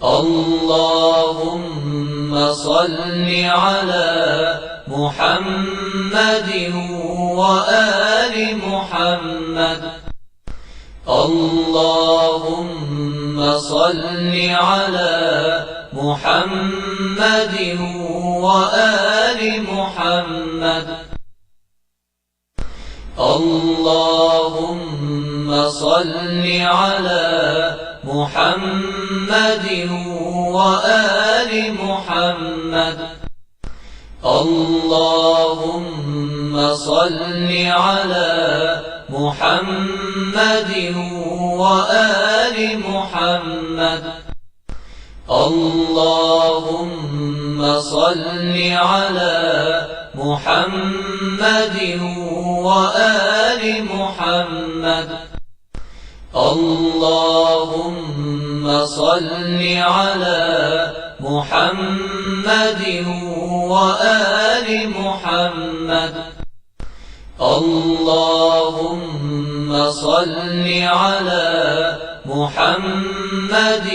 اللهم صل على محمد وآل محمد. اللهم صل على محمد وآل محمد. اللهم صل على محمد وآل محمد. اللهم صل على محمد وآل محمد. اللهم صل على محمد وآل محمد. اللهم صل على محمد وآل محمد. اللهم صل على محمد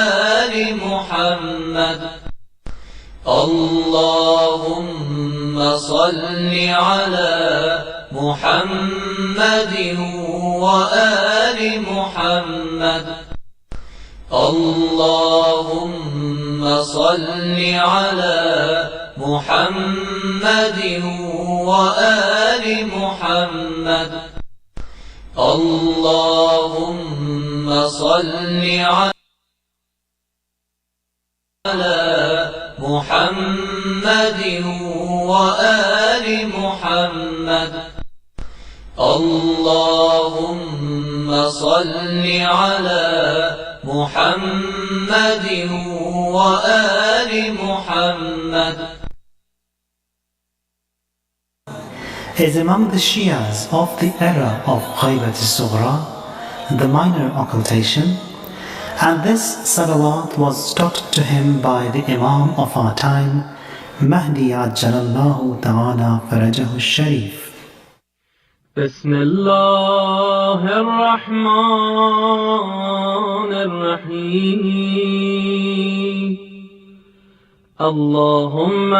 وآل محمد. اللهم صل على محمد وآل محمد. اللهم صل على محمد وآل محمد. اللهم صل على محمد وآل محمد. اللهم صل على محمد وآل محمد. Is among the Shias of the era of Ghaybat al-Sughra, the minor occultation, and this salawat was taught to him by the Imam of our time, Mahdi Ajjalallahu Ta'ala Farajahu al-Sharif. بسم الله الرحمن الرحيم. اللهم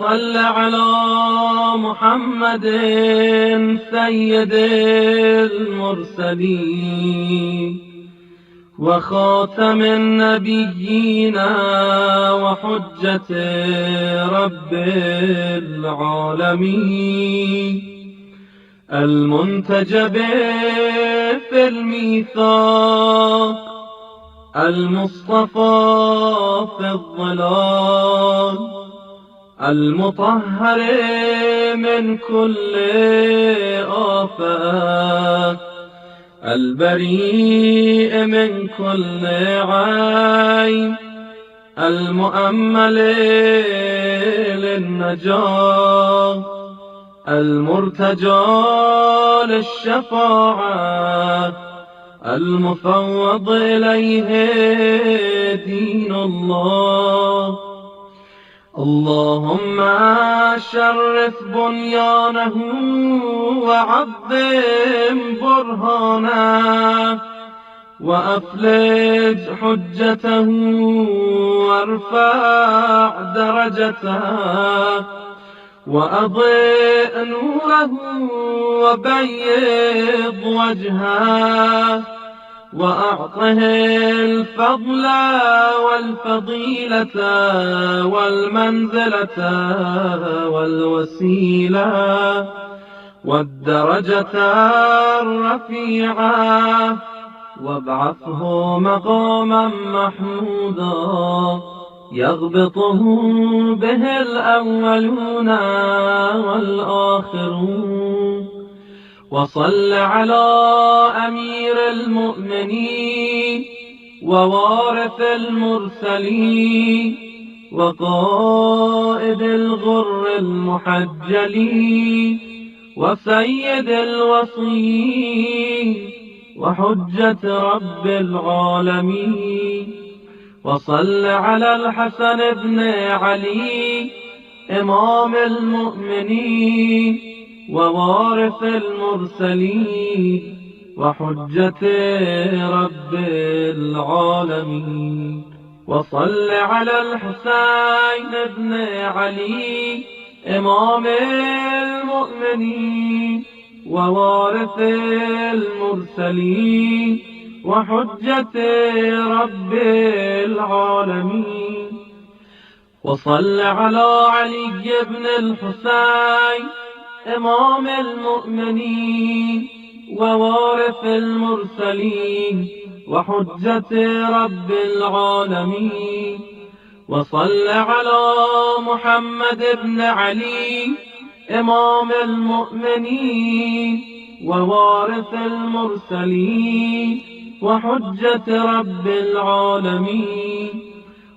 صل على محمد سيد المرسلين وخاتم النبيين وحجة رب العالمين المنتجب في الميثاق المصطفى في الظلال المطهر من كل آفات البريء من كل عين المؤمل للنجاة المرتجى للشفاعة المفوض إليه دين الله. اللهم شرف بنيانه وعظم برهانه وأفلج حجته وارفع درجته وأضئ نوره وبيض وجهه وأعطه الفضل والفضيلة والمنزلة والوسيلة والدرجة الرفيعة وابعثه مقاما محمودا يغبطه به الأولون والآخرون. وصل على أمير المؤمنين ووارث المرسلين وقائد الغر المحجلين وسيد الوصيين وحجة رب العالمين. وصل على الحسن بن علي إمام المؤمنين ووارث المرسلين وحجة رب العالمين. وصل على الحسين بن علي إمام المؤمنين ووارث المرسلين وحجة رب العالمين. وصل على علي بن الحسين إمام المؤمنين ووارث المرسلين وحجة رب العالمين. وصل على محمد بن علي إمام المؤمنين ووارث المرسلين وحجة رب العالمين.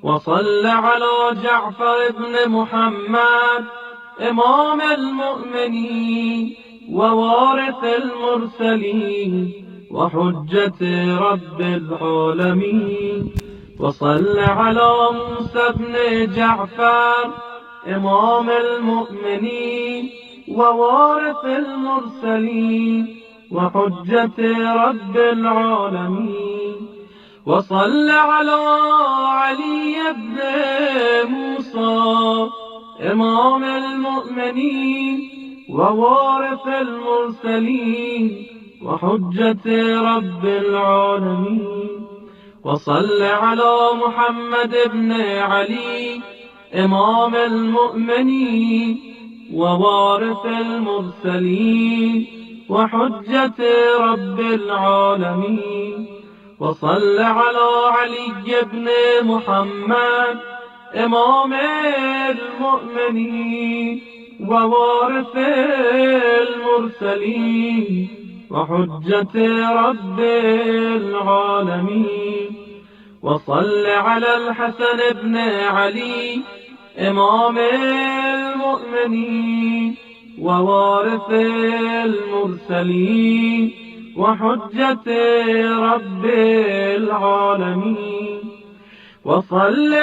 وصل على جعفر بن محمد إمام المؤمنين ووارث المرسلين وحجة رب العالمين. وصل على موسى بن جعفر إمام المؤمنين ووارث المرسلين وحجة رب العالمين. وصل على علي بن موسى إمام المؤمنين ووارث المرسلين وحجة رب العالمين. وصل على محمد بن علي إمام المؤمنين ووارث المرسلين وحجة رب العالمين. وصل على علي بن محمد إمام المؤمنين ووارث المرسلين وحجة رب العالمين. وصل على الحسن بن علي إمام المؤمنين ووارث المرسلين وحجة رب العالمين. وصل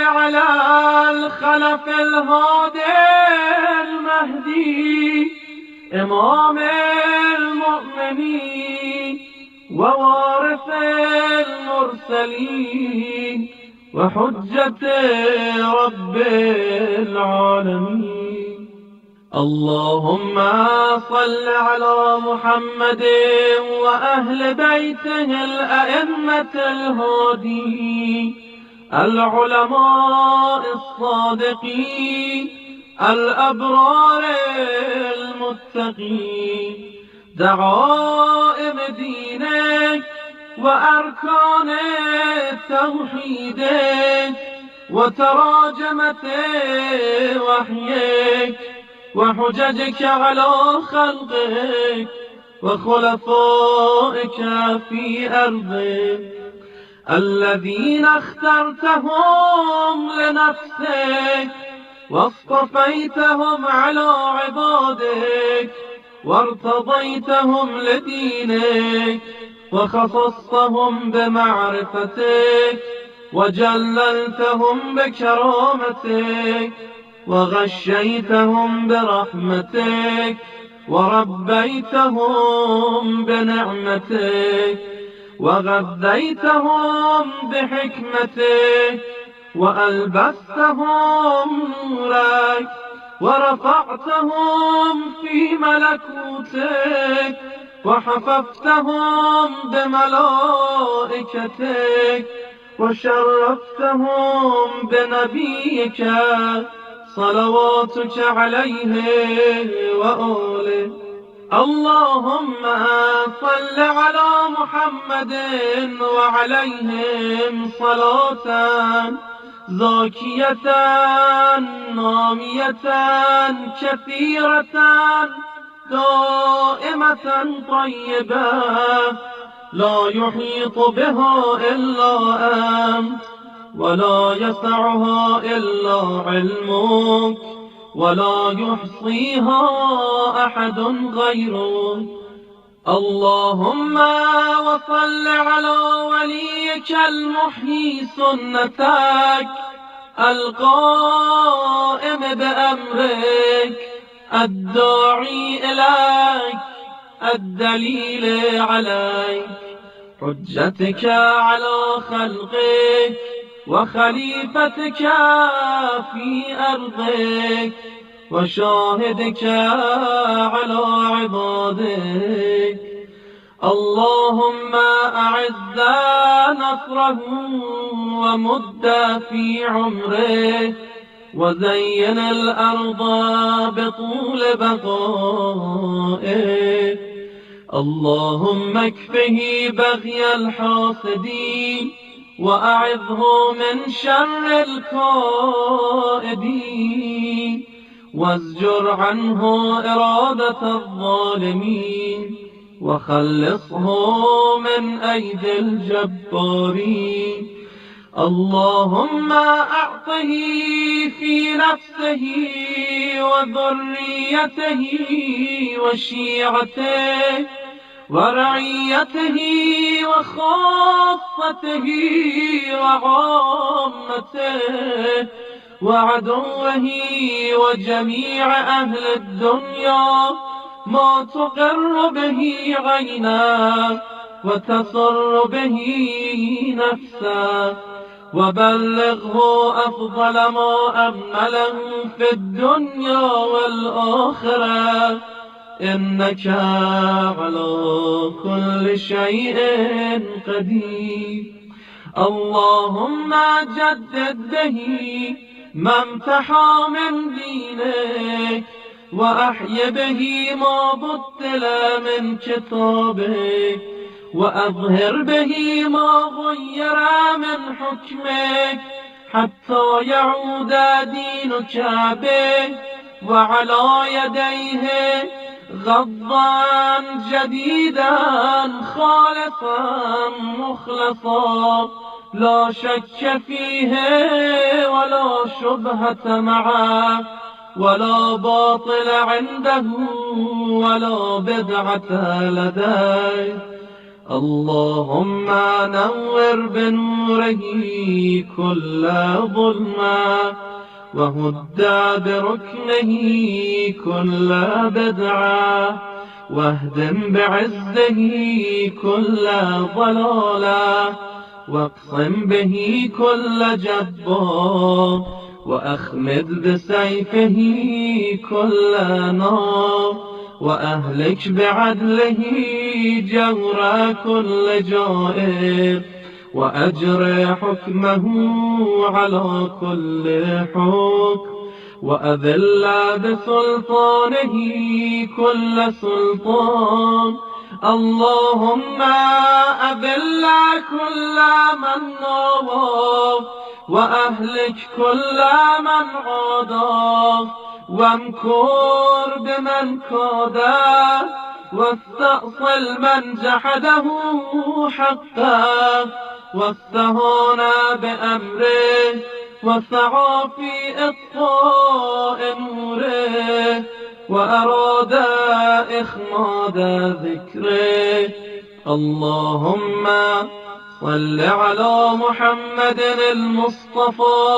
على الخلف الهادي المهدي إمام المؤمنين ووارث المرسلين وحجة رب العالمين. اللهم صل على محمد وأهل بيته الأئمة الهادين العلماء الصادقين الأبرار المتقين دعائم دينك وأركان توحيدك وتراجمة وحيك وحججك على خلقك وخلفائك في أرضك الذين اخترتهم لنفسك واصطفيتهم على عبادك وارتضيتهم لدينك وخصصتهم بمعرفتك وجللتهم بكرامتك وغشيتهم برحمتك وربيتهم بنعمتك وغذيتهم بحكمتك وألبستهم نورك ورفعتهم في ملكوتك وحففتهم بملائكتك وشرفتهم بنبيك صلواتك عليه وآله. اللهم صل على محمد وعليهم صلاة زاكية نامية كثيرة دائمة طيبة لا يحيط بها إلا أنت ولا يسعها إلا علمك ولا يحصيها أحد غيرك. اللهم وصل على وليك المحيي سنتك القائم بأمرك الداعي إليك الدليل عليك، حجتك على خلقك وخليفتك في أرضك وشاهدك على عبادك. اللهم أعز نصره ومد في عمره وزين الأرض بطول بقائه. اللهم اكفه بغي الحاسدين وأعذه من شر الكائدين وازجر عنه إرادة الظالمين وخلصه من أيدي الجبارين. اللهم أعطه في نفسه وذريته وشيعته ورعيته وخاصته وعامته وعدوه وجميع أهل الدنيا ما تقر به عيناه وتسر به نفسه، وبلغه أفضل ما أمله في الدنيا والآخرة، إنك على كل شيء قدير. اللهم جدد به ما امتحى من دينك وأحي به ما بطل من كتابك وأظهر به ما غير من حكمك حتى يعود دينك به وعلى يديه غضا جديدا خالصا مخلصا لا شك فيه ولا شبهة معه ولا باطل عنده ولا بدعة لديه. اللهم نور بنوره كل ظلمة وهد بركنه كل بدعة واهدم بعزه كل ضلالة واقصم به كل جبار وأخمد بسيفه كل نار وأهلك بعدله جور كل جائر وأجر حكمه على كل حكم وأذل بسلطانه كل سلطان. اللهم أذل كل من نوى وأهلك كل من عادى وامكر بمن كاده واستأصل من جحده حقه واستهان بأمره وسعى في إطفاء نوره وأراد إخماد ذكره. اللهم صل على محمد المصطفى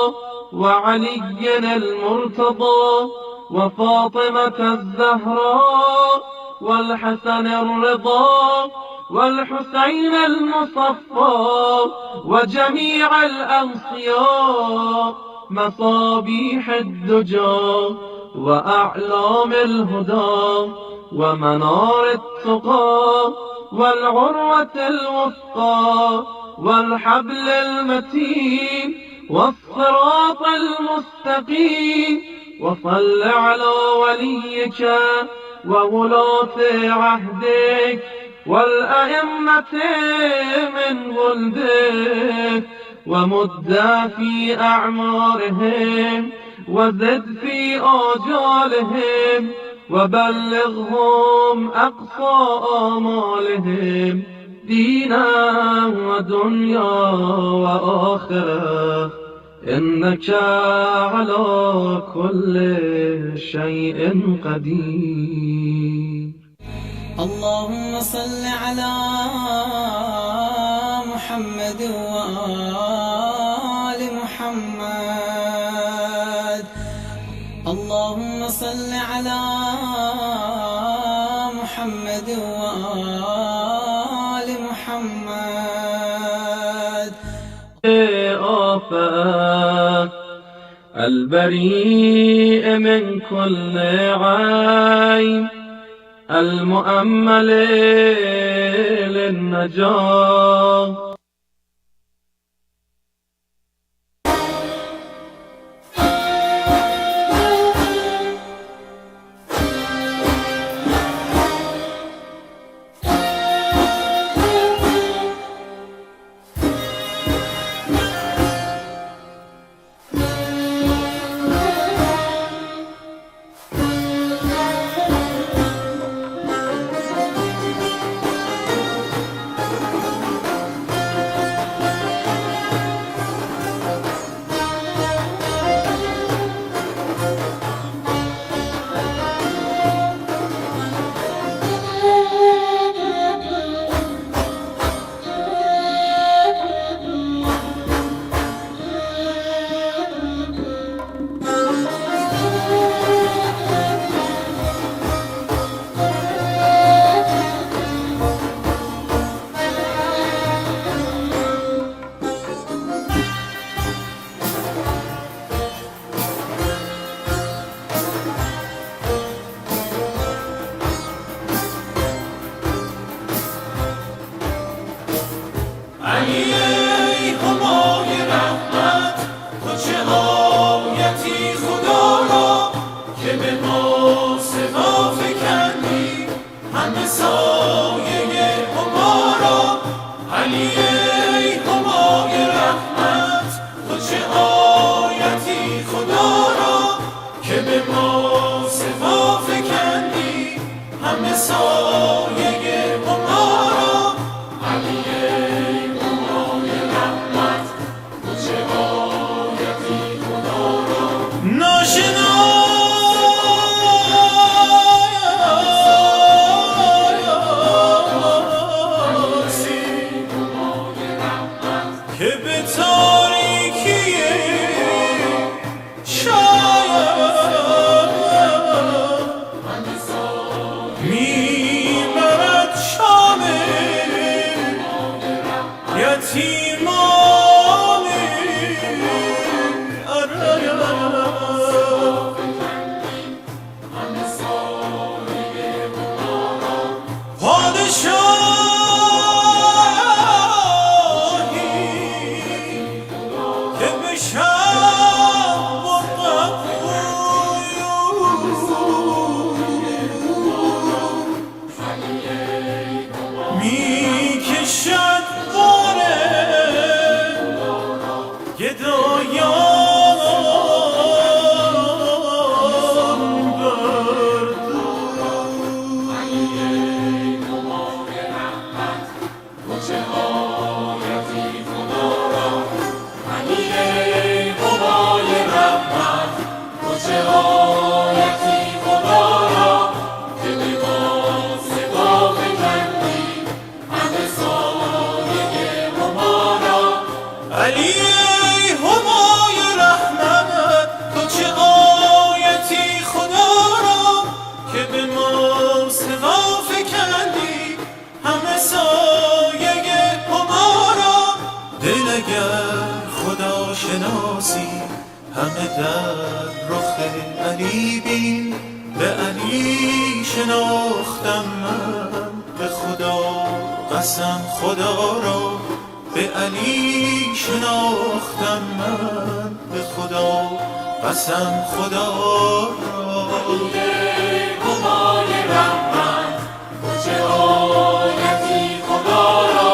وعلي المرتضى وفاطمة الزهراء والحسن الرضا والحسين المصفى وجميع الأنصياء مصابيح الدجى وأعلام الهدى ومنار التقى والعروة الوثقى والحبل المتين والصراط المستقيم. وصل على وليك وولاة عهدك والأئمة من ولدك ومد في أعمارهم وزد في آجالهم وبلغهم أقصى آمالهم دينا ودنيا وآخرة إنك على كل شيء قدير. اللهم صل على محمد وآل محمد. اللهم صل على محمد آفت البريء من كل عين المؤمل للنجاة همه در رخ علی بین، به علی شناختم من، به خدا قسم خدا را به علی شناختم من، به خدا قسم خدا را. علی همای رحمت تو چه آیتی خدا را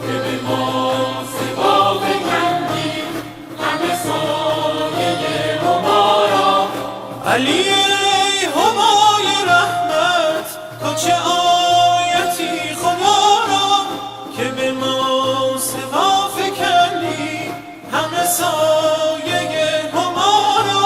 که به ما سوا بکندی همه سایه هما را. علی همای رحمت تو چه آیتی خدا را که به ما سوا فکندی همه سایه هما را.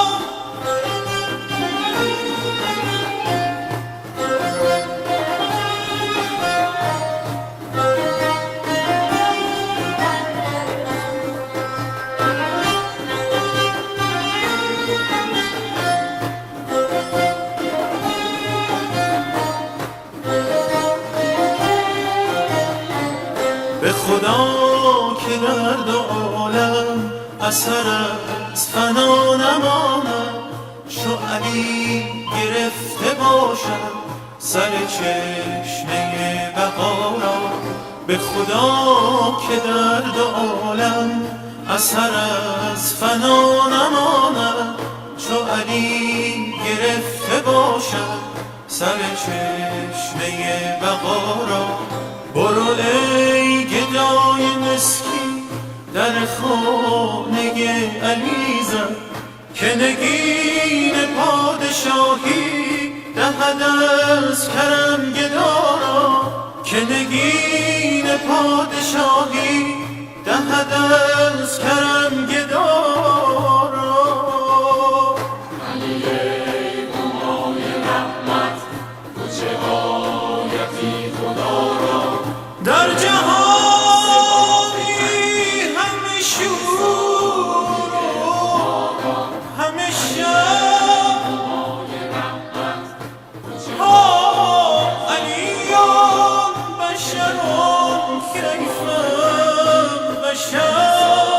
عالم اثر از فنا نماند، چو علی گرفته باشد سر چشمه بقا را. به خدا که در دو عالم اثر از فنا نماند، چو علی گرفته باشد سر چشمه بقا را. برو ای گدای مسکین در خانه علی زن، که نگین پادشاهی دهد از کرم گدارا، که نگین پادشاهی دهد از کرم گدارا. علی همای رحمت تو چه آیتی خدا را، در جهانی همه شور و همه شب علیان بشران کیفم بشر،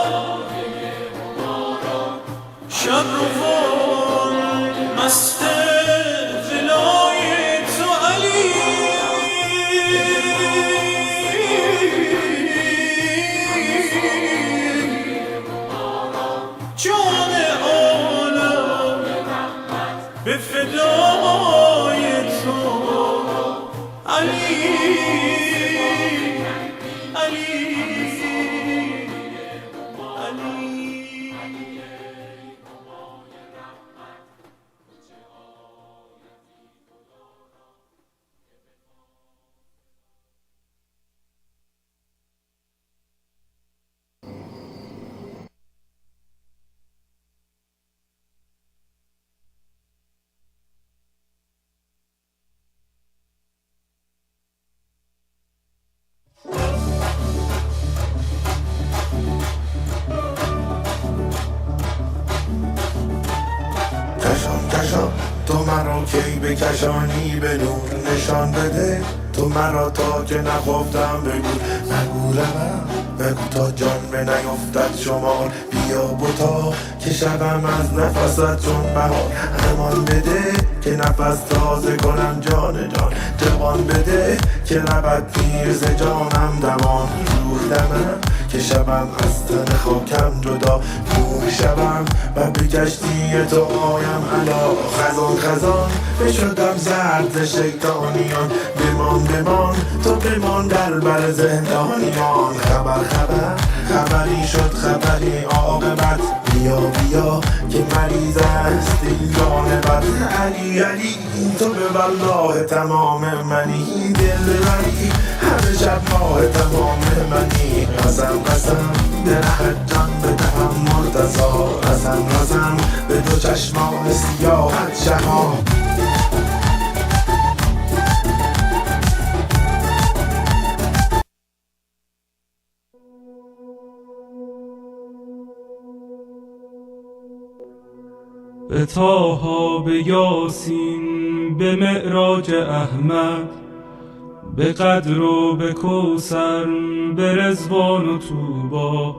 شب روان مست ولای تو علی. جان عالم به فدای تو علی علی علی. کشان تو مرا کی بکشانی به نور نشان بده، تو مرا تا که نخفتم بگو روم، بگو تا جان به نیفتد شمار. بیا بتا که شبم از نفست چون بهار، امان بده که نفس تازه کنم جان جوان بده که ربط پیر ز جانم دوان. روح دمم که شبم از تن خاکم جدا، نور شبم و به کشتی تو آیم علا. خزان بشدم زرد شیطانیان، بمان تو بمان در بر زندانیان. خبری شد خبری عاقبت، بیا که مریض است این جان بد. علی تو به والله تمام منی، دل بری همه شب ماه تمام منی. قسم درخت جان بدهم مرتضا، قسم به دو چشمان سیاحت شها. به طه به یاسین به معراج احمد، به قدر و به کوثر به رضوان و طوبی،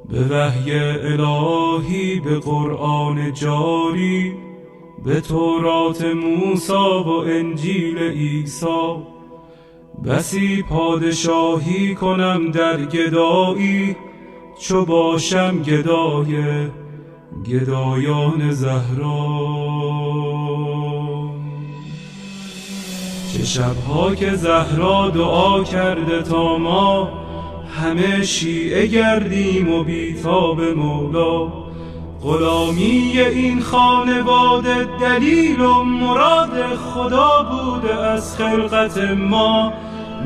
به وحی الهی به قرآن جاری، به تورات موسی و انجیل عیسی. بسی پادشاهی کنم در گدایی، چو باشم گدایان زهرا. چه شبها که زهرا دعا کرده تا ما، همه شیعه گردیم و بیتاب مولا. غلامی این خانواده دلیل و مراد خدا بوده از خلقت ما.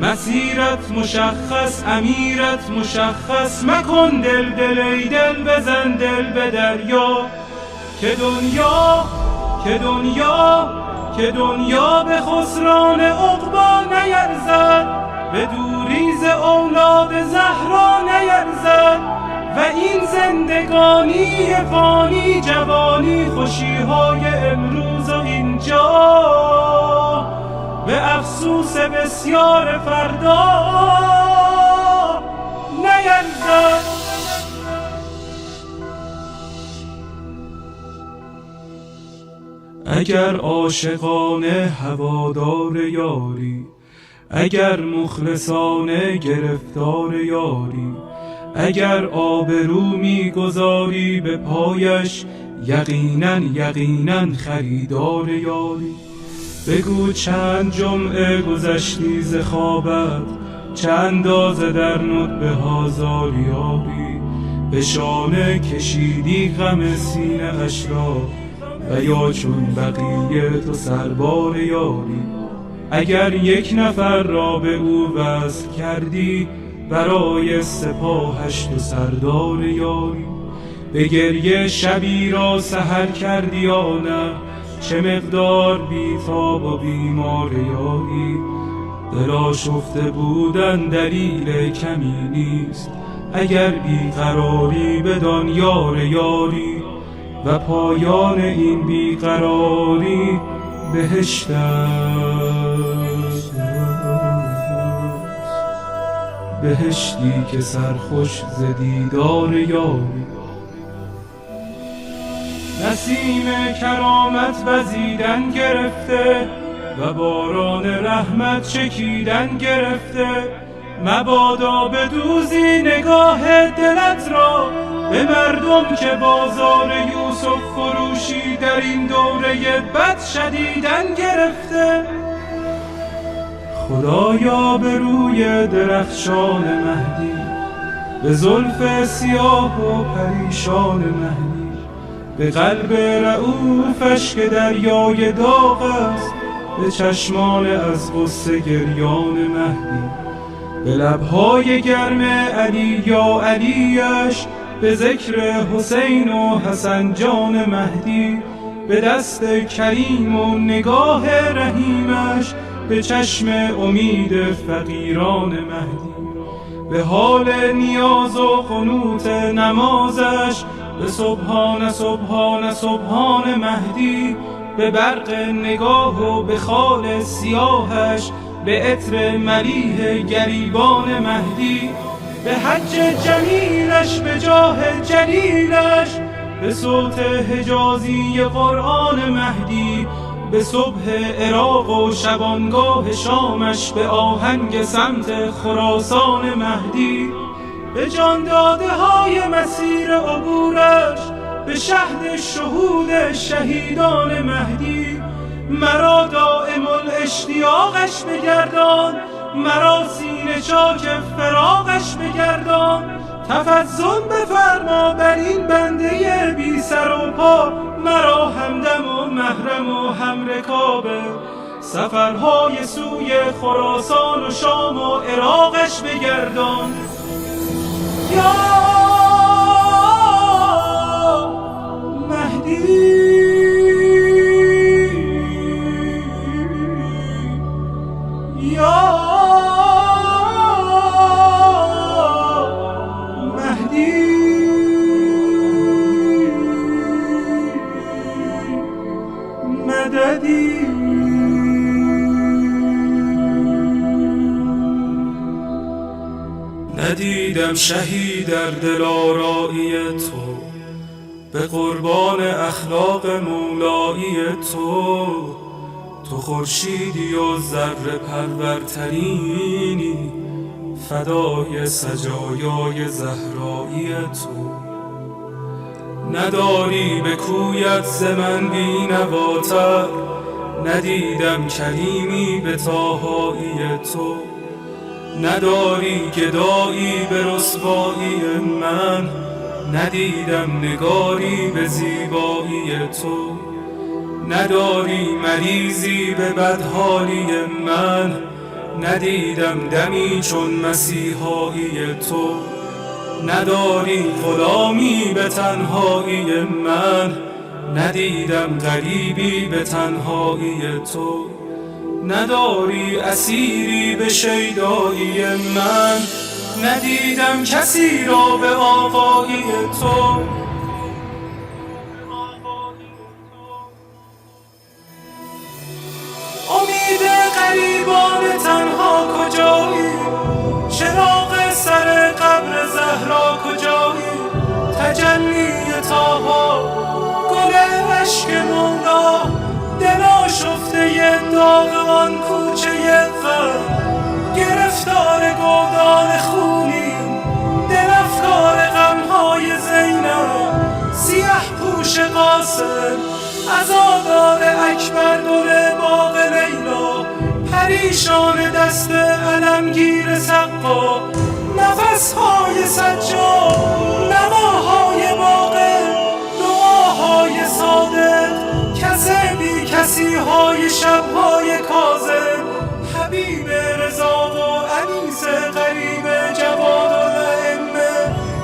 مسیرت مشخص امیرت مشخص، مکن دل ای دل بزن دل به دریا. که دنیا به خسران عقبی نیرزد، به دوریز اولاد زهرا نیرزد. و این زندگانی فانی جوانی خوشیهای امروز و اینجا، به افسوس بسیار فردا نیرزد. اگر عاشقانه هوادار یاری، اگر مخلصانه گرفتار یاری، اگر آبرو میگذاری به پایش، یقینا یقینا خریدار یاری. بگو چند جمعه گذشتی ز خوابت، چه اندازه در ندبه ها زاریاری، به شانه کشیدی غم سینه اش را، و یا چون بقیه تو سربار یاری. اگر یک نفر را به او وصل کردی، برای سپاهش تو سردار یاری. به گریه شبی را سحر کردی یا نه، چه مقدار بیتاب و بیمار یاری. دل آشفته بودن دلیل کمی نیست، اگر بیقراری بدان یار یاری. و پایان این بیقراری بهشت است، بهشتی که سرخوش ز دیدار یاری. نسیم کرامت وزیدن گرفته و باران رحمت چکیدن گرفته. مبادا بدوزی نگاه دلت را به مردم که بازار یوسف فروشی در این دوره بد شدیدن گرفته. خدایا به روی درخشان مهدی، به زلف سیاه و پریشان مهدی، به قلب رعوفش که دریای داغ است، به چشمان از غصه گریان مهدی، به لبهای گرم علی یا علیش، به ذکر حسین و حسن جان مهدی، به دست کریم و نگاه رحیمش، به چشم امید فقیران مهدی، به حال نیاز و قنوت نمازش، به سبحان سبحان سبحان مهدی، به برق نگاه و به خال سیاهش، به عطر ملیح گریبان مهدی، به حج جمیلش، به جاه جلیلش، به صوت حجازی قرآن مهدی، به صبح عراق و شبانگاه شامش، به آهنگ سمت خراسان مهدی، به جان داده های مسیر عبورش، به شهد شهود شهیدان مهدی. مرا دائم الاشتیاقش بگردان، مرا سینه چاک فراقش بگردان. تفضل بفرما بر این بنده بی سر و پا، مرا همدم و محرم و همرکابه. سفرهای سوی خراسان و شام و عراقش بگردان. یا مهدی، یا مهدی، مددی. ندیدم شهی در دلارایی تو، به قربان اخلاق مولایی تو. تو خورشیدی و ذره پرورترینی، فدای سجایای زهرایی تو. نداری به کویت ز من بینواتر، ندیدم کریمی به طاهایی تو. نداری گدایی به رسوایی من، ندیدم نگاری به زیبایی تو. نداری مریضی به بدحالی من، ندیدم دمی چون مسیحایی تو. نداری غلامی به تنهایی من، ندیدم غریبی به تنهایی تو. نداری اسیری به شیدایی من، ندیدم کسی را به آقایی تو. امید غریبان تنها کجایی؟ چراغ سر قبر زهرا کجایی؟ تجلی طاها، گل عشق مولا، گرفتار گودال خونیم، دل افکار غمهای زینب. سیاه پوش قاسم، عزادار اکبر دل باغ لیلا. پریشان دست علمگیر سقا، نفسهای سجاد، نواهای باغ، دعاهای صادق. کسی کسی های شبهای کاظم. حبیب رضا و انیس غریب جواد الائمه.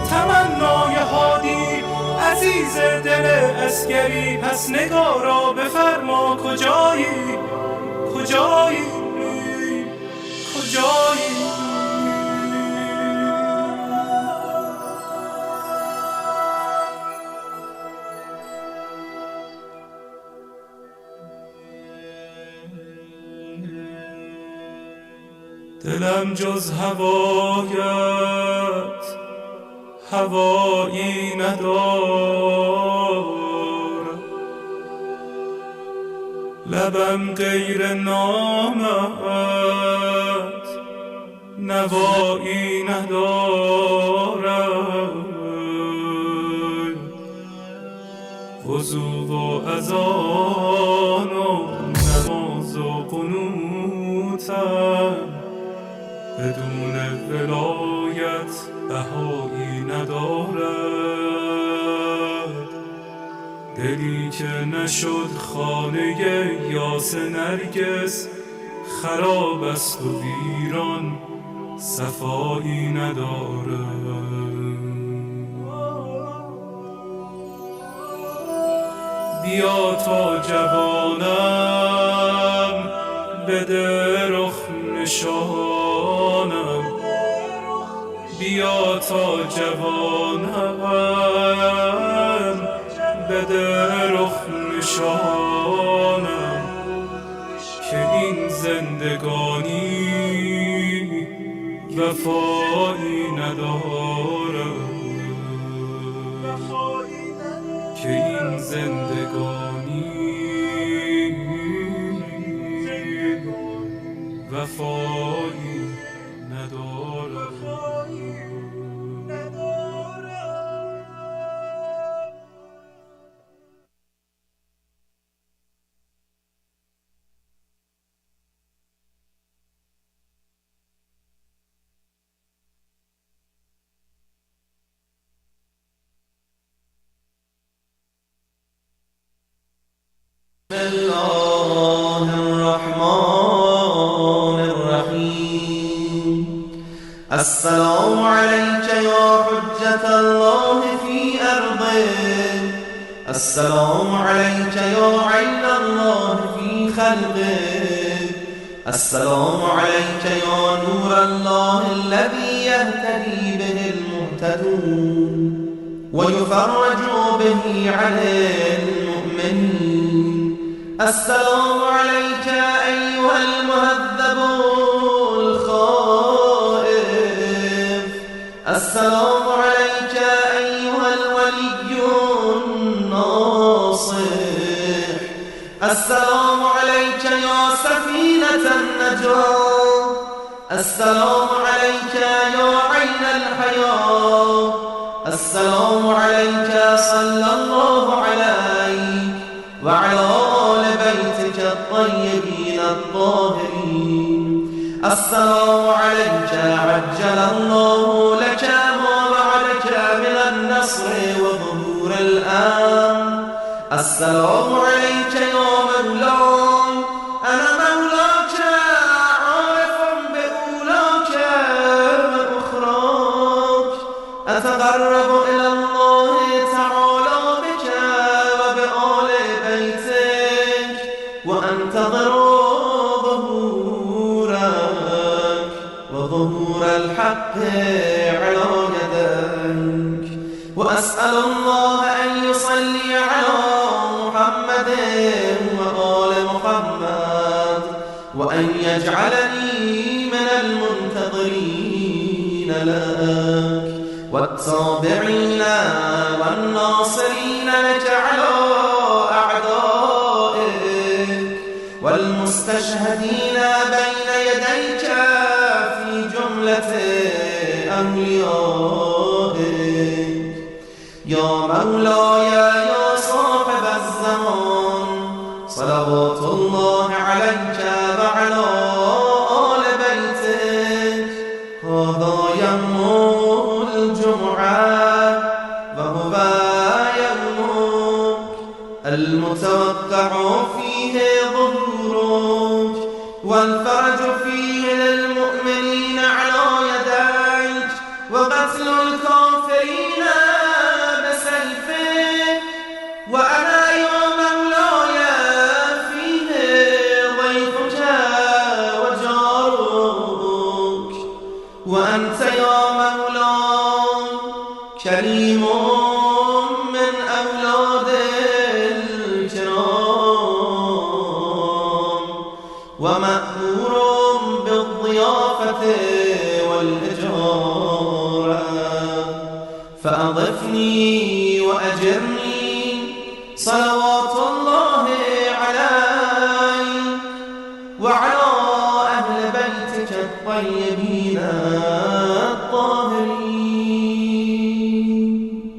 تمنای هادی عزیز دل عسکری. پس نگارا بفرما کجایی، کجایی، کجایی. دلم جز هوایت هوایی ندار، لبم غیر نامت نوایی ندارد. وضو و اذان و نماز و قنوتم بدون ولایت بهایی ندارد. دلی که نشد خانه یاس نرگس، خراب است و ویران صفایی ندارد. بیا تا جوانم بده رخ نشانم، بیا تا جوانم بده رخ نشانم. که این زندگانی وفایی ندارد، که این زندگانی وفایی ندارد. بسم الله الرحمن الرحيم. السلام عليك يا حجة الله في أرضه، السلام عليك يا عين الله في خلقه، السلام عليك يا نور الله الذي يهتدي به المهتدون ويفرج به عن المؤمنين. السلام عليك أيها المهذب الخائف، السلام عليك أيها الولي الناصح، السلام عليك يا سفينة النجاة، السلام عليك يا عين الحياة، السلام عليك صلى الله عليك وعلى آل بيتك الطيبين الطاهرين. السلام عليك عجل الله لك ما وعدك من النصر وظهور الأمن. السلام عليك يا مولاي، أنا مولاك عارف بأولاك وأخراك، أتقرب إلى الله تعالى بك وبآل بيتك، وأنتظر ظهورك وظهور الحق على يديك. وأسأل الله أن يصلي على محمد وآل محمد، وأن يجعلني من المنتظرين لك والتابعين والناصرين لك على أعدائك، والمستشهدين بين يديك يا مولاي يا صاحب الزمان صلوات الله عليك وعلى آل بيتك هذا يوم الجمعة وهو يومك المتوقع فيه ظهورك والفرج فيه للمؤمنين على يديك وقتل الكافرين بسيفك وأنا يا مولاي فيه ضيفك وجارك وأنت يا مولاي كريم من أولاد الكرام ومأمور بالضيافة والإجارة فأضفني وأجرني صلوات الله عليك وعلى أهل بيتك الطيبين الطاهرين.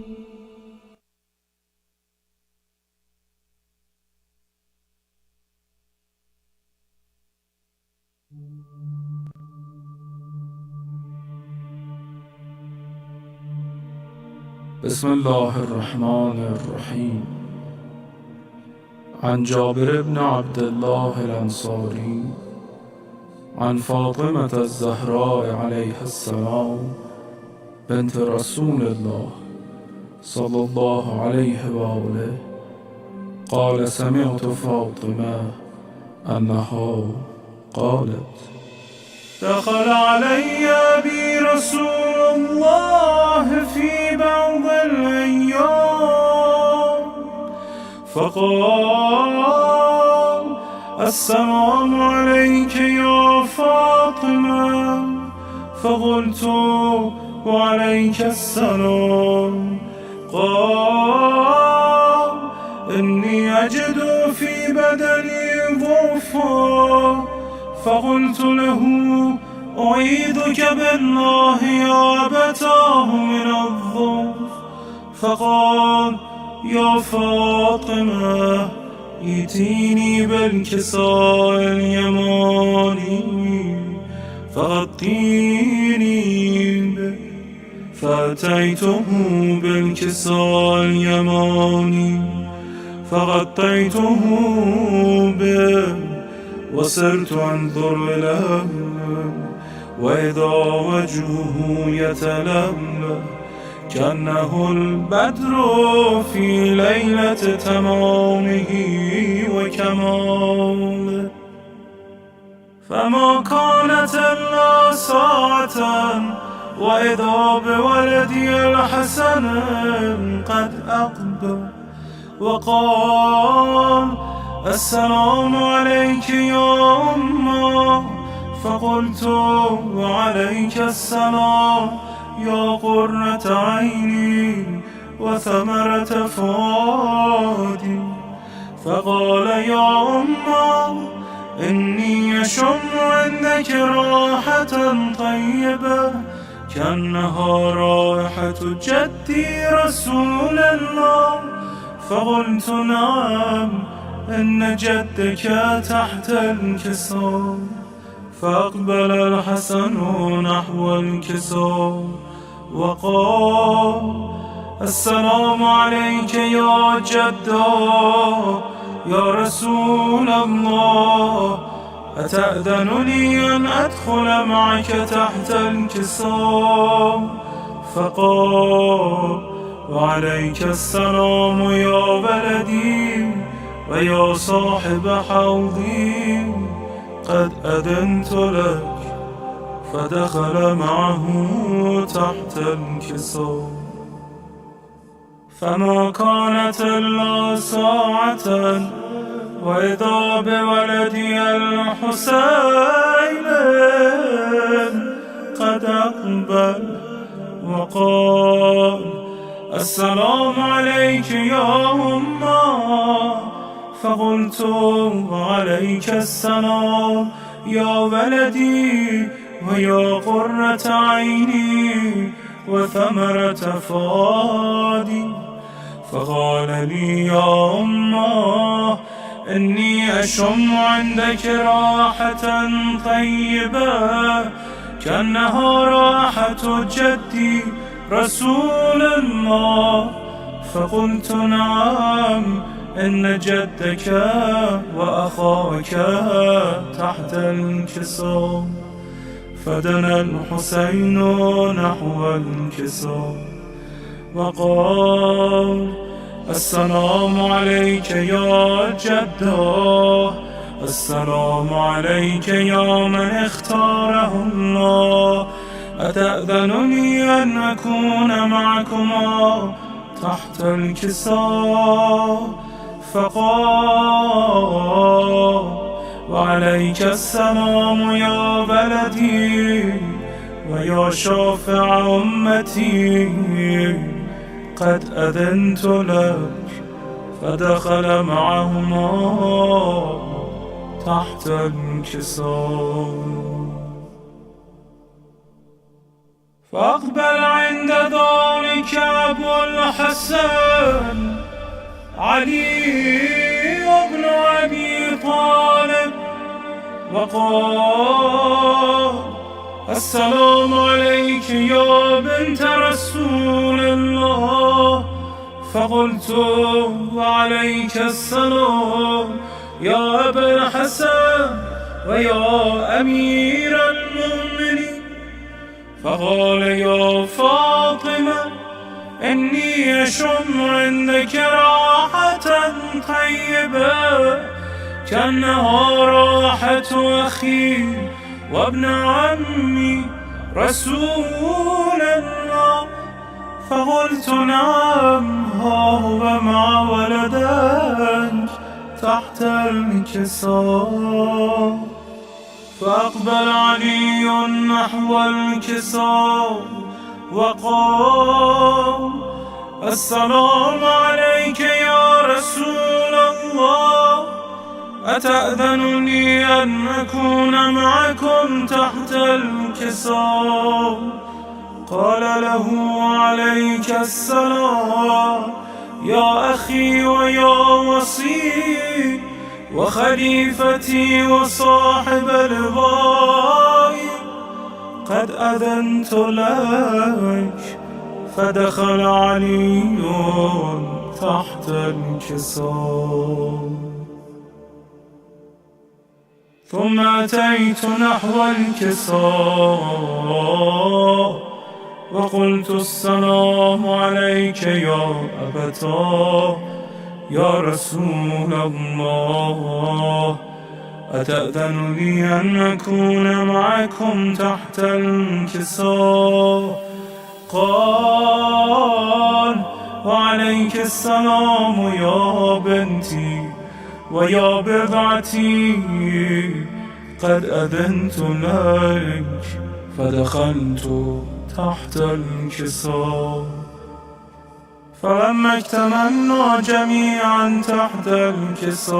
بسم الله الرحمن الرحيم. عن جابر بن عبد الله الأنصاري عن فاطمة الزهراء عليها السلام بنت رسول الله صلى الله عليه وآله قال سمعت فاطمة أنها قالت دخل علي أبي رسول الله في بعض الأيام فقال السلام عليك يا فاطمة فقلت وعليك السلام قال إني أجد في بدني ضعفا فقلت له أعيذك بالله يا أبتاه من الضعف فقال يا فاطمة ائتيني بالكساء اليماني فغطيني به فأتيته بالكساء اليماني فغطيته به وصرت أنظر إليه وإذا وجهه يتلمع كأنه البدر في ليلة تمامه وكماله فما كانت إلا ساعة وإذا بولدي الحسن قد أقبل وقال السلام عليك يا أمه فقلت وعليك السلام يا قرة عيني وثمرة فؤادي فقال يا أمه إني أشم عندك راحة طيبة كأنها رائحة جدي رسول الله فقلت نعم إن جدك تحت الكساء فأقبل الحسن نحو الكساء وقال السلام عليك يا جدا يا رسول الله أتأذنني أن أدخل معك تحت الكساء فقال وعليك السلام يا ولدي ويا صاحب حوضي قد أذنت لك فدخل معه تحت الكساء فما كانت إلا ساعة وإذا بولدي الحسين قد أقبل وقال السلام عليك يا أمه فقلت وعليك السلام يا ولدي ويا قرة عيني وثمرة فؤادي. فقال لي يا أمه إني أشم عندك راحة طيبة كأنها راحة جدي رسول الله. فقلت نعم، إن جدك وأخاك تحت الكساء. فدنا الحسين نحو الكساء وقال السلام عليك يا جده، السلام عليك يا من اختاره الله. أتأذنني أن أكون معكما تحت الكساء؟ فقال وعليك السلام يا بلدي ويا شافع أمتي، قد أذنت لك. فدخل معهما تحت الكساء. فأقبل عند ذلك أبو الحسن علي بن أبي طالب وقال السلام عليك يا بنت رسول الله. فقلت وعليك السلام يا أبا الحسن ويا أمير المؤمنين. فقال يا فاطمة إني أشم عندك راحة طيبة كأنها راحة أخي وابن عمي رسول الله. فقلت نعم، ها هو مع ولدك تحت الكساء. فأقبل علي نحو الكساء وقال السلام عليك يا رسول الله، أتأذنني أن أكون معكم تحت الكساء؟ قال له عليك السلام يا أخي ويا وصي وخليفتي وصاحب لوائي، قد أذنت لك. فدخل علي تحت الكساء. ثم أتيت نحو الكساء وقلت السلام عليك يا أبتاه يا رسول الله، أتأذن لي أن أكون معكم تحت الكساء؟ قال وعليك السلام يا بنتي ويا بضعتي، قد أذنت لك. فدخلت تحت الكساء. فلما اجتمعنا جميعا تحت الكساء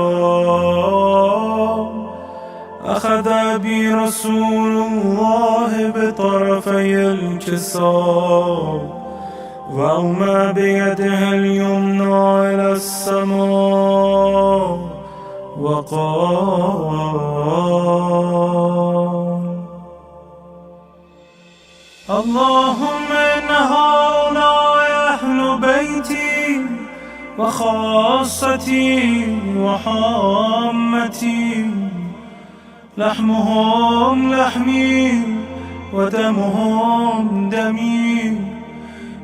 أخذ بي رسول الله بطرفي الكساء وأومى بيده اليمنى إلى السماء وقال اللهم إن هؤلاء أهل بيتي وخاصتي وحامتي، لحمهم لحمي ودمهم دمي،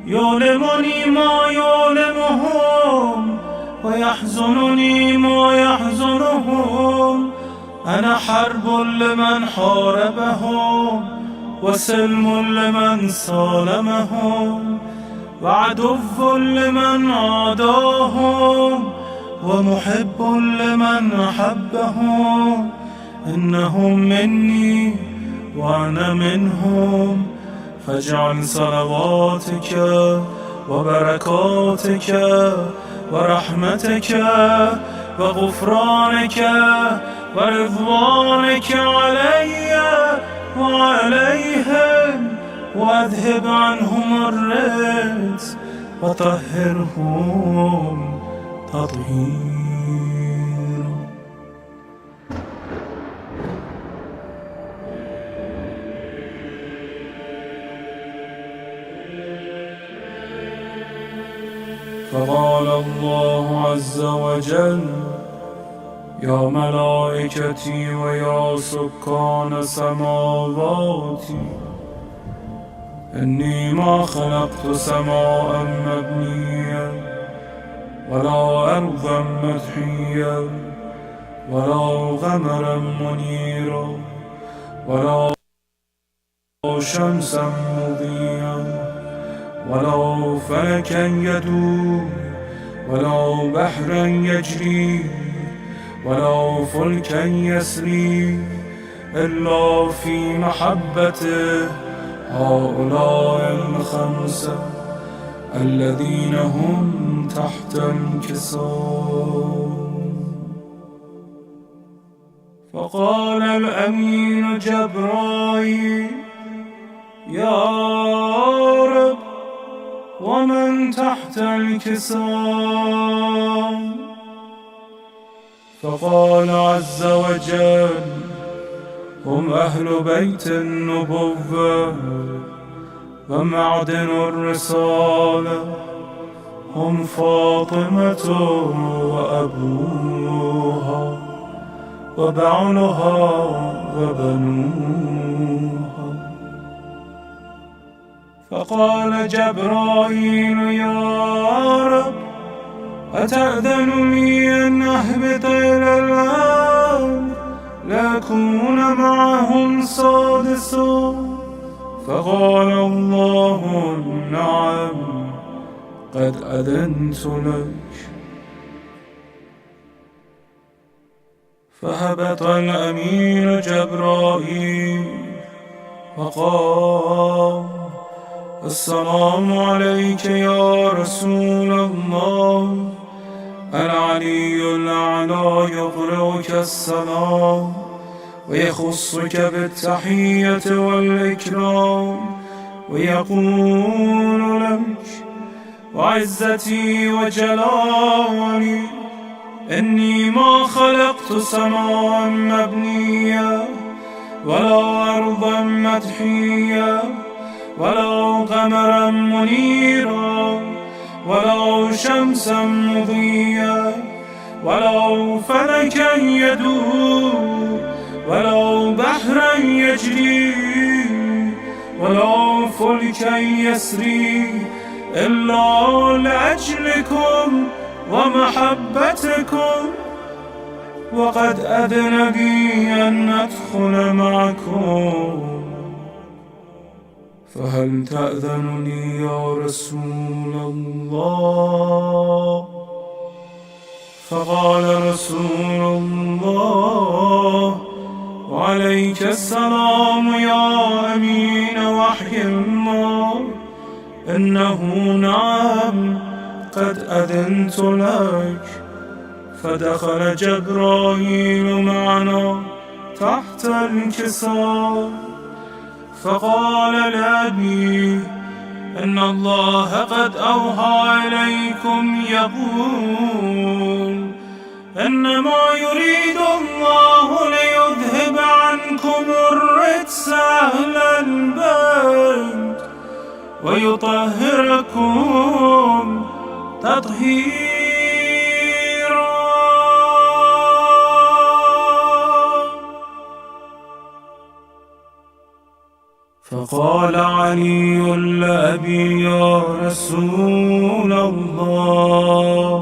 يؤلمني ما يؤلمهم ويحزنني ما يحزنهم. أنا حرب لمن حاربهم وسلم لمن سالمهم وعدو لمن عاداهم ومحب لمن أحبهم. إنهم مني وأنا منهم، فاجعل صلواتك وبركاتك ورحمتك وغفرانك ورضوانك علي وعليهم وأذهب عنهم الرجس وطهرهم تطهيرا. فقال الله عز وجل: يا ملائكتي ويا سكان سماواتي، إني ما خلقت سماء مبنية ولا أرضا مدحية ولا قمرا منيرا ولا شمسا مضيا ولا فلكا يدور ولا بحرا يجري ولا فلكا يسري إلا في محبته هؤلاء الخمسة الذين هم تحت الكساء. فقال الأمين جبرائيل: يا رب، ومن تحت الكساء؟ فقال عز وجل: هم أهل بيت النبوة ومعدن الرسالة، هم فاطمة وأبوها وبعلها وبنوها. فقال جبرائيل: يا رب، أتأذن لي أن أهبط إلى الأرض لأكون معهم سادسا؟ فقال الله: نعم، قد أذنت لك. فهبط الأمين جبرائيل وقال: السلام عليك يا رسول الله. العلي الأعلى يقرئك السلام ويخصك بالتحية والإكرام ويقول لك: وعزتي وجلالي إني ما خلقت سماء مبنية ولا أرضا مدحية ولا قمرا منيرا ولا شمسا مضيا ولا فلكا يدور ولا بحرا يجري ولا فلكا يسري إلا لأجلكم ومحبتكم، وقد أذن لي أن أدخل معكم، فهل تأذن لي يا رسول الله؟ فقال رسول الله: وعليك السلام يا أمين وحي الله، إنه نعم قد أذنت لك. فدخل جبرائيل معنا تحت الكساء، فقال لأبي: إن الله قد أوحى إليكم يقول: إنما يريد الله ليذهب عنكم الرجس أهل البيت ويطهركم تطهيرا. فقال علي لأبي: يا رسول الله،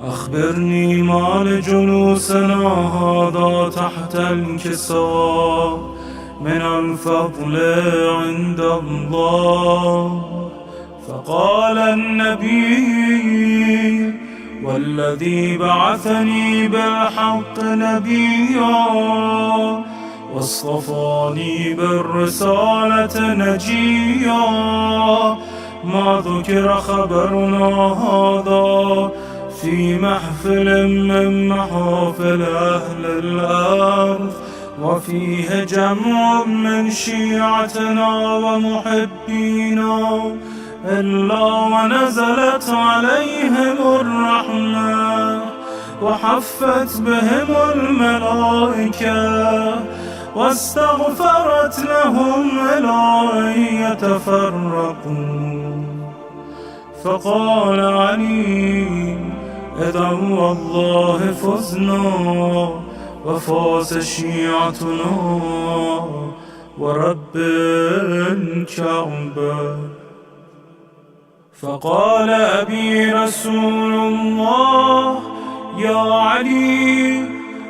أخبرني ما لجلوسنا هذا تحت الكساء من الفضل عند الله. فقال النبي: والذي بعثني بالحق نبيا واصطفاني بالرسالة نجيا، ما ذكر خبرنا هذا في محفل من محافل أهل الأرض وفيه جمع من شيعتنا ومحبينا إلا ونزلت عليهم الرحمة وحفت بهم الملائكة واستغفرت لهم إلى أن يتفرقوا. فقال علي: إذا والله فزنا وفاز شيعتنا ورب الكعبة. فقال أبي رسول الله: يا علي،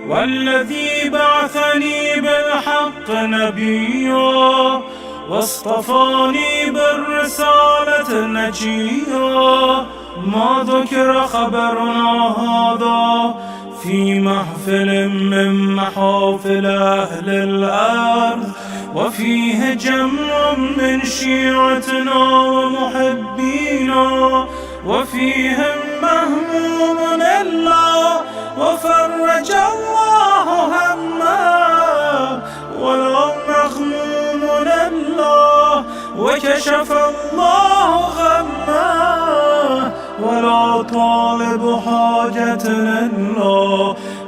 والذي بعثني بالحق نبيا واصطفاني بالرسالة نجيا، ما ذكر خبرنا هذا في محفل من محافل أهل الأرض وفيه جمع من شيعتنا ومحبينا وفيهم مهموم الله وفرج الله همه، ولا مغموم الله وكشف الله غمه، ولا طالب حاجة إلا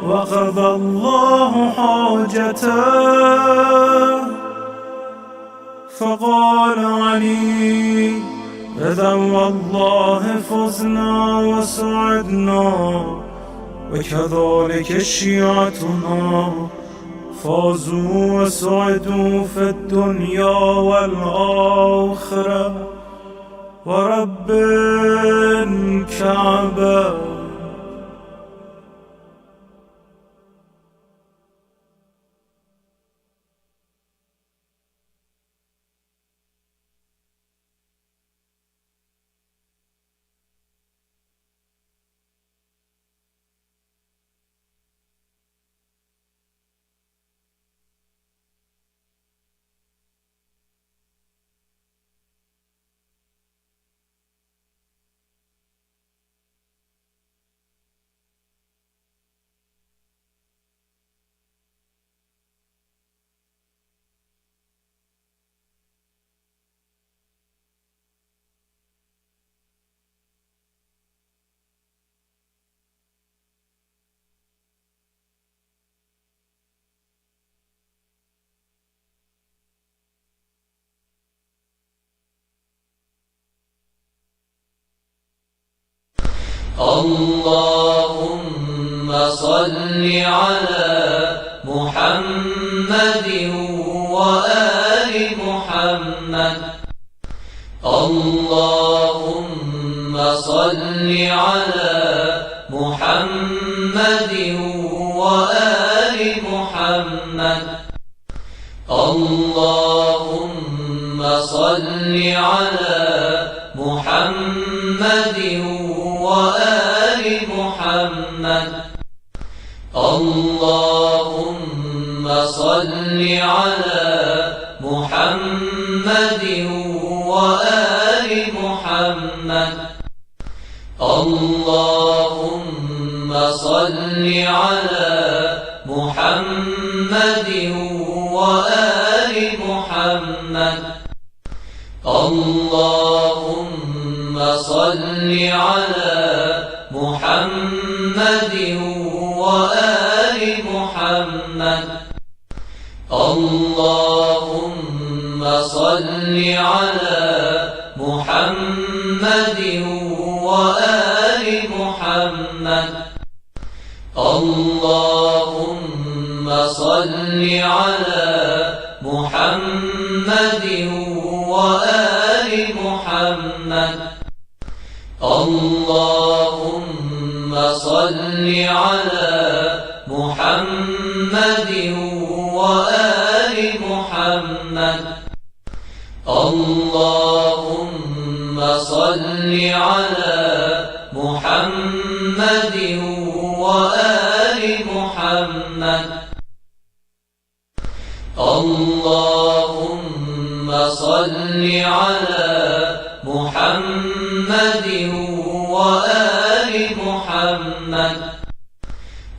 وقضى الله حاجته. فقال علي: إذا والله فزنا وسعدنا، وكذلك شيعتنا فازوا وسعدوا في الدنيا والآخرة ورب الكعبة. اللهم صل على محمد وآل محمد. اللهم صل على محمد وآل محمد. اللهم صل على محمد وآل محمد. اللهم صل على محمد وآل محمد. اللهم صل على محمد وآل محمد. اللهم صل على محمد وآل محمد. اللهم صل على محمد وآل محمد. اللهم صل على محمد وآل محمد. اللهم صل على محمد وآل محمد. اللهم صل على محمد وآل محمد. اللهم صل على محمد وآل محمد.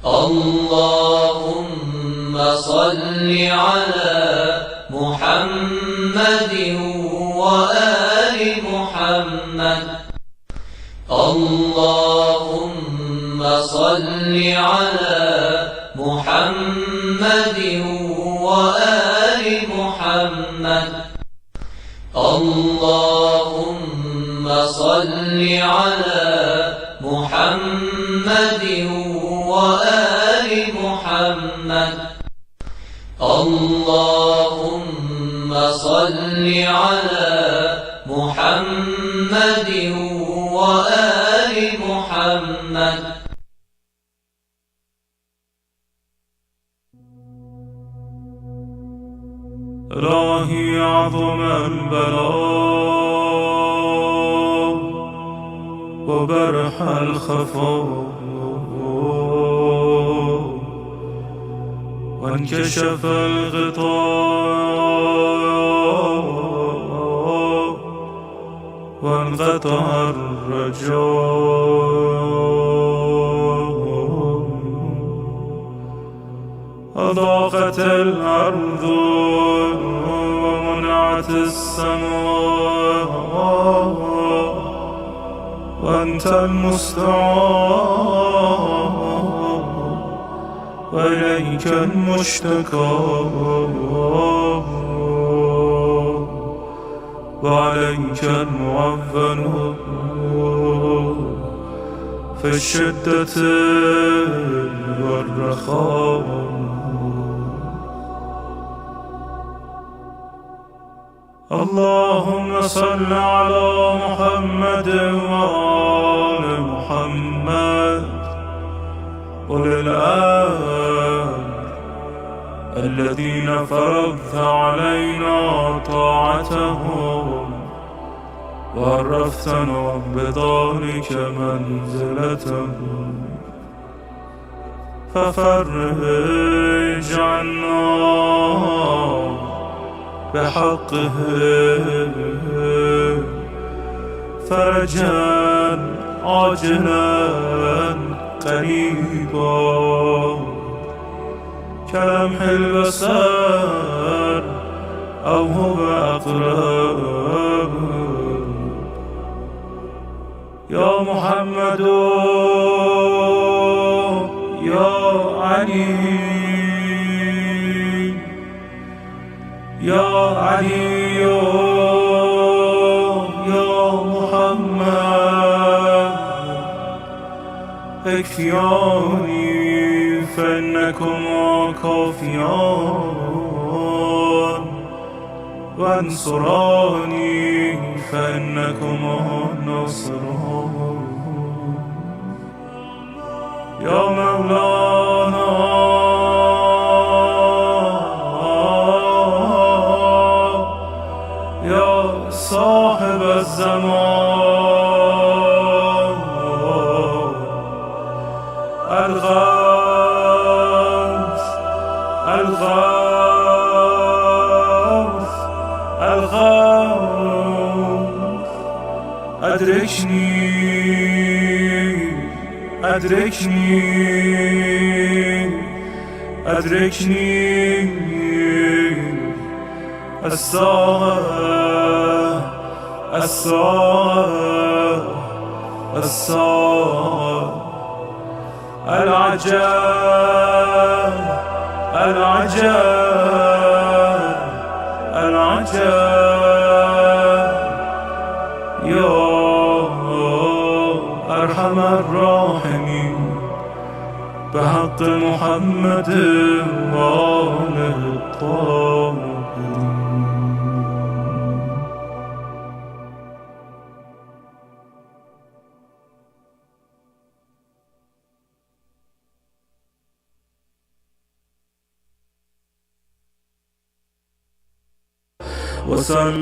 اللهم صل على محمد وآل محمد اللهم صل على محمد وآل محمد اللهم صل على محمد وآل محمد اللهم صل على محمد وآل محمد إلهي عظم البلاء وبرح الخفاء وانكشف الغطاء وانقطع الرجاء وضاقت الأرض ومنعت السماء وأنت المستعان وإليك المشتكى وعليك المعول في الشدة والرخاء اللهم صل على محمد وآل محمد وللآل الذين فرضت علينا طاعتهم وعرفتنا بذلك منزلتهم ففرج عنا بحقه فرجا عاجلا قريبا كلمح البصر أو هو أقرب يا محمد يا علي يا علي يا محمد اكفياني فإنكما كافيان وانصراني فإنكما ناصران يا مولانا يا صاحب الزمان الغوث الغوث الغوث أدركني أدركني أدركني الساعة الساعة الساعة العجاب العجاب العجاب يا أرحم الراحمين بحق محمد وآله الطاهرين وسلم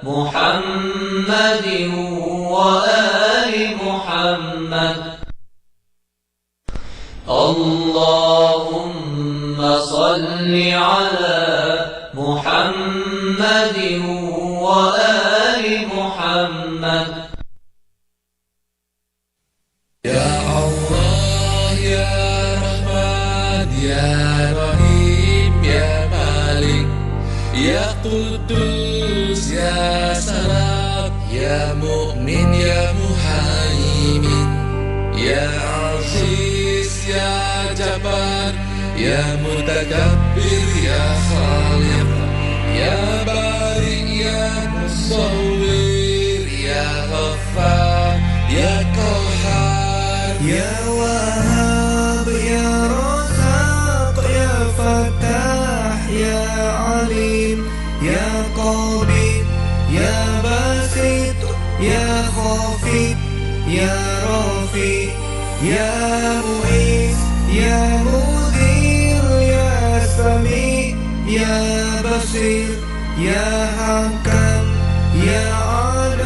محمد وآل محمد اللهم صل على محمد وآل محمد يا الله يا رحمن يا رحيم يا مالك يا قدوس يا سلام يا مؤمن يا مهيمن يا عزيز يا جبار يا متكبر يا خالق يا بارئ يا مصور يا غفار يا قهار يا وهاب يا رزاق يا فتاح يا عليم يا قابل يا باسط يا خافض يا رافع يا معيذ يا مدير يا سميع يا بصير يا حكم يا عدل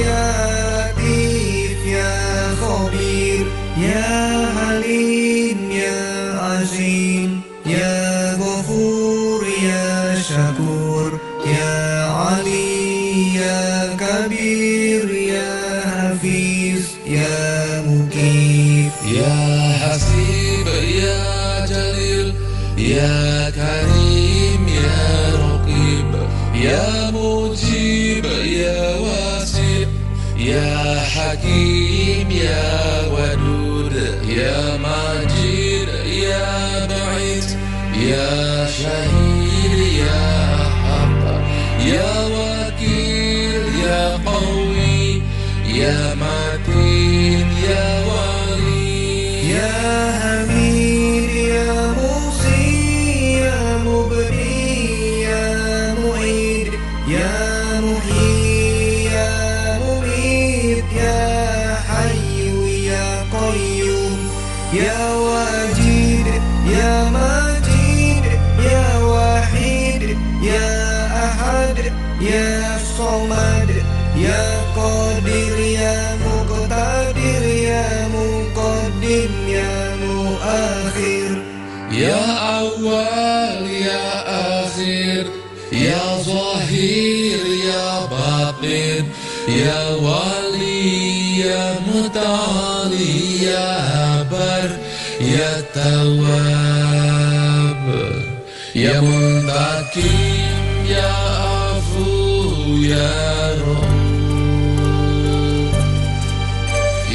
يا لطيف يا خبير يا حليم يا عظيم يا غفور يا شكور يا علي يا كبير يا حفيظ يا مقيت يا حسيب يا جليل يا كريم يا رقيب يا مجيب يا واسع يا حكيم يا ودود يا مجيد يا بعيد يا شهيد يا حق يا وكيل يا قوي يا متين يا ولي يا حميد يا محصي يا مبدي يا معيد يا محيي يا مميت يا حي يا قيوم يا واجد يا مجيد يا وحيد يا أحد يا صمد يا قادر يا مقتدر يا مقدم يا مؤخر يا أول يا آخر يا ظاهر يا باطن يا ولي يا متعالي يا بر يا تواب يا منتقم يا عفو يا رؤوف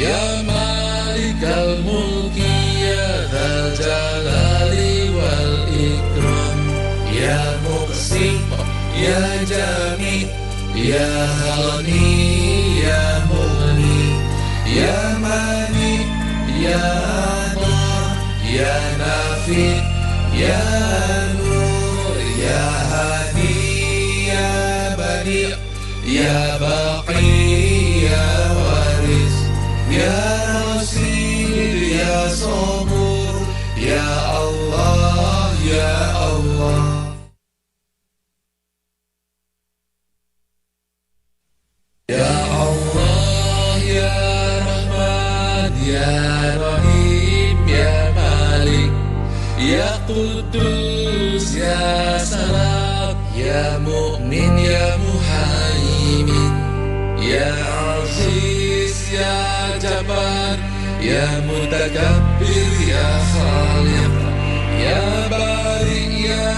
يا مالك الملك يا ذا الجلال والإكرام يا مقسم يا جميل يا غني يا مغني يا ماني يا نور يا نافع يا نور يا هادي يا بديع يا باقي يا وارث يا رشيد يا صبور يا الله يا الله يا الله يا رحمن يا رحيم يا مالك يا قدوس يا سلام يا مؤمن يا مهيمن يا عزيز يا جبار يا متكبر يا خالق يا بارئ يا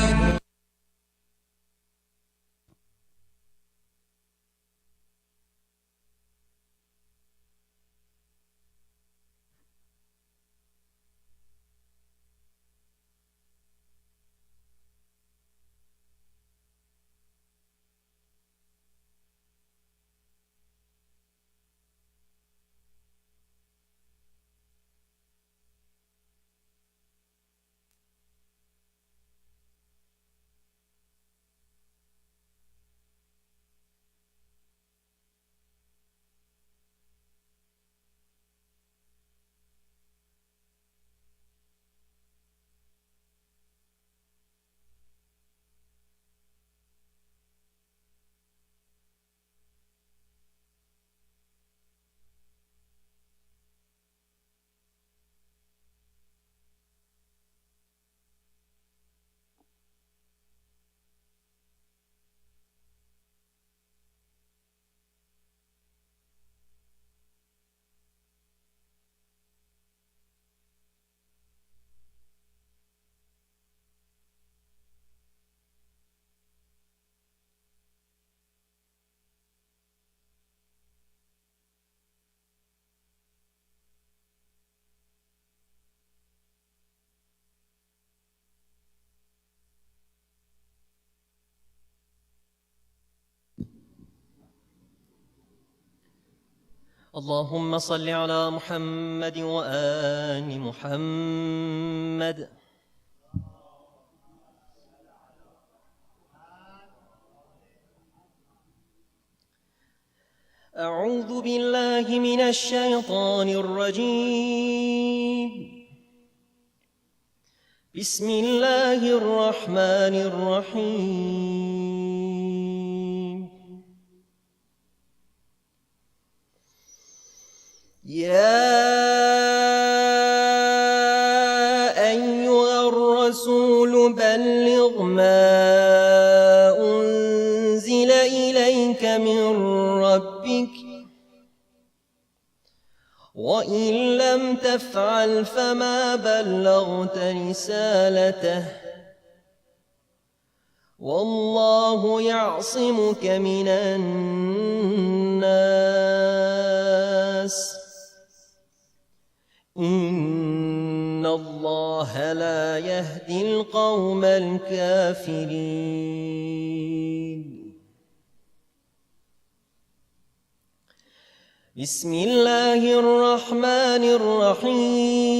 اللهم صل على محمد وآل محمد. أعوذ بالله من الشيطان الرجيم. بسم الله الرحمن الرحيم. يا أيها الرسول بلغ ما أنزل إليك من ربك وإن لم تفعل فما بلغت رسالته والله يعصمك من الناس إن الله لا يهدي القوم الكافرين. بسم الله الرحمن الرحيم.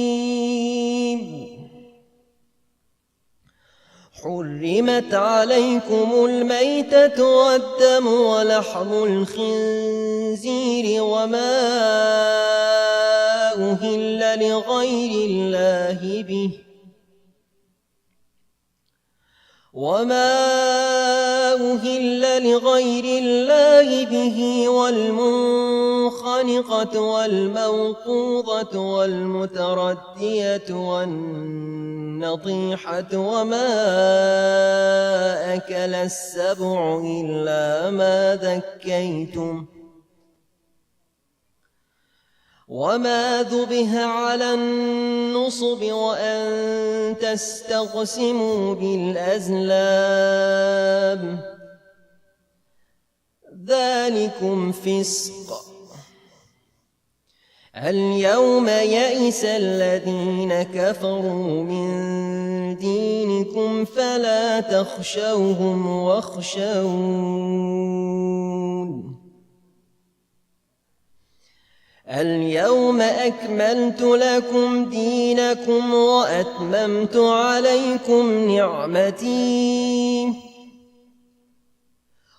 حرمت عليكم الميتة والدم ولحم الخنزير وما أهل لغير الله به والمنخنقة والموقوذة والمتردية والنطيحة وما أكل السبع إلا ما ذكيتم وما ذبح على النصب وأن تستقسموا بالأزلام ذلكم فسق. اليوم يئس الذين كفروا من دينكم فلا تخشوهم واخشون. اليوم أكملت لكم دينكم وأتممت عليكم نعمتي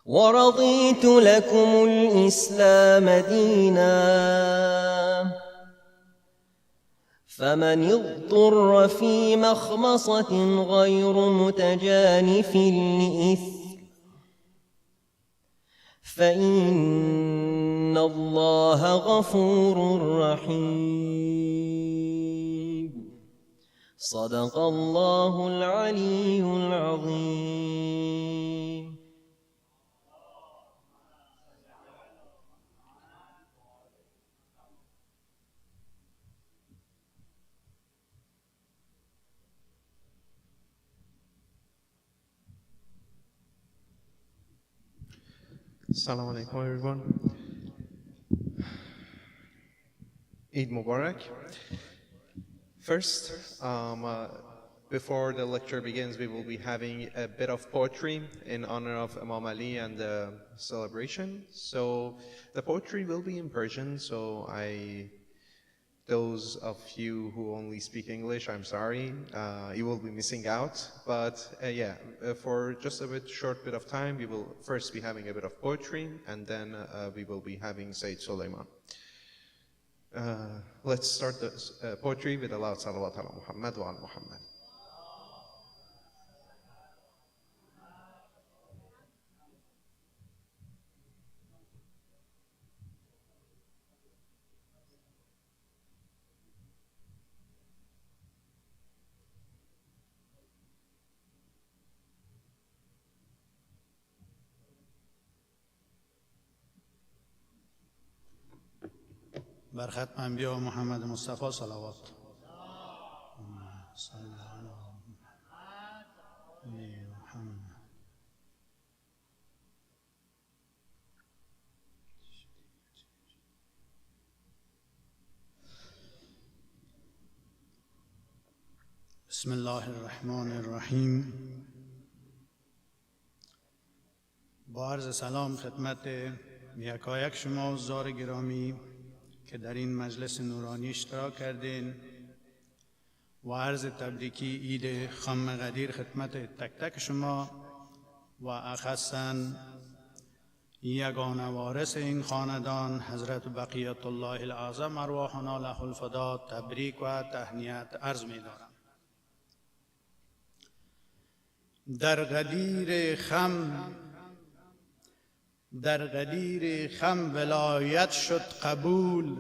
ورضيت لكم الإسلام دينا فمن اضطر في مخمصة غير متجانف لإثم فإن الله غفور رحيم. صدق الله العلي العظيم. Assalamu alaikum everyone. Eid Mubarak. First, before the lecture begins, we will be having a bit of poetry in honor of Imam Ali and the celebration. So the poetry will be in Persian, so those of you who only speak English, I'm sorry, you will be missing out. But for just a short bit of time, we will first be having a bit of poetry, and then we will be having Sayyid Solayman. Let's start the poetry with a loud salawat ala Muhammad wa ala Muhammad. بر ختم انبیا محمد مصطفی صلوات. بسم الله الرحمن الرحیم. با عرض سلام خدمت یکایک شما حضار گرامی که در این مجلس نورانی اشتراک کردین و عرض تبریکی عید خم غدیر خدمت تک تک شما و اخ حسن یگانه وارث این خاندان حضرت بقیت الله الاعظم ارواحنا له الفدا تبریک و تهنیت عرض می دارم. در غدیر خم ولایت شد قبول،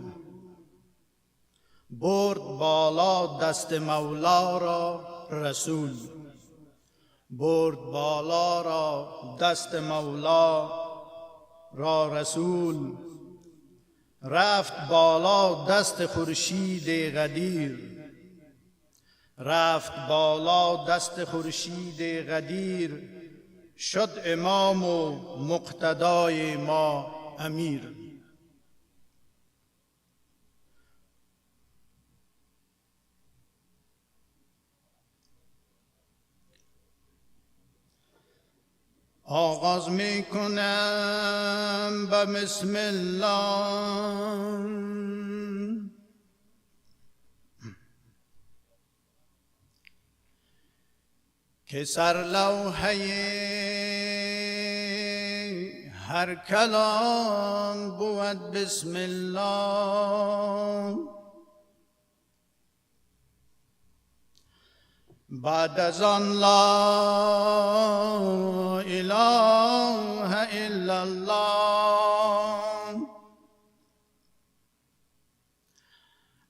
برد بالا دست مولا را رسول، برد بالا را دست مولا را رسول، رفت بالا دست خورشید غدیر، رفت بالا دست خورشید غدیر، شد امام و مقتدای ما امیر. آغاز می کنم به بسم الله، که سرلوحه هر کلام بود بسم الله. بعد از آن لا اله الا الله،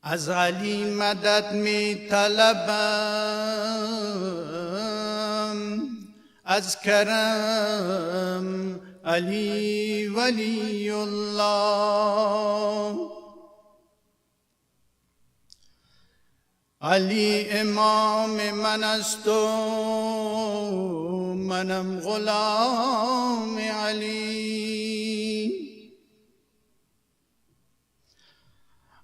از علی مدد می طلبم، از کرم علی ولی الله. علی امام من است و منم غلام علی،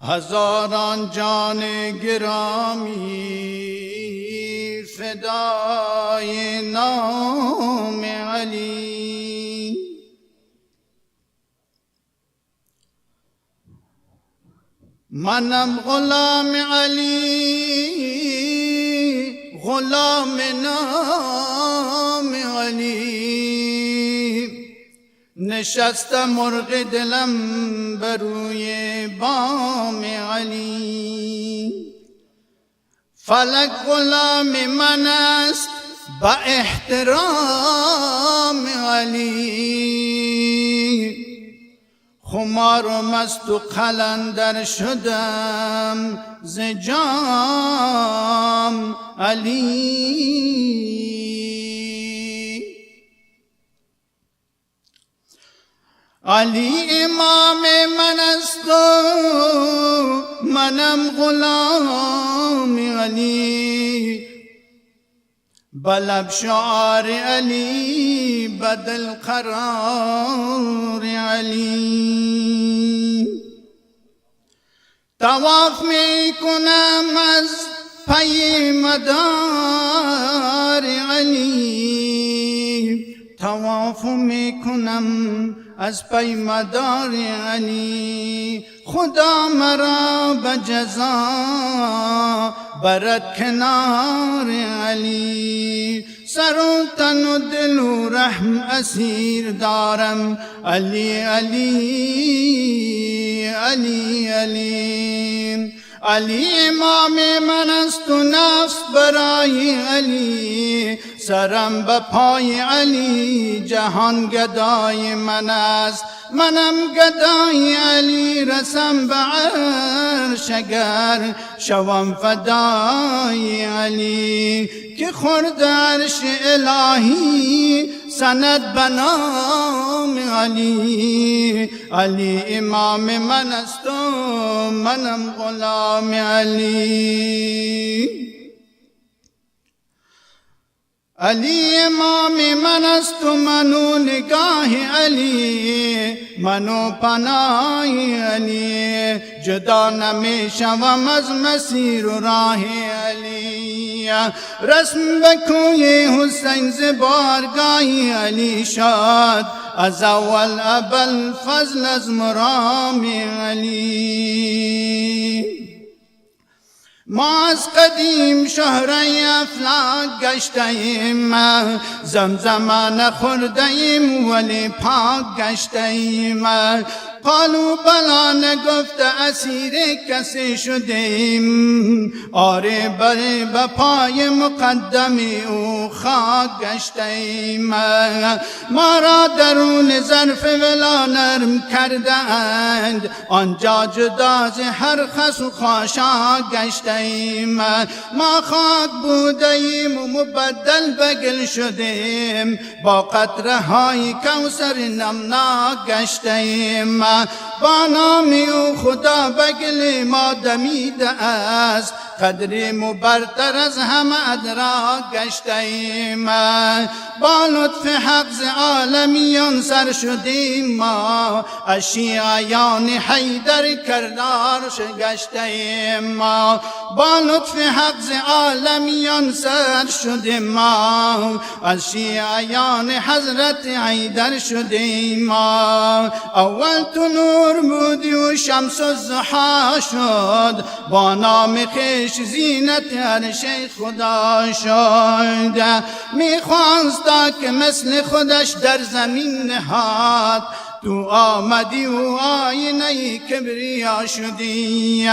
هزاران جان گرامی فدای نام علی. منم غلام علی، غلام نام علی، نشسته مرغ دلم بر روی بام علی. فلک غلام من است با احترام علی، خمار و مست و قلندر شدم ز جام علی. علی امام من است و منم غلام علی، بلب شعار علی بدل قرار علی. طواف می کنم از پی مدار علی، طواف می کنم از پی مدار علی. خدا مرا به جزا برد کنار علی، سر و تن و دل و رحم اسیر دارم علی علی علی علی. علی امام من است و نفس برای علی، سرم به پای علی جهان گدای من است. منم گدای علی رسم به عرش اگر شوم فدای علی، که خورد عرش الهی سند به نام علی. علی امام من است و منم غلام علی. علی امام من است و منو نگاه علی، منو پناه علی، جدا نمی شوم از مسیر و راه علی. رسم به کوی حسین ز بارگاه علی شاد از اول ابل فضل از مرام علی. ما از قدیم شهره افلاک گشتیم، زمزم نخوردیم ولی پاک گشتیم. قالو بلا نگفت اسیر کسی شدیم، آره بره به پای مقدمی او خاک گشتیم. ما را درون ظرف ولا نرم کرده اند، آنجا جدا ز هر خس و خاشاک گشتیم. ما خاک بودیم و مبدل بگل شدیم، با قطره های کوثر نمناک گشتیم. با نامی او خدا بگل ما دمیده است، قدر مبرتر از همه ادراک گشتیم. با لطف حق ز عالمیان سر شدیم، ما از شیعیان حیدر کردار گشتیم. ما با لطف حق ز عالمیان سر شدیم، ما از شیعیان حضرت حیدر شدیم. ما اول تو نور بودی و شمس الضحی شد، با نام خویش زینت عرش خدا شد. میخواستا که مثل خودش در زمین نهاد، تو آمدی و آینه کبریا شدی.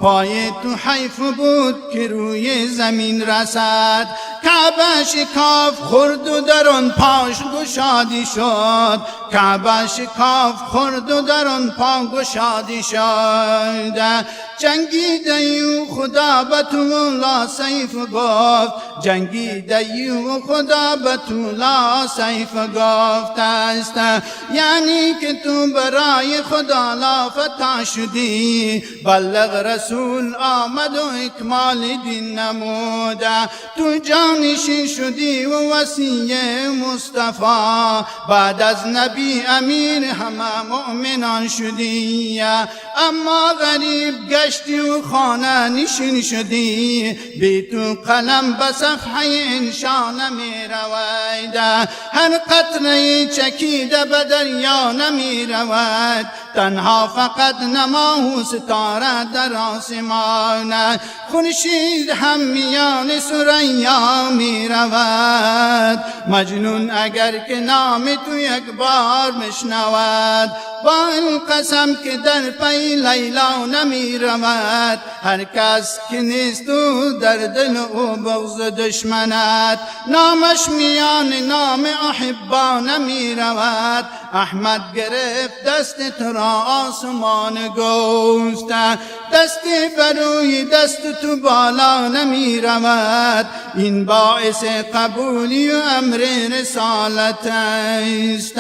پای تو حیف بود که روی زمین رسد، کعبه شکاف خورد و در آن پاش گشادی شد. کعبه شکاف خورد و در آن پا گشادی شد. جنگیده یو خدا به تو لا سیف گفت، جنگیده یو خدا به تو لا سیف گفت است. یعنی که تو برای خدا لا فتا شدی، بلغ رسول آمد و اکمال دین نمود. تو جانشین شدی و وصی مصطفی، بعد از نبی امیر همه مؤمنان شدی. اما غریب گشتی و خانه نشین شدی، بی تو قلم به صفحه انشا نمی روید. هر قطره چکیده به دریا نمی رود، تنها فقط نماه و ستاره در آسمان. خورشید هم میان ثریا می رود، مجنون اگر که نام تو یک بار بشنود. با این قسم که در پی لیلا نمی رود، هر کس که نیست تو در دل او بغض دشمنت. نامش میان نام احبا نمی رود، احمد گرفت دست تو را آسمان گفت. دستی بروی دست تو بالا نمی رود، این باعث قبولی و امر رسالت است.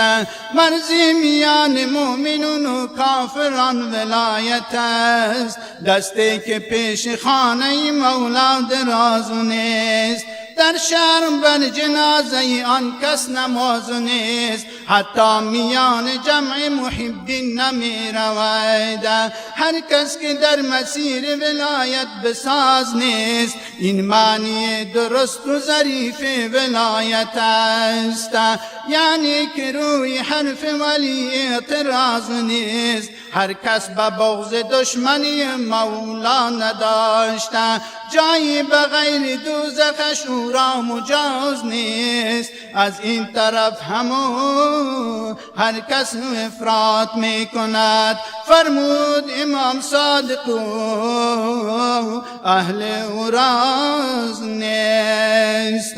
مرزی میان مؤمنون و کافران ولایت است، دستی که پیش خانه مولا دراز نیست. در شرم بر جنازه آن کس نماز نیست، حتی میان جمع محبین نمی روید. هر کس که در مسیر ولایت بساز نیست، این معنی درست و ظریف ولایت است. یعنی که روی حرف ولی اعتراض نیست، هر کس به بغض دشمنی مولا نداشت. جایی به غیر دوزخش او را مجاز نیست، از این طرف همون هر کس افراط می کند. فرمود امام صادق اهل او راز نیست.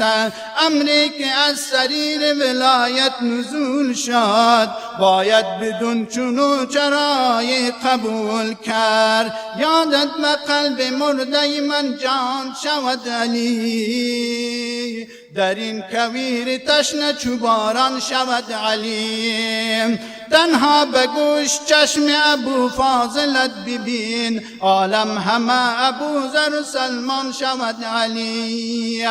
امری که از سریر ولایت نزول شد، باید بدون چونو چرای قبول کرد. یادت به قلب مرده من جان شود علی، در این کویر تشنه چوباران شود علی. تنها به گوش چشم ابو فاضلت ببین، عالم همه ابو ذر و سلمان شود علی.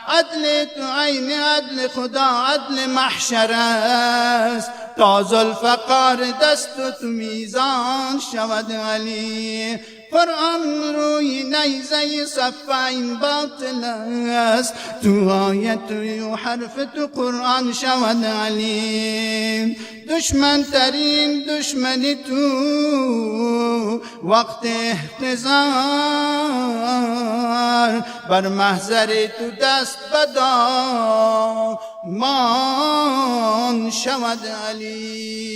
عدل تو عین عدل خدا عدل محشر است، تا ذوالفقار دست تو میزان شود علی. قرآن روی نیزه صف این باطل است، تو آیت و حرف تو قرآن شود علیم. دشمن ترین دشمنی تو وقت احتضار، بر محضر تو دست بدامان شود علیم.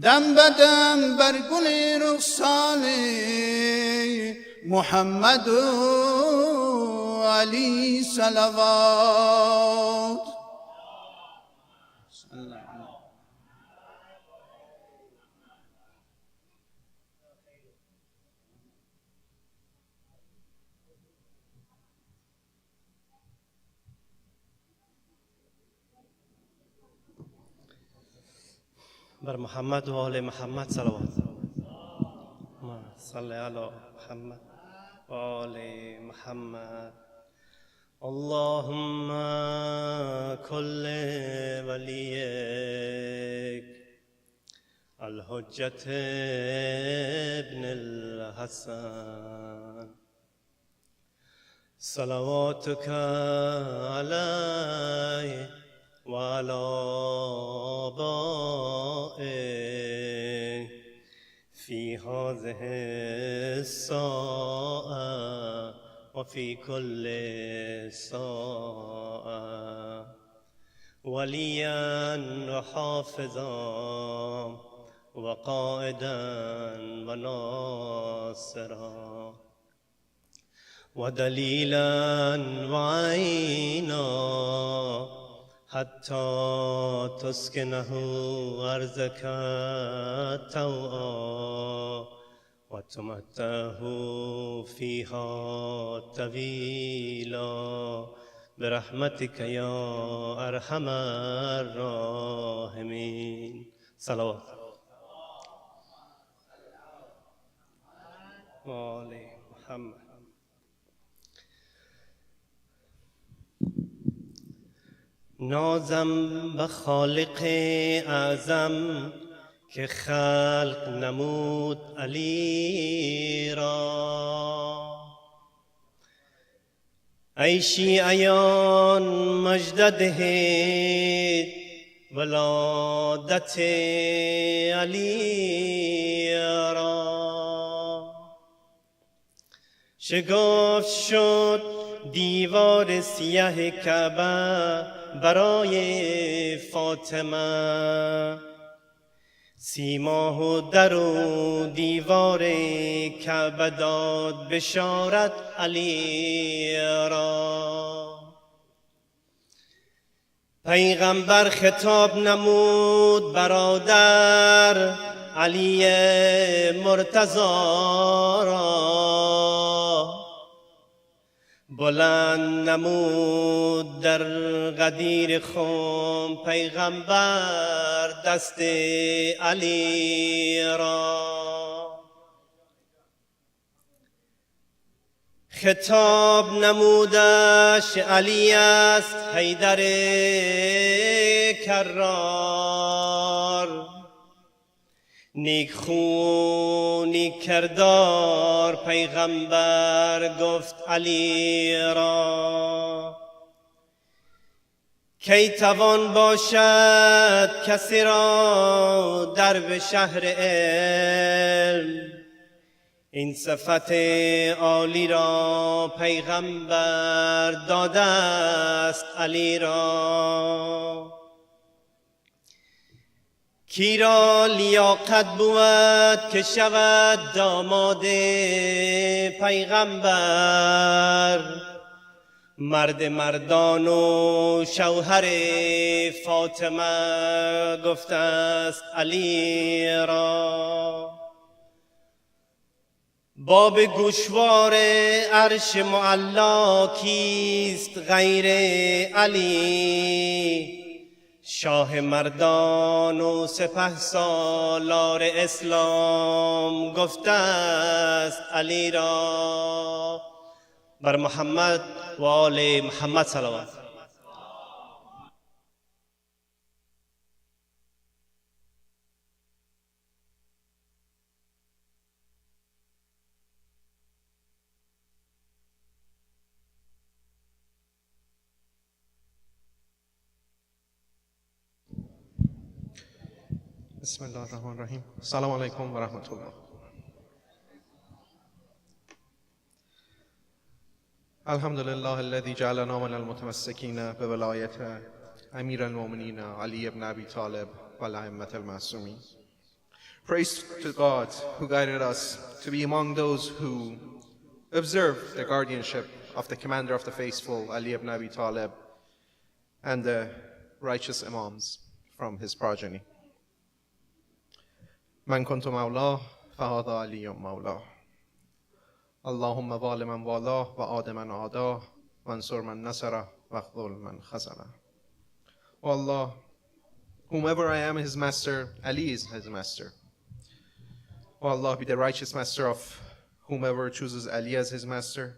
دم بدم بر گل رخسار محمد و علی صلوات. بر محمد و آل محمد صلوات. صلی علی محمد و آل محمد. اللهم كل وليك الحجة ابن الحسن صلواتك عليه وعلى آبائه في هذه الساعة وفي كل ساعة وليا وحافظا وقائدا وناصرا ودليلا وعينا حتى تسكنه أرضك طوعا وتمتعه فيها طويلا برحمتك يا أرحم الراحمين. صلوات. آل محمد. نازم به خالق اعظم که خلق نمود علی را، ای شیعیان مجد دهید ولادت علی را. شگفت شد دیوار سیاه کعبه برای فاطمه، سیماه و در و دیوار کعبه داد بشارت علی را. پیغمبر خطاب نمود برادر علی مرتضی را، بلند نمود در غدیر خم پیغمبر دست علی را. خطاب نمودش علی است حیدر کرار، نیک خو نیک کردار پیغمبر گفت علی را. کی توان باشد کسی را در به شهر علم، این صفت عالی را پیغمبر داده است علی را. کی را لیاقت بود که شود داماد پیغمبر، مرد مردان و شوهر فاطمه گفته است علی را. باب گوشوار عرش معلا کیست غیر علی، شاه مردان و سپهسالار اسلام گفته است علی را. بر محمد و آل محمد صلوات. بسم الله الرحمن الرحيم السلام عليكم ورحمة الله. الحمد لله الذي جعلنا من المتمسكين بولاية أمير المؤمنين علي ibn Abi Talib والأئمة المعصومين. Praise to God who guided us to be among those who observe the guardianship of the commander of the faithful Ali ibn Abi Talib and the righteous imams from his progeny. من كنت مولاه فهذا علي مولاه. اللهم وال من والاه وعاد من عاداه وانصر من نصره واخذل من خذله. O Allah, whomever I am his master, Ali is his master. O Allah, be the righteous master of whomever chooses Ali as his master.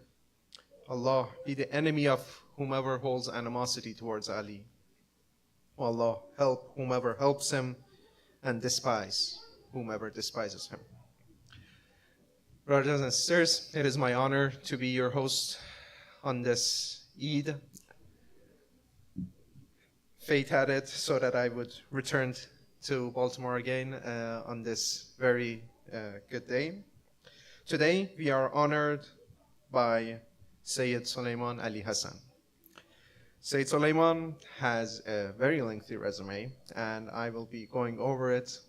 Allah, be the enemy of whomever holds animosity towards Ali. O Allah, help whomever helps him and despise whomever despises him. Brothers and sisters, it is my honor to be your host on this Eid. Fate had it so that I would return to Baltimore again on this very good day. Today, we are honored by Sayyid Solayman Ali Hassan. Sayyid Solayman has a very lengthy resume, and I will be going over it.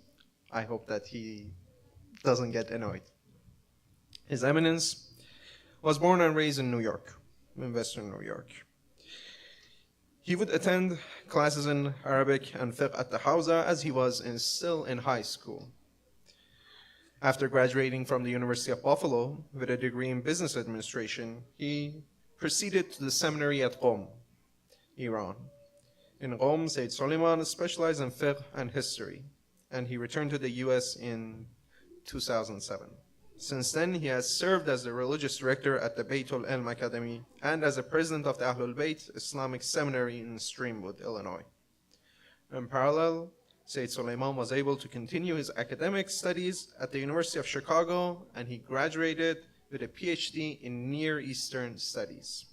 I hope that he doesn't get annoyed. His Eminence was born and raised in New York, in Western New York. He would attend classes in Arabic and fiqh at the Hawza as he was still in high school. After graduating from the University of Buffalo with a degree in business administration, he proceeded to the seminary at Qom, Iran. In Qom, Sayyid Solayman specialized in fiqh and history, and he returned to the US in 2007. Since then, he has served as the religious director at the Beitul Ilm Academy and as the president of the Ahlul Bayt Islamic Seminary in Streamwood, Illinois. In parallel, Sayyid Solayman was able to continue his academic studies at the University of Chicago, and he graduated with a PhD in Near Eastern Studies.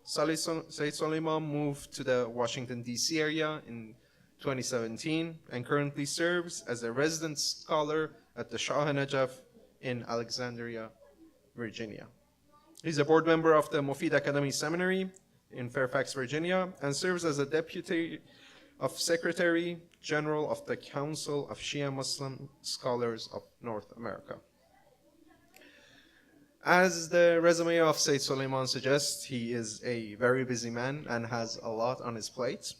Sayyid Solayman moved to the Washington, D.C. area in 2017 and currently serves as a resident scholar at the Shah Najaf in Alexandria, Virginia. He's a board member of the Mufid Academy Seminary in Fairfax, Virginia, and serves as a deputy of Secretary General of the Council of Shia Muslim Scholars of North America. As the resume of Sayyid Solayman suggests, he is a very busy man and has a lot on his plate.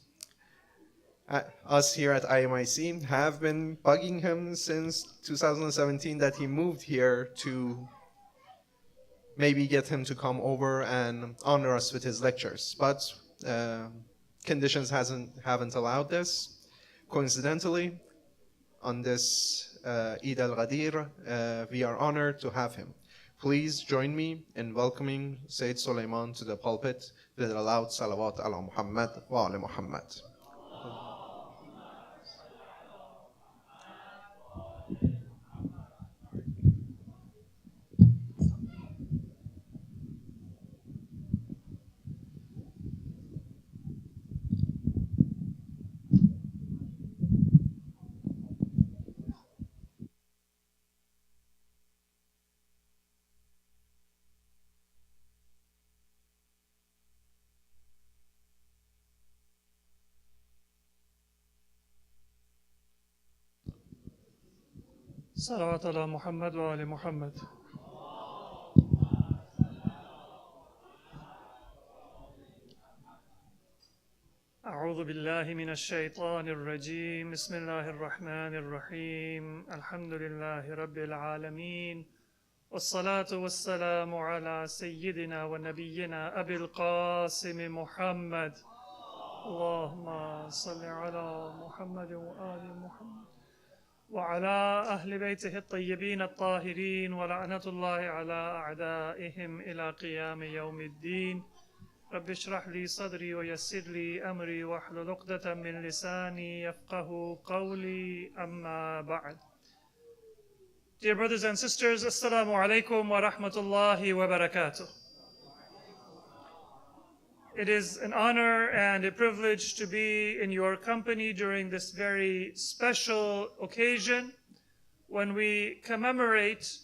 Us here at IMIEC have been bugging him since 2017 that he moved here to maybe get him to come over and honor us with his lectures, but conditions haven't allowed this. Coincidentally, on this Eid al-Ghadir, we are honored to have him. Please join me in welcoming Sayyid Solayman to the pulpit with a loud salawat ala Muhammad wa ala Muhammad. صلوات على محمد وآل محمد. أعوذ بالله من الشيطان الرجيم. بسم الله الرحمن الرحيم. الحمد لله رب العالمين، والصلاة والسلام على سيدنا ونبينا أبي القاسم محمد. اللهم صل على محمد وآل محمد وعلى أهل بيته الطيبين الطاهرين، ولعنة الله على أعدائهم إلى قيام يوم الدين. رب اشرح لي صدري ويسر لي أمري واحلل عقدة من لساني يفقه قولي. أما بعد. Dear brothers and sisters, Assalamu alaikum wa rahmatullahi wa barakatuh. It is an honor and a privilege to be in your company during this very special occasion when we commemorate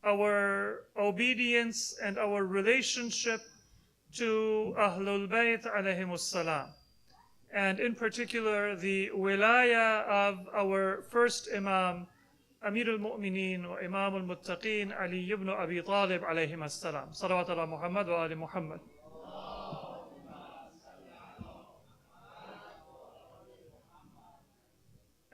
our obedience and our relationship to Ahlul Bayt alayhimus salam, and in particular the wilaya of our first Imam, Amir al-Mu'mineen wa Imam al-Muttaqeen, Ali ibn Abi Talib alayhim as-salam. Salawat ala Muhammad wa ali Muhammad.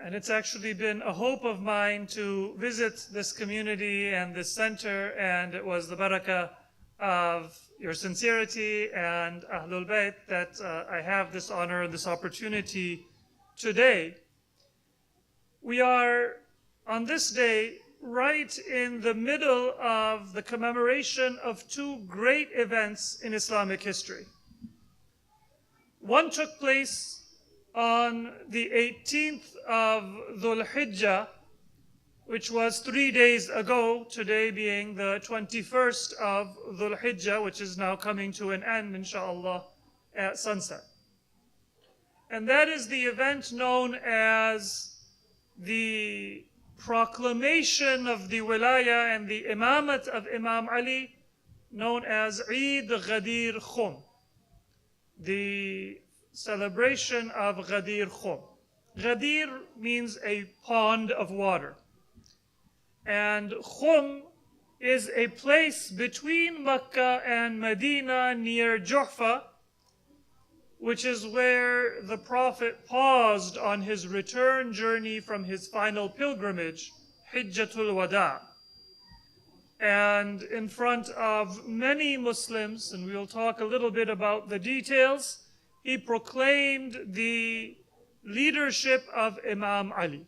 And it's actually been a hope of mine to visit this community and this center, and it was the barakah of your sincerity and Ahlul Bayt that I have this honor and this opportunity today. We are on this day right in the middle of the commemoration of two great events in Islamic history. One took place on the 18th of Dhul Hijjah, which was 3 days ago, today being the 21st of Dhul Hijjah, which is now coming to an end, inshallah, at sunset. And that is the event known as the proclamation of the wilaya and the imamat of Imam Ali, known as Eid Ghadir Khum, the celebration of Ghadir Khum. Ghadir means a pond of water. And Khum is a place between Mecca and Medina near Juhfa, which is where the Prophet paused on his return journey from his final pilgrimage, Hijjatul Wada. And in front of many Muslims, and we'll talk a little bit about the details, he proclaimed the leadership of Imam Ali.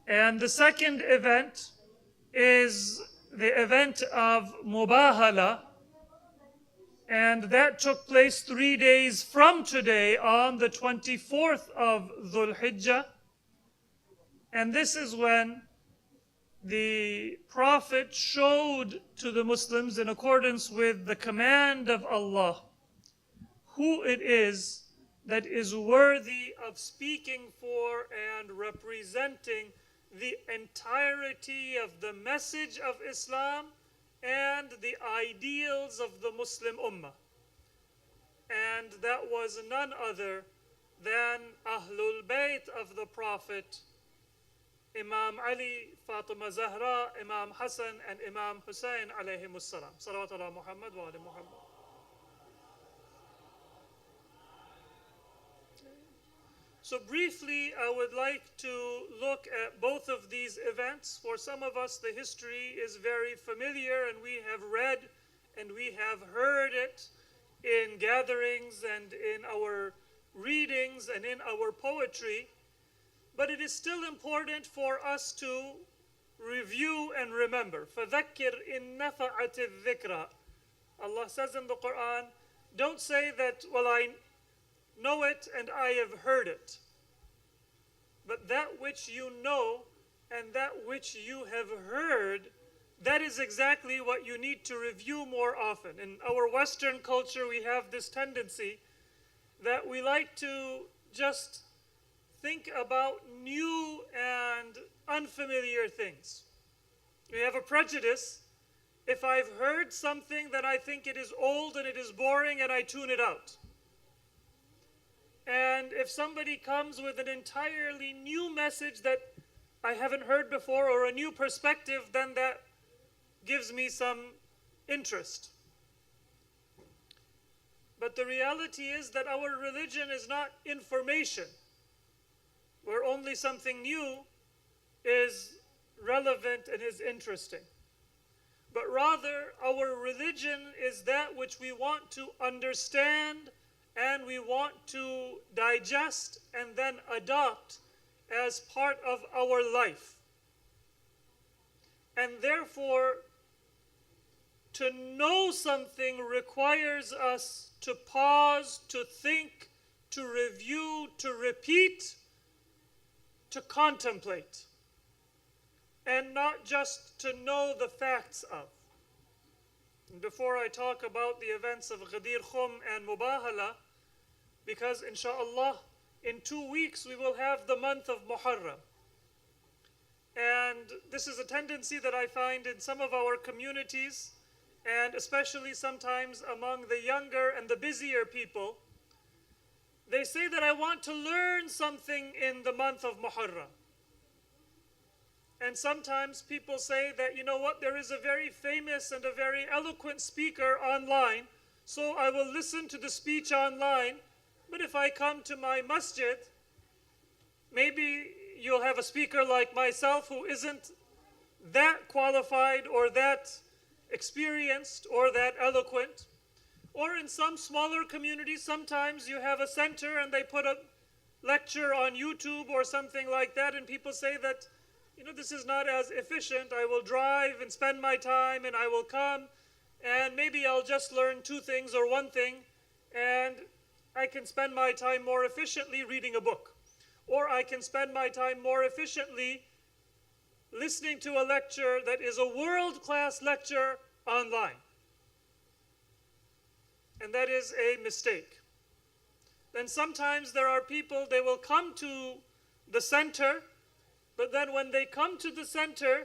And the second event is the event of Mubahala, and that took place 3 days from today on the 24th of Dhul Hijjah. And this is when the Prophet showed to the Muslims, in accordance with the command of Allah, who it is that is worthy of speaking for and representing the entirety of the message of Islam and the ideals of the Muslim Ummah. And that was none other than Ahlul Bayt of the Prophet, Imam Ali, Fatima Zahra, Imam Hassan, and Imam Hussein alayhimus salam. Salawat ala Muhammad wa ali Muhammad. So briefly, I would like to look at both of these events. For some of us, the history is very familiar, and we have read and we have heard it in gatherings and in our readings and in our poetry. But it is still important for us to review and remember. فَذَكِّرْ إِن نَفَعَتِ الذِّكْرَى. Allah says in the Quran, don't say that, well, I know it and I have heard it. But that which you know and that which you have heard, that is exactly what you need to review more often. In our Western culture, we have this tendency that we like to just think about new and unfamiliar things. We have a prejudice. If I've heard something, then I think it is old and it is boring and I tune it out. And if somebody comes with an entirely new message that I haven't heard before or a new perspective, then that gives me some interest. But the reality is that our religion is not information, where only something new is relevant and is interesting. But rather, our religion is that which we want to understand and we want to digest and then adopt as part of our life. And therefore, to know something requires us to pause, to think, to review, to repeat, to contemplate, and not just to know the facts of. before I talk about the events of Ghadir and Mubahala, because inshallah, in 2 weeks we will have the month of Muharram. And this is a tendency that I find in some of our communities, and especially sometimes among the younger and the busier people. They say that I want to learn something in the month of Muharram. And sometimes people say that, you know what, there is a very famous and a very eloquent speaker online, so I will listen to the speech online, but if I come to my masjid, maybe you'll have a speaker like myself who isn't that qualified or that experienced or that eloquent. Or in some smaller communities, sometimes you have a center and they put a lecture on YouTube or something like that, and people say that, you know, this is not as efficient. I will drive and spend my time and I will come and maybe I'll just learn 2 things or 1 thing, and I can spend my time more efficiently reading a book. Or I can spend my time more efficiently listening to a lecture that is a world-class lecture online. And that is a mistake. Then sometimes there are people, they will come to the center, but then when they come to the center,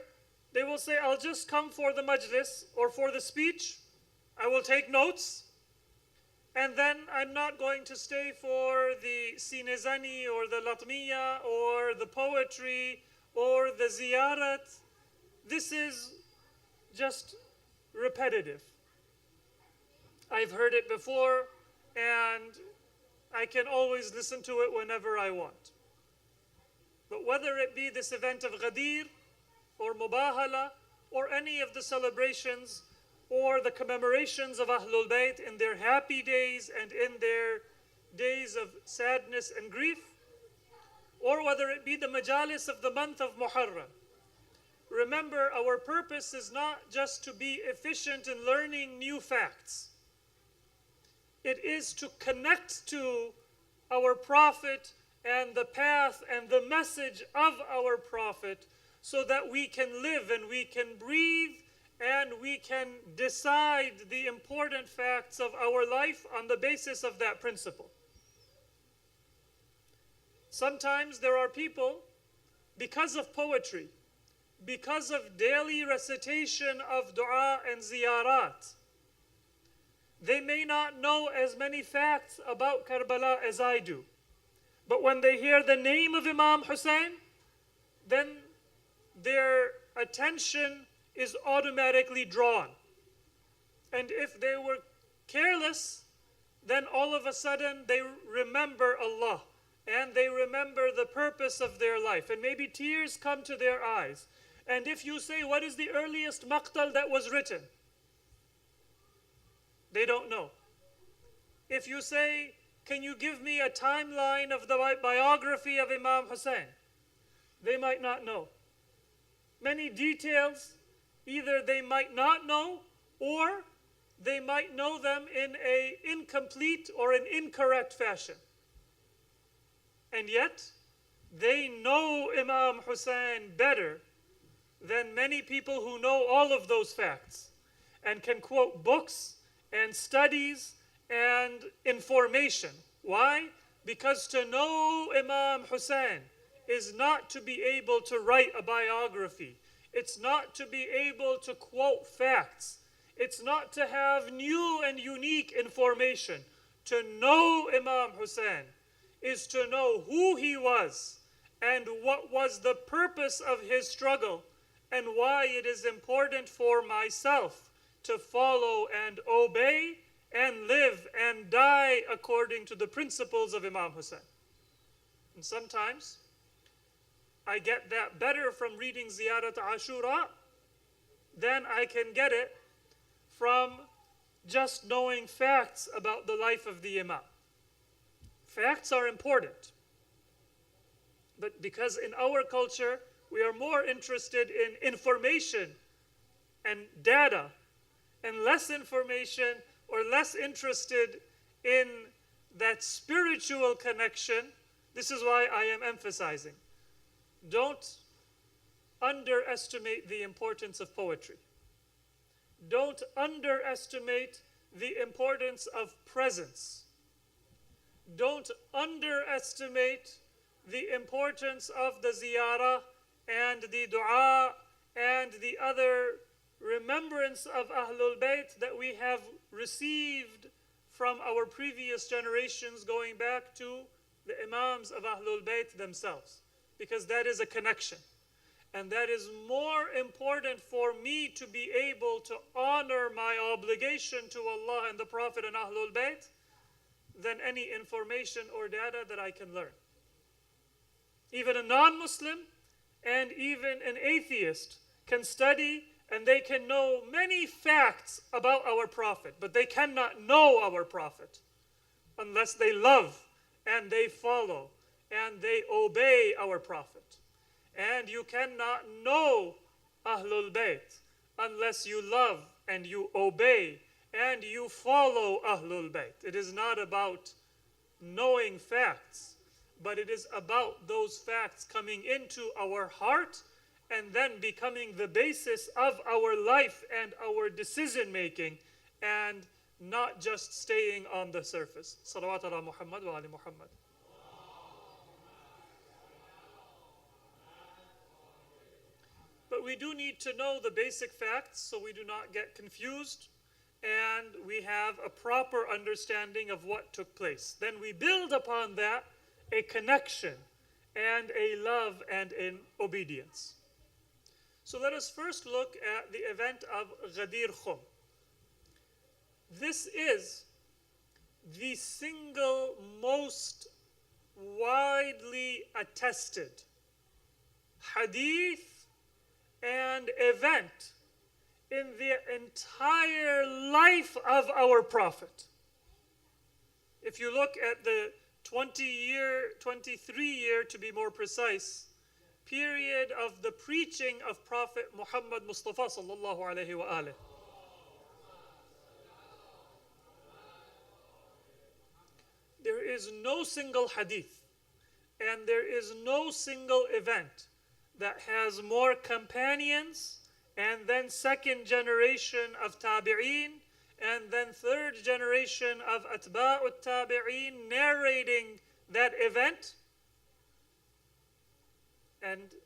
they will say, I'll just come for the majlis or for the speech. I will take notes. And then I'm not going to stay for the sinezani or the latmiya or the poetry or the ziyarat. This is just repetitive. I've heard it before and I can always listen to it whenever I want. But whether it be this event of Ghadir or Mubahala or any of the celebrations or the commemorations of Ahlul Bayt in their happy days and in their days of sadness and grief, or whether it be the majalis of the month of Muharram, remember, our purpose is not just to be efficient in learning new facts. It is to connect to our Prophet and the path and the message of our Prophet so that we can live and we can breathe and we can decide the important facts of our life on the basis of that principle. Sometimes there are people, because of poetry, because of daily recitation of dua and ziyarat, they may not know as many facts about Karbala as I do. But when they hear the name of Imam Hussein, then their attention is automatically drawn. And if they were careless, then all of a sudden they remember Allah and they remember the purpose of their life, and maybe tears come to their eyes. And if you say, what is the earliest maqtal that was written? They don't know. If you say, can you give me a timeline of the biography of Imam Hussein? They might not know. Many details, either they might not know or they might know them in an incomplete or an incorrect fashion. And yet, they know Imam Hussein better than many people who know all of those facts and can quote books and studies and information. Why? Because to know Imam Hussein is not to be able to write a biography. It's not to be able to quote facts. It's not to have new and unique information. To know Imam Hussein is to know who he was and what was the purpose of his struggle and why it is important for myself to follow and obey and live and die according to the principles of Imam Hussein. And sometimes I get that better from reading Ziyarat Ashura than I can get it from just knowing facts about the life of the Imam. Facts are important. But because in our culture we are more interested in information and data and less information or less interested in that spiritual connection, this is why I am emphasizing. Don't underestimate the importance of poetry. don't underestimate the importance of presence. Don't underestimate the importance of the ziyarah and the dua and the other remembrance of Ahlul Bayt that we have received from our previous generations, going back to the Imams of Ahlul Bayt themselves, because that is a connection. And that is more important for me to be able to honor my obligation to Allah and the Prophet and Ahlul Bayt than any information or data that I can learn. Even a non-Muslim and even an atheist can study and they can know many facts about our Prophet, but they cannot know our Prophet unless they love and they follow and they obey our Prophet. And you cannot know Ahlul Bayt unless you love and you obey and you follow Ahlul Bayt. It is not about knowing facts, but it is about those facts coming into our heart and then becoming the basis of our life and our decision making, and not just staying on the surface. Salawat ala Muhammad wa ali Muhammad. But we do need to know the basic facts so we do not get confused and we have a proper understanding of what took place. Then we build upon that a connection and a love and an obedience. So let us first look at the event of Ghadir Khum. This is the single most widely attested hadith and event in the entire life of our Prophet. If you look at the 23-year to be more precise, period of the preaching of Prophet Muhammad Mustafa sallallahu alayhi wa alih. There is no single hadith and there is no single event that has more companions, and then second generation of tabi'een, and then third generation of atba'ut tabi'een narrating that event. And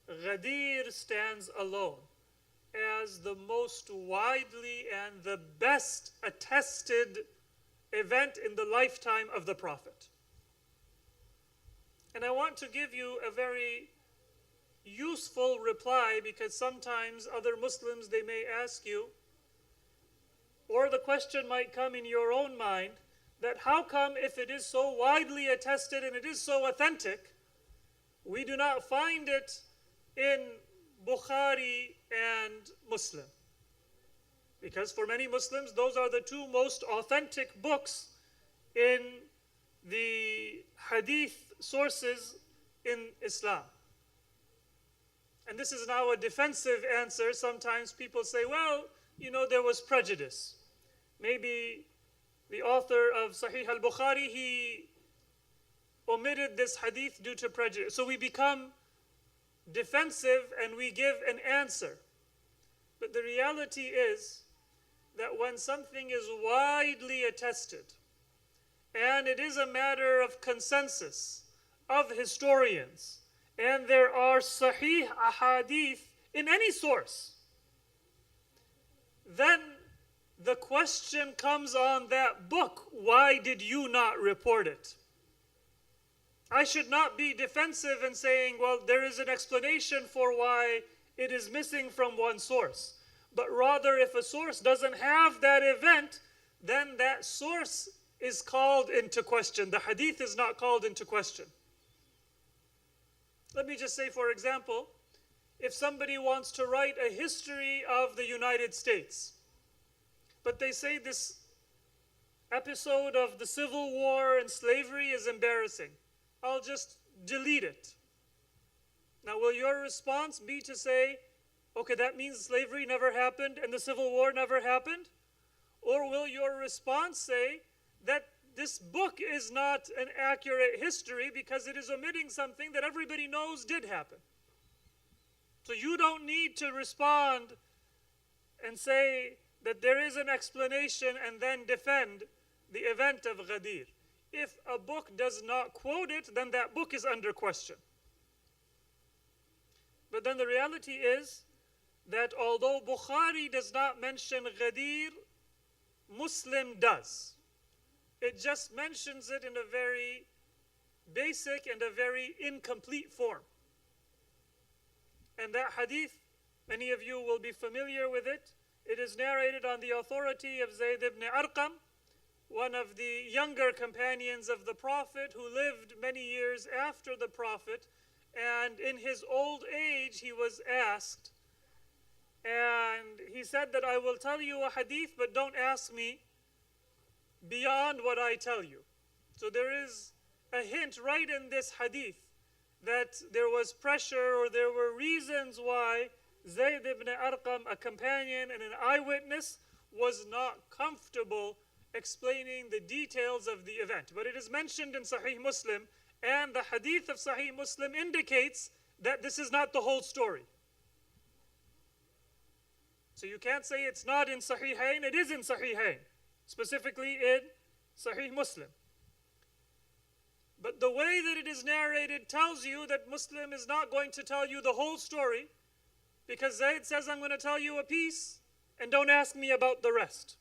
Ghadir stands alone as the most widely and the best attested event in the lifetime of the Prophet. And I want to give you a very useful reply, because sometimes other Muslims, they may ask you, or the question might come in your own mind, that how come if it is so widely attested and it is so authentic, we do not find it in Bukhari and Muslim? Because for many Muslims, those are the two most authentic books in the hadith sources in Islam. And this is now a defensive answer. Sometimes people say, well, you know, there was prejudice. Maybe the author of Sahih al-Bukhari, he omitted this hadith due to prejudice. So we become defensive and we give an answer. But the reality is that when something is widely attested, and it is a matter of consensus of historians, and there are sahih ahadith in any source, then the question comes on that book, why did you not report it? I should not be defensive and saying, well, there is an explanation for why it is missing from one source. But rather, if a source doesn't have that event, then that source is called into question. The hadith is not called into question. Let me just say, for example, if somebody wants to write a history of the United States, but they say this episode of the Civil War and slavery is embarrassing, I'll just delete it. Now, will your response be to say, okay, that means slavery never happened and the Civil War never happened? Or will your response say that this book is not an accurate history because it is omitting something that everybody knows did happen? So you don't need to respond and say that there is an explanation and then defend the event of Ghadir. If a book does not quote it, then that book is under question. But then the reality is that although Bukhari does not mention Ghadir, Muslim does. It just mentions it in a very basic and a very incomplete form. And that hadith, many of you will be familiar with it. It is narrated on the authority of Zayd ibn Arqam, one of the younger companions of the Prophet who lived many years after the Prophet. And in his old age, he was asked, and he said that I will tell you a hadith, but don't ask me beyond what I tell you. So there is a hint right in this hadith that there was pressure or there were reasons why Zayd ibn Arqam, a companion and an eyewitness, was not comfortable explaining the details of the event. But it is mentioned in Sahih Muslim, and the hadith of Sahih Muslim indicates that this is not the whole story. So you can't say it's not in Sahihain, it is in Sahihain, specifically in Sahih Muslim. But the way that it is narrated tells you that Muslim is not going to tell you the whole story, because Zayd says, I'm going to tell you a piece and don't ask me about the rest.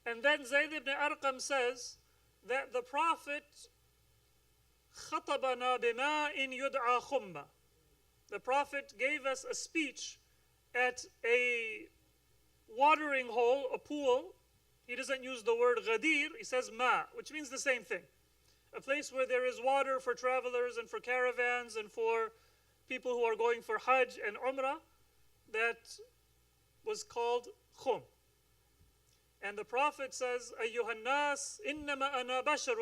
And then Zayd ibn Arqam says that the Prophet خَطَبَنَا بِمَاءٍ يُدْعَى خُمَّةٍ. The Prophet gave us a speech at a watering hole, a pool. He doesn't use the word Ghadir, he says ma, which means the same thing. A place where there is water for travelers and for caravans and for people who are going for Hajj and Umrah. That was called Khum. And the Prophet says, أَيُّهَا النَّاسِ إِنَّمَا أَنَا بَشَرٌ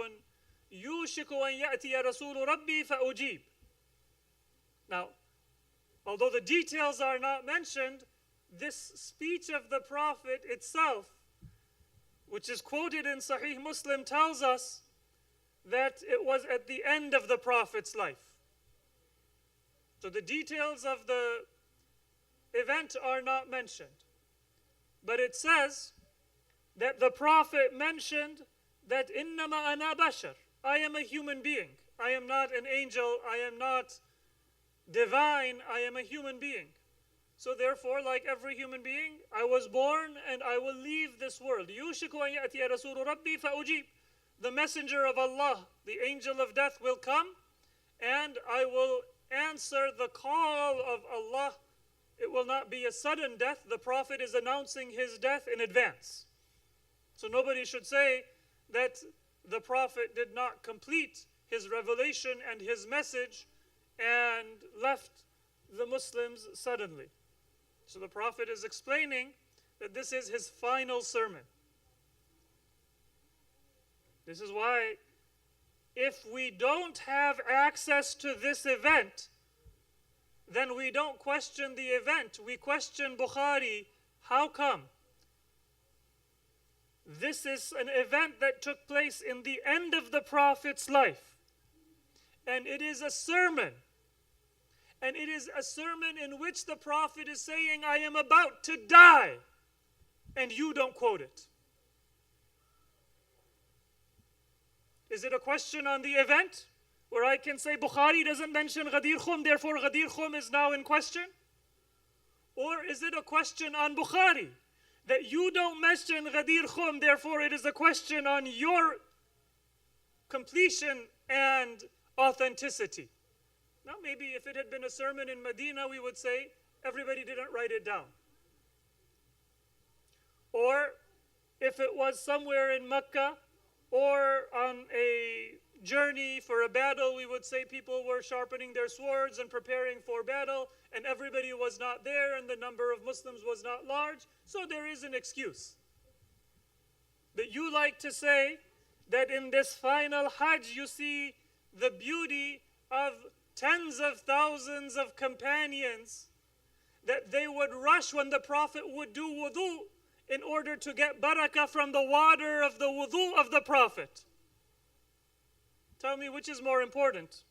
يُوشِكُ أَن يَأْتِيَ رَسُولُ رَبِّي فَأُجِيبُ. Now, although the details are not mentioned, this speech of the Prophet itself, which is quoted in Sahih Muslim, tells us that it was at the end of the Prophet's life. So the details of the event are not mentioned. But it says that the Prophet mentioned that إِنَّمَا أَنَا بَشَرٌ, I am a human being. I am not an angel. I am not divine. I am a human being. So therefore, like every human being, I was born and I will leave this world. يُوشِكُ أَن يَأْتِيَ رَسُولُ رَبِّي فَأُجِيبُ. The messenger of Allah, the angel of death, will come and I will answer the call of Allah. It will not be a sudden death. The Prophet is announcing his death in advance. So nobody should say that the Prophet did not complete his revelation and his message and left the Muslims suddenly. So the Prophet is explaining that this is his final sermon. This is why if we don't have access to this event, then we don't question the event. We question Bukhari. How come? This is an event that took place in the end of the Prophet's life. And it is a sermon. And it is a sermon in which the Prophet is saying, I am about to die. And you don't quote it. Is it a question on the event where I can say Bukhari doesn't mention Ghadir Khum, therefore Ghadir Khum is now in question? Or is it a question on Bukhari that you don't mention Ghadir Khum, therefore it is a question on your completion and authenticity? Now maybe if it had been a sermon in Medina, we would say everybody didn't write it down. Or if it was somewhere in Mecca or on a journey for a battle, we would say people were sharpening their swords and preparing for battle, and everybody was not there, and the number of Muslims was not large, so there is an excuse. But you like to say that in this final Hajj you see the beauty of tens of thousands of companions, that they would rush when the Prophet would do wudu in order to get barakah from the water of the wudu of the Prophet. Tell me which is more important.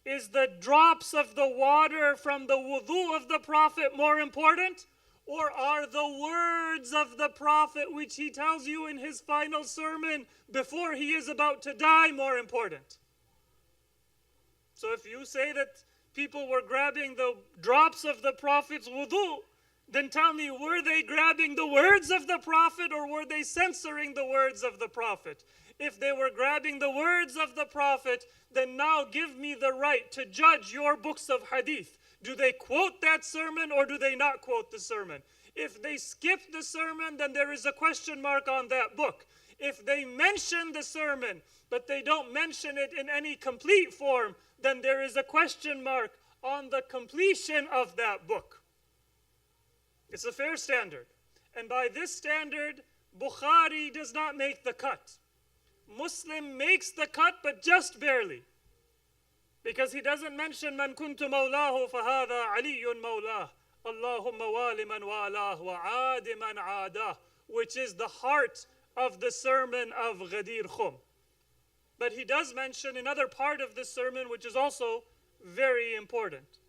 Is the drops of the water from the wudu of the Prophet more important, Or are the words of the Prophet, which he tells you in his final sermon before he is about to die, more important? So if you say that people were grabbing the drops of the Prophet's wudu, then tell me, were they grabbing the words of the Prophet or were they censoring the words of the Prophet? If they were grabbing the words of the Prophet, then now give me the right to judge your books of hadith. Do they quote that sermon or do they not quote the sermon? If they skip the sermon, then there is a question mark on that book. If they mention the sermon, but they don't mention it in any complete form, then there is a question mark on the completion of that book. It's a fair standard. And by this standard, Bukhari does not make the cut. Muslim makes the cut, but just barely. Because he doesn't mention man kuntu mawlahu fahada aliyun mawlah. Allahumma wali man walah wa aadi man aadah, which is the heart of the sermon of Ghadir Khum. But he does mention another part of this sermon which is also very important.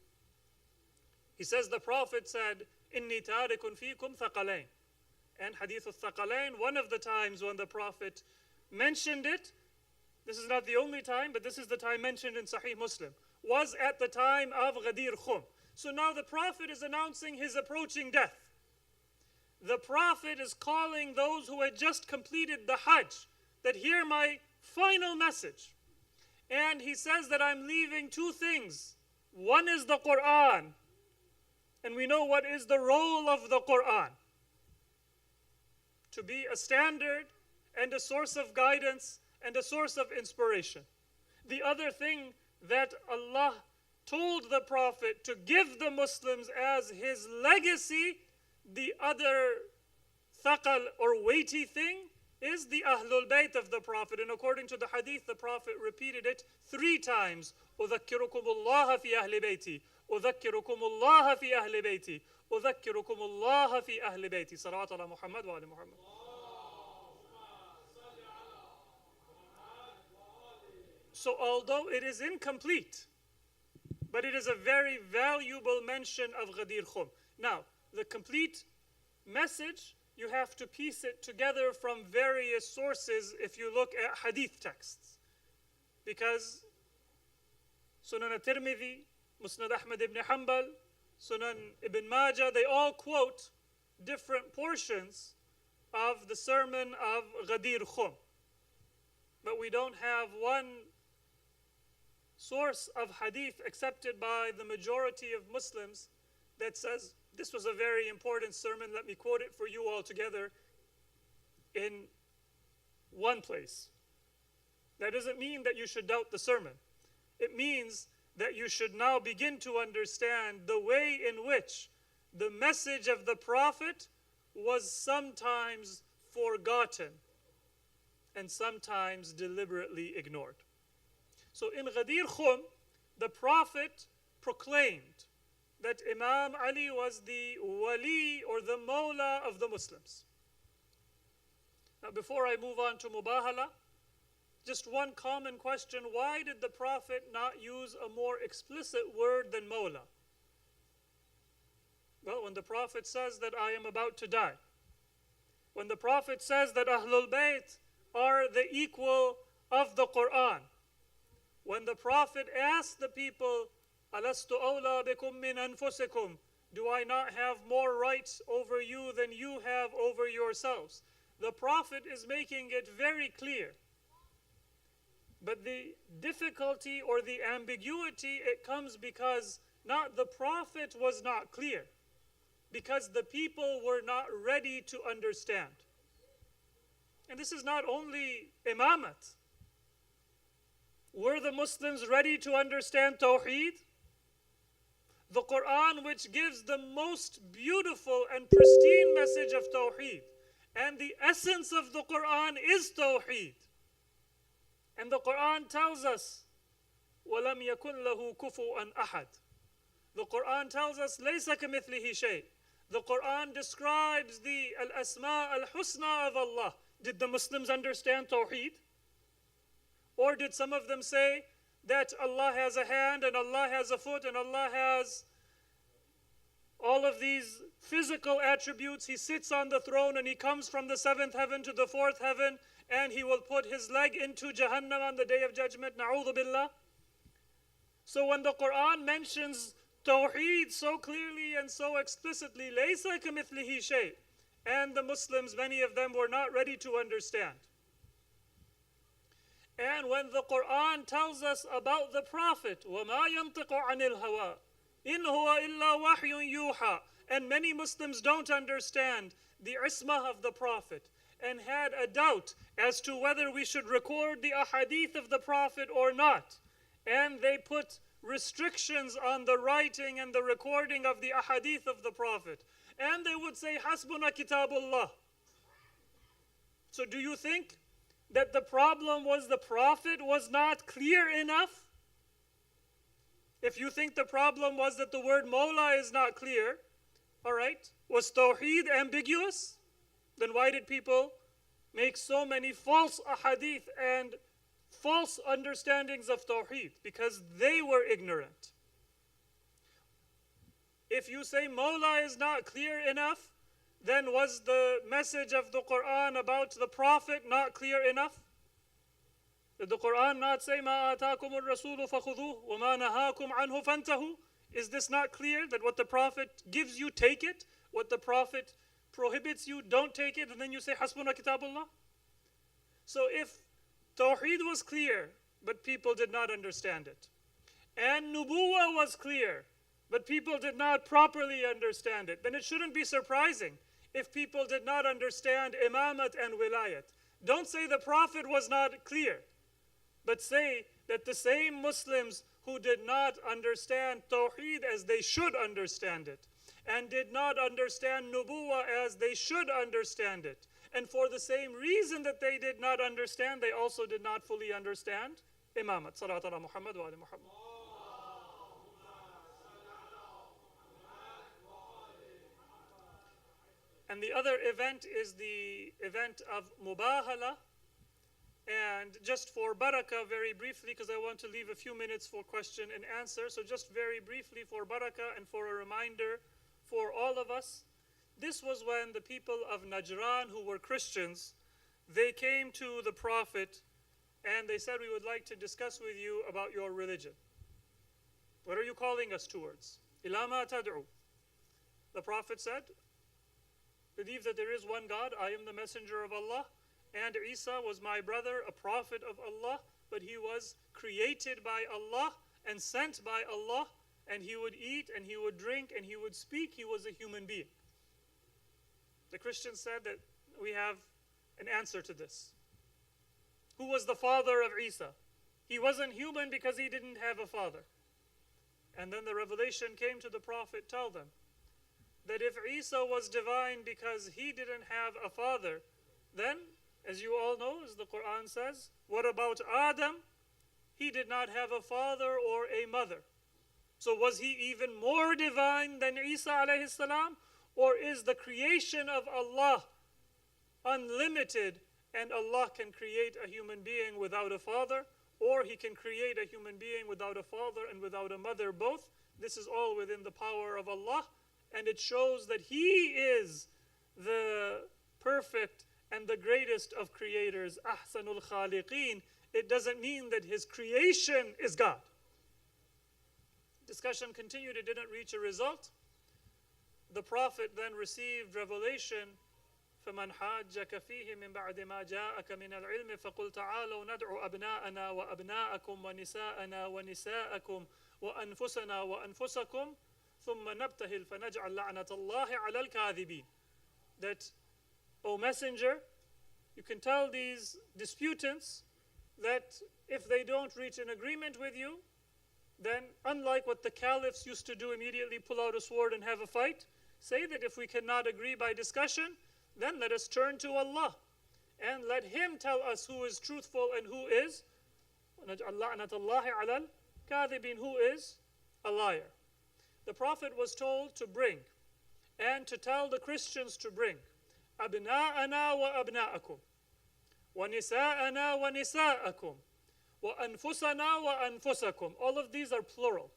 He says the Prophet said, Inni tarikun fikum thaqalain. And Hadith al-Thaqalain, one of the times when the Prophet mentioned it, this is not the only time, but this is the time mentioned in Sahih Muslim, was at the time of Ghadir Khum. So now the Prophet is announcing his approaching death. The Prophet is calling those who had just completed the Hajj that hear my final message. And he says that I'm leaving two things. One is the Quran. And we know what is the role of the Quran. To be a standard and a source of guidance and a source of inspiration. The other thing that Allah told the Prophet to give the Muslims as his legacy, the other thaqal or weighty thing, is the Ahlul Bayt of the Prophet. And according to the hadith, the Prophet repeated it 3 times. أُذَكِّرُكُمُ اللَّهَ فِي أَهْلِ بَيْتِي أُذَكِّرُكُمُ اللَّهَ فِي أَهْلِ بَيْتِي أُذَكِّرُكُمُ اللَّهَ فِي أَهْلِ بَيْتِي صلوات على محمد وعلى محمد. So although it is incomplete, but it is a very valuable mention of Ghadir Khum. Now, the complete message, you have to piece it together from various sources if you look at hadith texts. Because Sunan al-Tirmidhi, Musnad Ahmad ibn Hanbal, Sunan ibn Majah, they all quote different portions of the sermon of Ghadir Khum. But we don't have one source of hadith accepted by the majority of Muslims that says this was a very important sermon. Let me quote it for you all together in one place. That doesn't mean that you should doubt the sermon. It means that you should now begin to understand the way in which the message of the Prophet was sometimes forgotten and sometimes deliberately ignored. So in Ghadir Khum, the Prophet proclaimed that Imam Ali was the wali or the mawla of the Muslims. Now before I move on to Mubahala, just one common question: why did the Prophet not use a more explicit word than mawla? Well, when the Prophet says that I am about to die, when the Prophet says that Ahlul Bayt are the equal of the Quran, when the Prophet asked the people, Alastu awla bikum min anfusikum, do I not have more rights over you than you have over yourselves? The Prophet is making it very clear. But the difficulty or the ambiguity, it comes because not the Prophet was not clear, because the people were not ready to understand. And this is not only imamat. Were the Muslims ready to understand Tawheed? The Quran, which gives the most beautiful and pristine message of Tawheed, and the essence of the Quran is Tawheed. And the Quran tells us, وَلَمْ يَكُنْ لَهُ كُفُوًا أَحَدٌ. The Quran tells us, لَيْسَ كَمِثْلِهِ شَيْءٍ. The Quran describes the al-asma al-husna of Allah. Did the Muslims understand Tawheed? Or did some of them say that Allah has a hand and Allah has a foot and Allah has all of these physical attributes. He sits on the throne and he comes from the seventh heaven to the fourth heaven, and he will put his leg into Jahannam on the day of judgment. Na'udhu billah. So when the Quran mentions Tawheed so clearly and so explicitly, Laysa kamithlihi shay, and the Muslims, many of them, were not ready to understand. And when the Quran tells us about the Prophet, وَمَا يَنطِقُ عَنِ الْهَوَىٰ إِنْ هُوَ إِلَّا وَحْيٌ يُوحَىٰ, and many Muslims don't understand the ismah of the Prophet and had a doubt as to whether we should record the ahadith of the Prophet or not. And they put restrictions on the writing and the recording of the ahadith of the Prophet. And they would say, Hasbuna kitabullah. So do you think that the problem was the Prophet was not clear enough? If you think the problem was that the word Mawla is not clear, all right, was Tawheed ambiguous? Then why did people make so many false ahadith and false understandings of Tawheed? Because they were ignorant. If you say Mawla is not clear enough, then was the message of the Quran about the Prophet not clear enough? Did the Quran not say, مَا آتَاكُمُ الرَّسُولُ فَخُذُوهُ وَمَا نَهَاكُمْ عَنْهُ فَانْتَهُوا? Is this not clear that what the Prophet gives you, take it? What the Prophet prohibits you, don't take it? And then you say, Hasbuna kitabullah? So if Tawheed was clear, but people did not understand it, and Nubuwah was clear, but people did not properly understand it, then it shouldn't be surprising if people did not understand Imamat and Wilayat. Don't say the Prophet was not clear, but say that the same Muslims who did not understand Tawheed as they should understand it, and did not understand Nubuwah as they should understand it, and for the same reason that they did not understand, they also did not fully understand Imamat. Salat ala Muhammad wa ali Muhammad. And the other event is the event of Mubahala. And just for barakah, very briefly, because I want to leave a few minutes for question and answer. So just very briefly for barakah and for a reminder for all of us. This was when the people of Najran, who were Christians, they came to the Prophet and they said, we would like to discuss with you about your religion. What are you calling us towards? Ilama tad'u. The Prophet said, believe that there is one God, I am the messenger of Allah, and Isa was my brother, a prophet of Allah, but he was created by Allah and sent by Allah, and he would eat and he would drink and he would speak. He was a human being. The Christians said that we have an answer to this. Who was the father of Isa? He wasn't human because he didn't have a father. And then the revelation came to the Prophet, tell them that if Isa was divine because he didn't have a father, then, as you all know, as the Quran says, what about Adam? He did not have a father or a mother. So was he even more divine than Isa alayhi salam? Or is the creation of Allah unlimited and Allah can create a human being without a father, or he can create a human being without a father and without a mother both? This is all within the power of Allah, and it shows that He is the perfect and the greatest of creators, Ahsanul Khaliqeen. It doesn't mean that His creation is God. Discussion continued, it didn't reach a result. The Prophet then received revelation, فَمَنْ حَاجَّكَ فِيهِ مِنْ بَعْدِ مَا جَاءَكَ مِنَ الْعِلْمِ فَقُلْ تَعَالَوْا نَدْعُ أَبْنَاءَنَا وَأَبْنَاءَكُمْ وَنِسَاءَنَا وَنِسَاءَكُمْ وَأَنفُسَنَا وَأَنفُسَكُمْ ثُمَّ نَبْتَهِلْ فَنَجْعَلْ لَعْنَةَ اللَّهِ عَلَى الْكَاذِبِينَ. That, O Messenger, you can tell these disputants that if they don't reach an agreement with you, then unlike what the caliphs used to do, immediately pull out a sword and have a fight, say that if we cannot agree by discussion, then let us turn to Allah and let Him tell us who is truthful and who is who is a liar. The Prophet was told to bring and to tell the Christians to bring أبناءنا وأبناءكم ونساءنا ونساءكم وأنفسنا وأنفسكم. All of these are plural.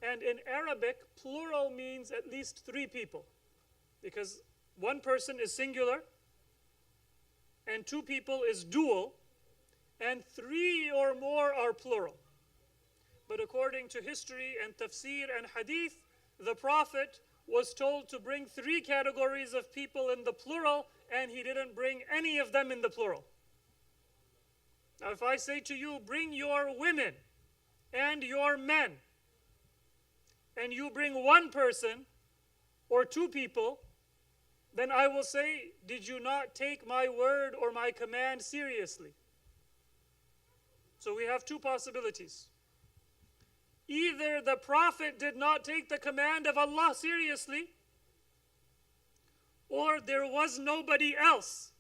And in Arabic, plural means at least three people. Because one person is singular, and two people is dual, and three or more are plural. But according to history and tafsir and hadith, the Prophet was told to bring three categories of people in the plural, and he didn't bring any of them in the plural. Now, if I say to you, bring your women and your men, and you bring one person or two people, then I will say, did you not take my word or my command seriously? So we have two possibilities. Either the Prophet did not take the command of Allah seriously, or there was nobody else.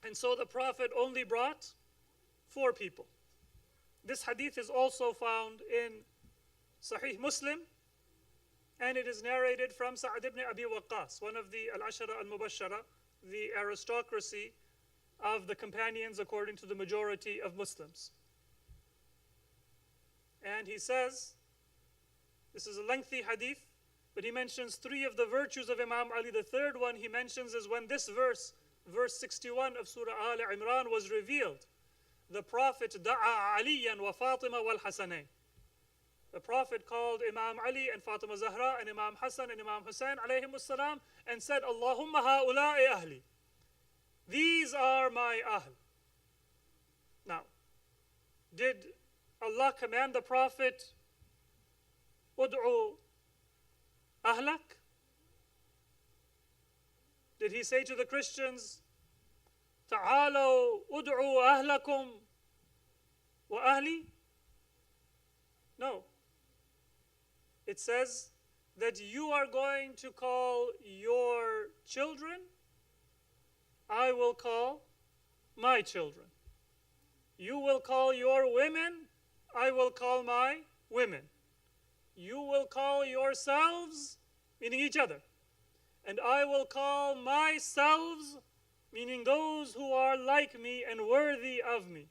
And so the Prophet only brought 4 people. This hadith is also found in Sahih Muslim, and it is narrated from Sa'd ibn Abi Waqqas, one of the Al-Ashara al-Mubashara, the aristocracy of the companions according to the majority of Muslims. And he says, this is a lengthy hadith, but he mentions 3 of the virtues of Imam Ali. The third one he mentions is when this verse 61 of Surah Al Imran was revealed. The Prophet da'a Aliyan wa Fatima wal Hasanain. The Prophet called Imam Ali and Fatima Zahra and Imam Hassan and Imam Hussein alayhimus salam and said, Allahumma ha'ula'i ahli. These are my ahl. Now, did Allah command the Prophet, Ud'u ahlak? Did he say to the Christians, Ta'alaw ud'u ahlakum wa ahli? No. It says that you are going to call your children, I will call my children. You will call your women, I will call my women. You will call yourselves, meaning each other, and I will call myself, meaning those who are like me and worthy of me.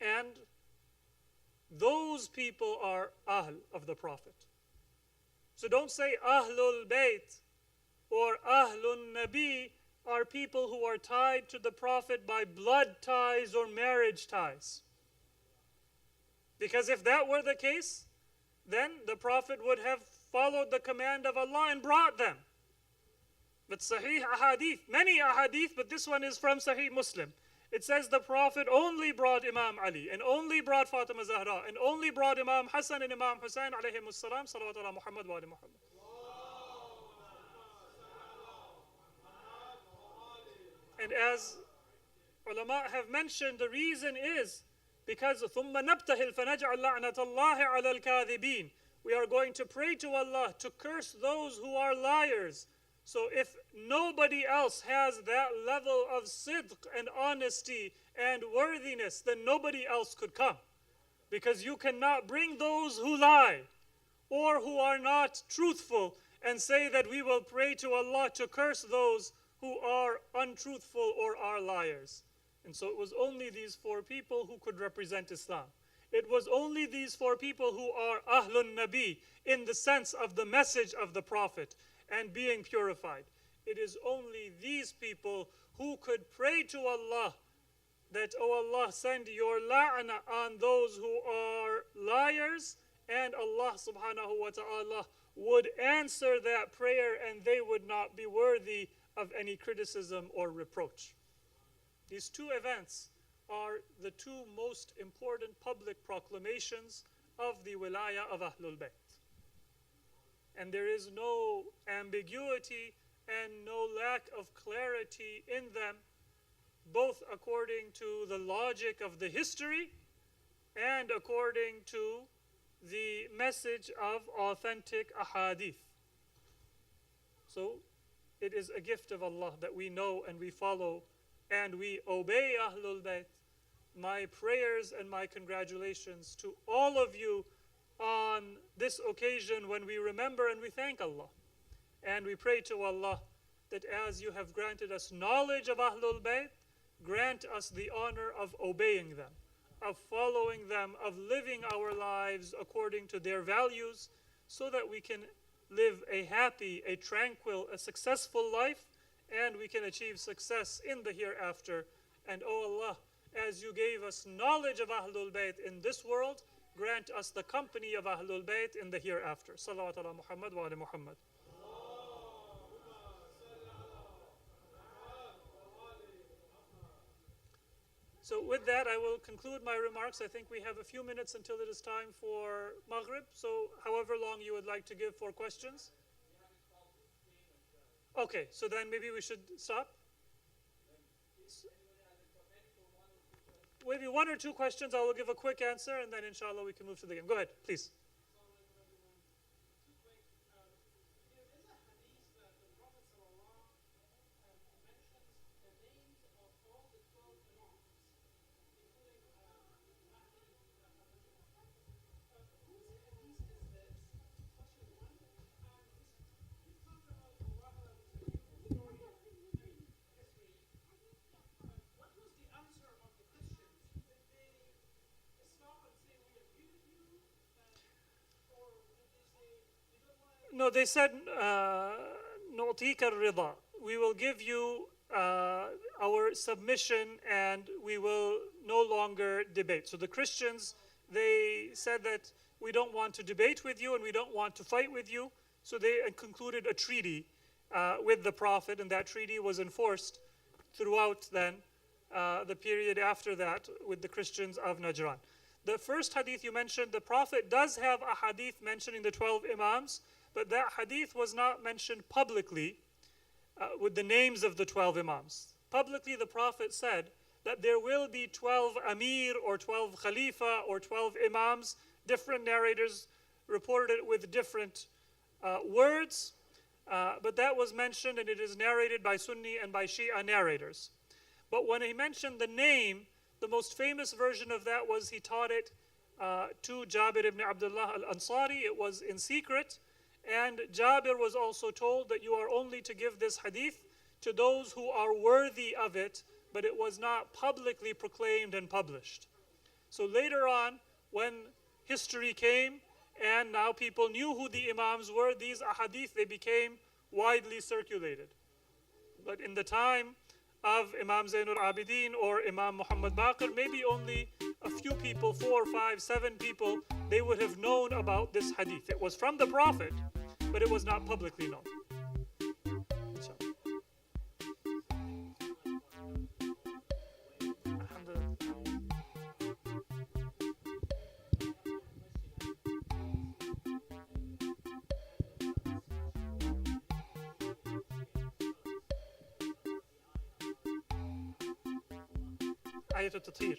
And those people are Ahl of the Prophet. So don't say Ahlul Bayt or Ahlun Nabi are people who are tied to the Prophet by blood ties or marriage ties. Because if that were the case, then the Prophet would have followed the command of Allah and brought them. But Sahih ahadith, many ahadith, but this one is from Sahih Muslim. It says the Prophet only brought Imam Ali and only brought Fatima Zahra and only brought Imam Hassan and Imam Hussein alayhimus salam, salawat ala Muhammad wa ali Muhammad. And as ulama have mentioned, the reason is because ثُمَّ نَبْتَهِلْ فَنَجْعَلْ لَعْنَةَ اللَّهِ عَلَى الْكَاذِبِينَ. We are going to pray to Allah to curse those who are liars. So if nobody else has that level of sidq and honesty and worthiness, then nobody else could come. Because you cannot bring those who lie or who are not truthful and say that we will pray to Allah to curse those who are untruthful or are liars. And so it was only these 4 people who could represent Islam. It was only these 4 people who are Ahlun Nabi in the sense of the message of the Prophet and being purified. It is only these people who could pray to Allah that, oh Allah, send your la'na on those who are liars, and Allah subhanahu wa ta'ala would answer that prayer and they would not be worthy of any criticism or reproach. These 2 events are the 2 most important public proclamations of the wilayah of Ahlul Bayt. And there is no ambiguity and no lack of clarity in them, both according to the logic of the history and according to the message of authentic ahadith. So it is a gift of Allah that we know and we follow and we obey Ahlul Bayt. My prayers and my congratulations to all of you on this occasion when we remember and we thank Allah. And we pray to Allah that as you have granted us knowledge of Ahlul Bayt, grant us the honor of obeying them, of following them, of living our lives according to their values, so that we can live a happy, a tranquil, a successful life, and we can achieve success in the hereafter. And oh Allah, as you gave us knowledge of Ahlul Bayt in this world, grant us the company of Ahlul Bayt in the hereafter. Salawat ala Muhammad wa ala Muhammad. So with that, I will conclude my remarks. I think we have a few minutes until it is time for Maghrib. So however long you would like to give for questions. Okay, so then maybe we should stop. Maybe one or two questions, I will give a quick answer, and then inshallah we can move to the game. Go ahead, please. No, they said, نُعْطِيكَ الرِّضَى. We will give you our submission and we will no longer debate. So the Christians, they said that we don't want to debate with you and we don't want to fight with you. So they concluded a treaty with the Prophet, and that treaty was enforced throughout then the period after that with the Christians of Najran. The first hadith you mentioned, the Prophet does have a hadith mentioning the 12 Imams, but that hadith was not mentioned publicly with the names of the 12 Imams. Publicly, the Prophet said that there will be 12 Amir or 12 Khalifa or 12 Imams. Different narrators reported it with different words, but that was mentioned, and it is narrated by Sunni and by Shia narrators. But when he mentioned the name, the most famous version of that was he taught it to Jabir ibn Abdullah al-Ansari. It was in secret. And Jabir was also told that you are only to give this hadith to those who are worthy of it, but it was not publicly proclaimed and published. So later on, when history came and now people knew who the Imams were, these ahadith, they became widely circulated. But in the time of Imam Zainul Abidin or Imam Muhammad Baqir, maybe only a few people, 4, 5, 7 people, they would have known about this hadith. It was from the Prophet, but it was not publicly known. Ayat al-Tathir.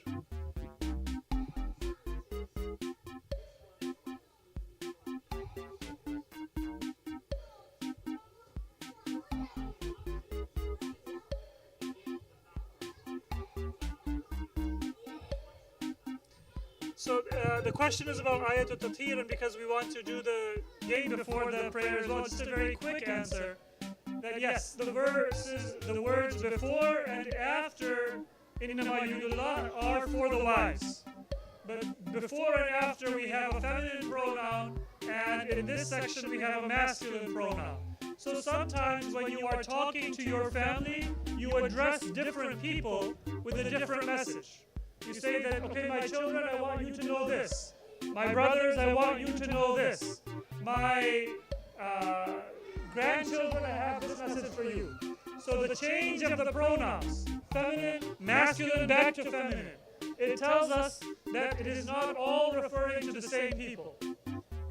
So the question is about Ayat al-Tathir, and because we want to do the game before the prayer as well, just a very quick answer. That yes, the words before and after إِنَّمَا يُرِيدُ are for the wives. But before and after we have a feminine pronoun, and in this section we have a masculine pronoun. So sometimes when you are talking to your family, you address different people with a different message. You say that, okay, my children, I want you to know this. My brothers, I want you to know this. My grandchildren, I have this message for you. So the change of the pronouns, feminine, masculine, back to feminine, it tells us that it is not all referring to the same people.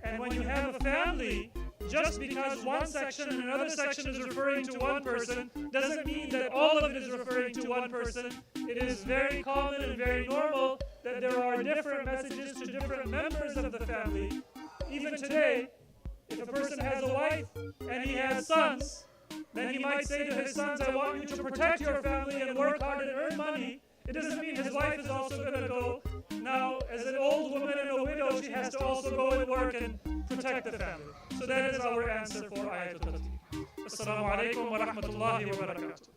And when you have a family, just because one section and another section is referring to one person doesn't mean that all of it is referring to one person. It is very common and very normal that there are different messages to different members of the family. Even today, if a person has a wife and he has sons, then he might say to his sons, I want you to protect your family and work hard and earn money. It doesn't mean his wife is also going to go. Now, as an old woman and a widow, she has to also go and work and protect the family. So that is our answer for Ayatul Tathir. Assalamu alaikum wa rahmatullahi wa barakatuh.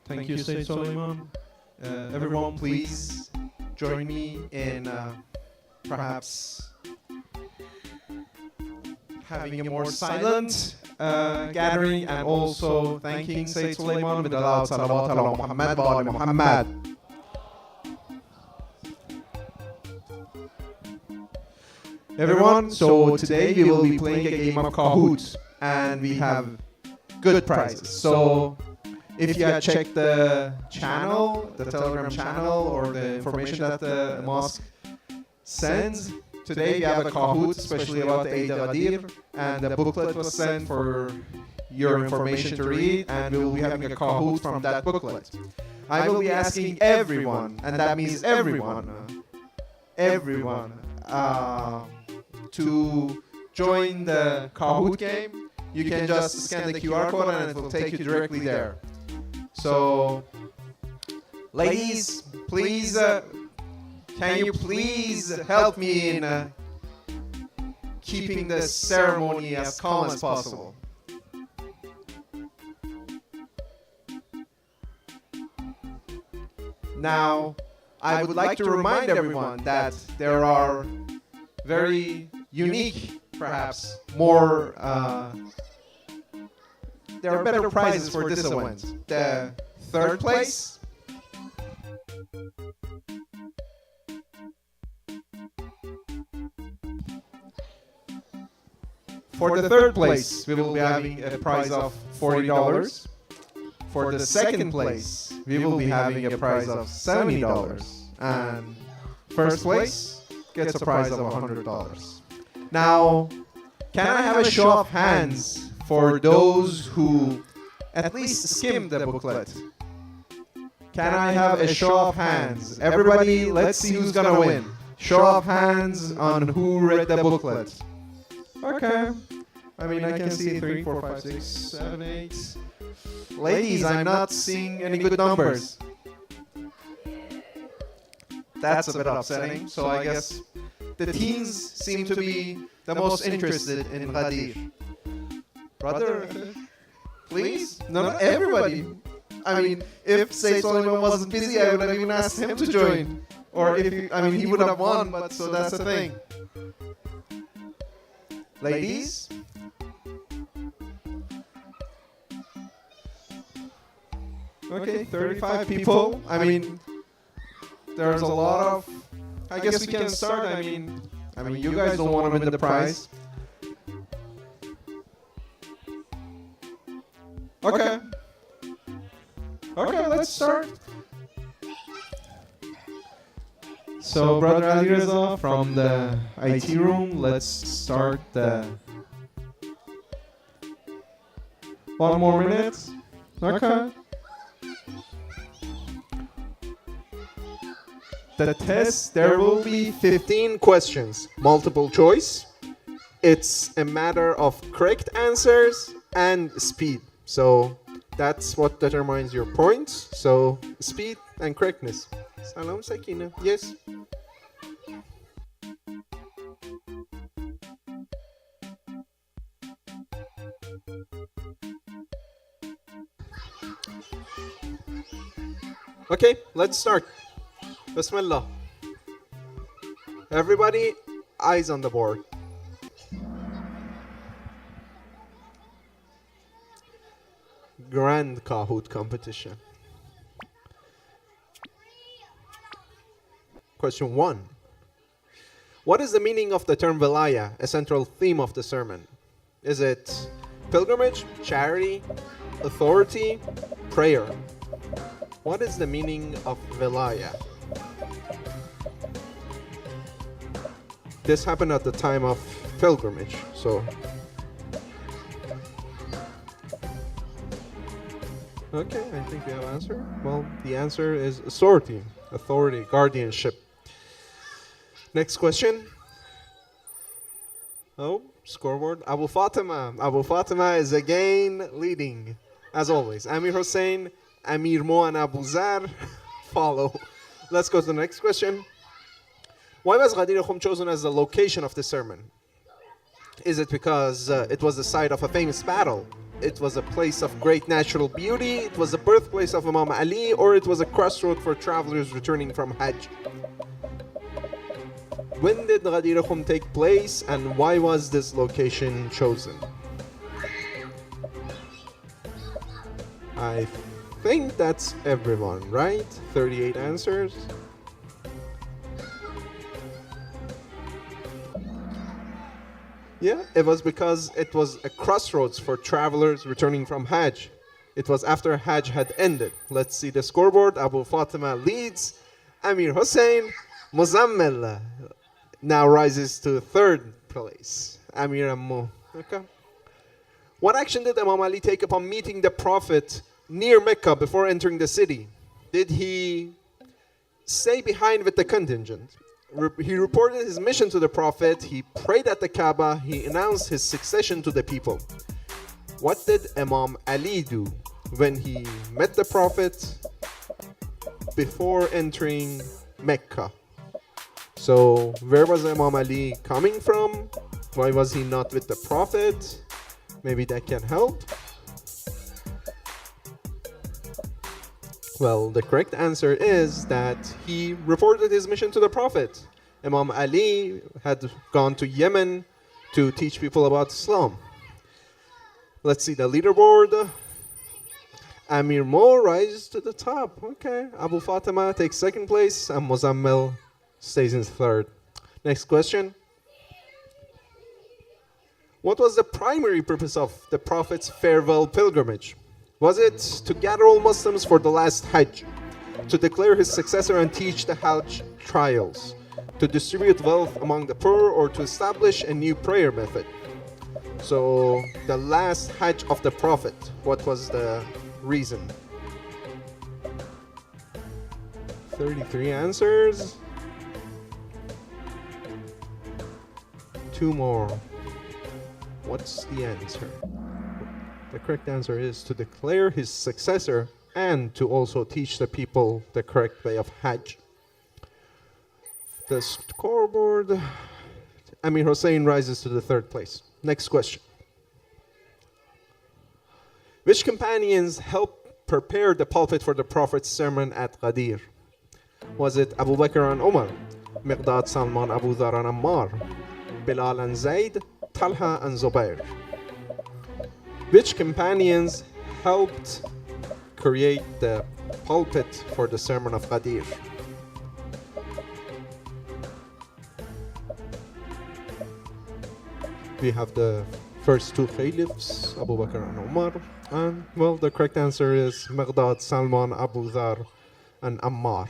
Thank you, Sayyid Solayman. Everyone, please join me in perhaps having a more silent gathering and also thanking Sayyid Solayman with a loud salawat ala Muhammad wa ali Muhammad. Everyone, so today we will be playing a game of Kahoot and we have good prizes. So if you had checked the channel, the Telegram channel, or the information that the mosque sends, today we have a Kahoot, especially about the Eid al-Ghadir, and the booklet was sent for your information to read, and we will be having a Kahoot from that booklet. I will be asking everyone, and that means everyone, to join the Kahoot game. You can just scan the QR code and it will take you directly there. So, ladies, please, can you please help me in keeping the ceremony as calm as possible? Now, I would like to remind everyone that there are very unique, perhaps more, there are better prizes for this event. The third place, for the third place, we will be having a prize of $40. For the second place, we will be having a prize of $70. And first place gets a prize of $100. Now, can I have a show of hands for those who at least skimmed the booklet? Can I have a show of hands? Everybody, let's see who's gonna win. Show of hands on who read the booklet. Okay. I mean, I can see 3, 4, 5, 6, 7, 8. Ladies, I'm not seeing any good numbers. That's a bit upsetting. So I guess the teens seem to be the most interested in Ghadir. Brother, please? No, not everybody. I mean, if Sayyid Solayman wasn't busy, I would have even asked him to join. Or if he, I mean, he would have won, but so that's the thing. Ladies? Okay, 35 people. I mean, there's a lot of... I guess we can start. I mean, you guys don't want to win the prize. Okay. Okay, let's start. So, Brother Ali Reza from the IT room, let's start the... One more minute. Okay. The test, there will be 15 questions, multiple choice. It's a matter of correct answers and speed. So that's what determines your points. So speed and correctness. Salam Sakina. Yes. Okay, let's start. Bismillah. Everybody, eyes on the board. Grand Kahoot competition. Question 1. What is the meaning of the term Velaya, a central theme of the sermon? Is it pilgrimage, charity, authority, prayer? What is the meaning of Velaya? This happened at the time of pilgrimage, so... Okay, I think we have an answer. Well, the answer is authority, guardianship. Next question. Oh, scoreboard. Abu Fatima. Abu Fatima is again leading, as always. Amir Hussein, Amir Mo, and Abu Zar follow. Let's go to the next question. Why was Ghadir Khum chosen as the location of the sermon? Is it because it was the site of a famous battle? it was a place of great natural beauty, it was the birthplace of Imam Ali, or it was a crossroad for travelers returning from Hajj. When did Ghadir Khum take place and why was this location chosen? I think that's everyone, right? 38 answers. Yeah, it was because it was a crossroads for travelers returning from Hajj. It was after Hajj had ended. Let's see the scoreboard. Abu Fatima leads. Amir Hussein Muzammil now rises to third place. Amir Ammu. Okay. What action did Imam Ali take upon meeting the Prophet near Mecca before entering the city? Did he stay behind with the contingent? He reported his mission to the Prophet, he prayed at the Kaaba, he announced his succession to the people. What did Imam Ali do when he met the Prophet before entering Mecca? So, where was Imam Ali coming from? Why was he not with the Prophet? Maybe that can help. Well, the correct answer is that he reported his mission to the Prophet. Imam Ali had gone to Yemen to teach people about Islam. Let's see the leaderboard. Amir Mo rises to the top. Okay. Abu Fatima takes second place and Muzammil stays in third. Next question. What was the primary purpose of the Prophet's farewell pilgrimage? Was it to gather all Muslims for the last Hajj, to declare his successor and teach the Hajj trials, to distribute wealth among the poor, or to establish a new prayer method? So, the last Hajj of the Prophet, what was the reason? 33 answers. 2 more. What's the answer? The correct answer is to declare his successor and to also teach the people the correct way of Hajj. The scoreboard. Amir Hussein rises to the third place. Next question. Which companions helped prepare the pulpit for the Prophet's sermon at Ghadir? Was it Abu Bakr and Umar, Miqdad, Salman, Abu Dhar and Ammar, Bilal and Zayd, Talha and Zubair? Which companions helped create the pulpit for the sermon of Ghadir? We have the first 2 caliphs, Abu Bakr and Umar, and well, the correct answer is Miqdad, Salman, Abu Dhar and Ammar,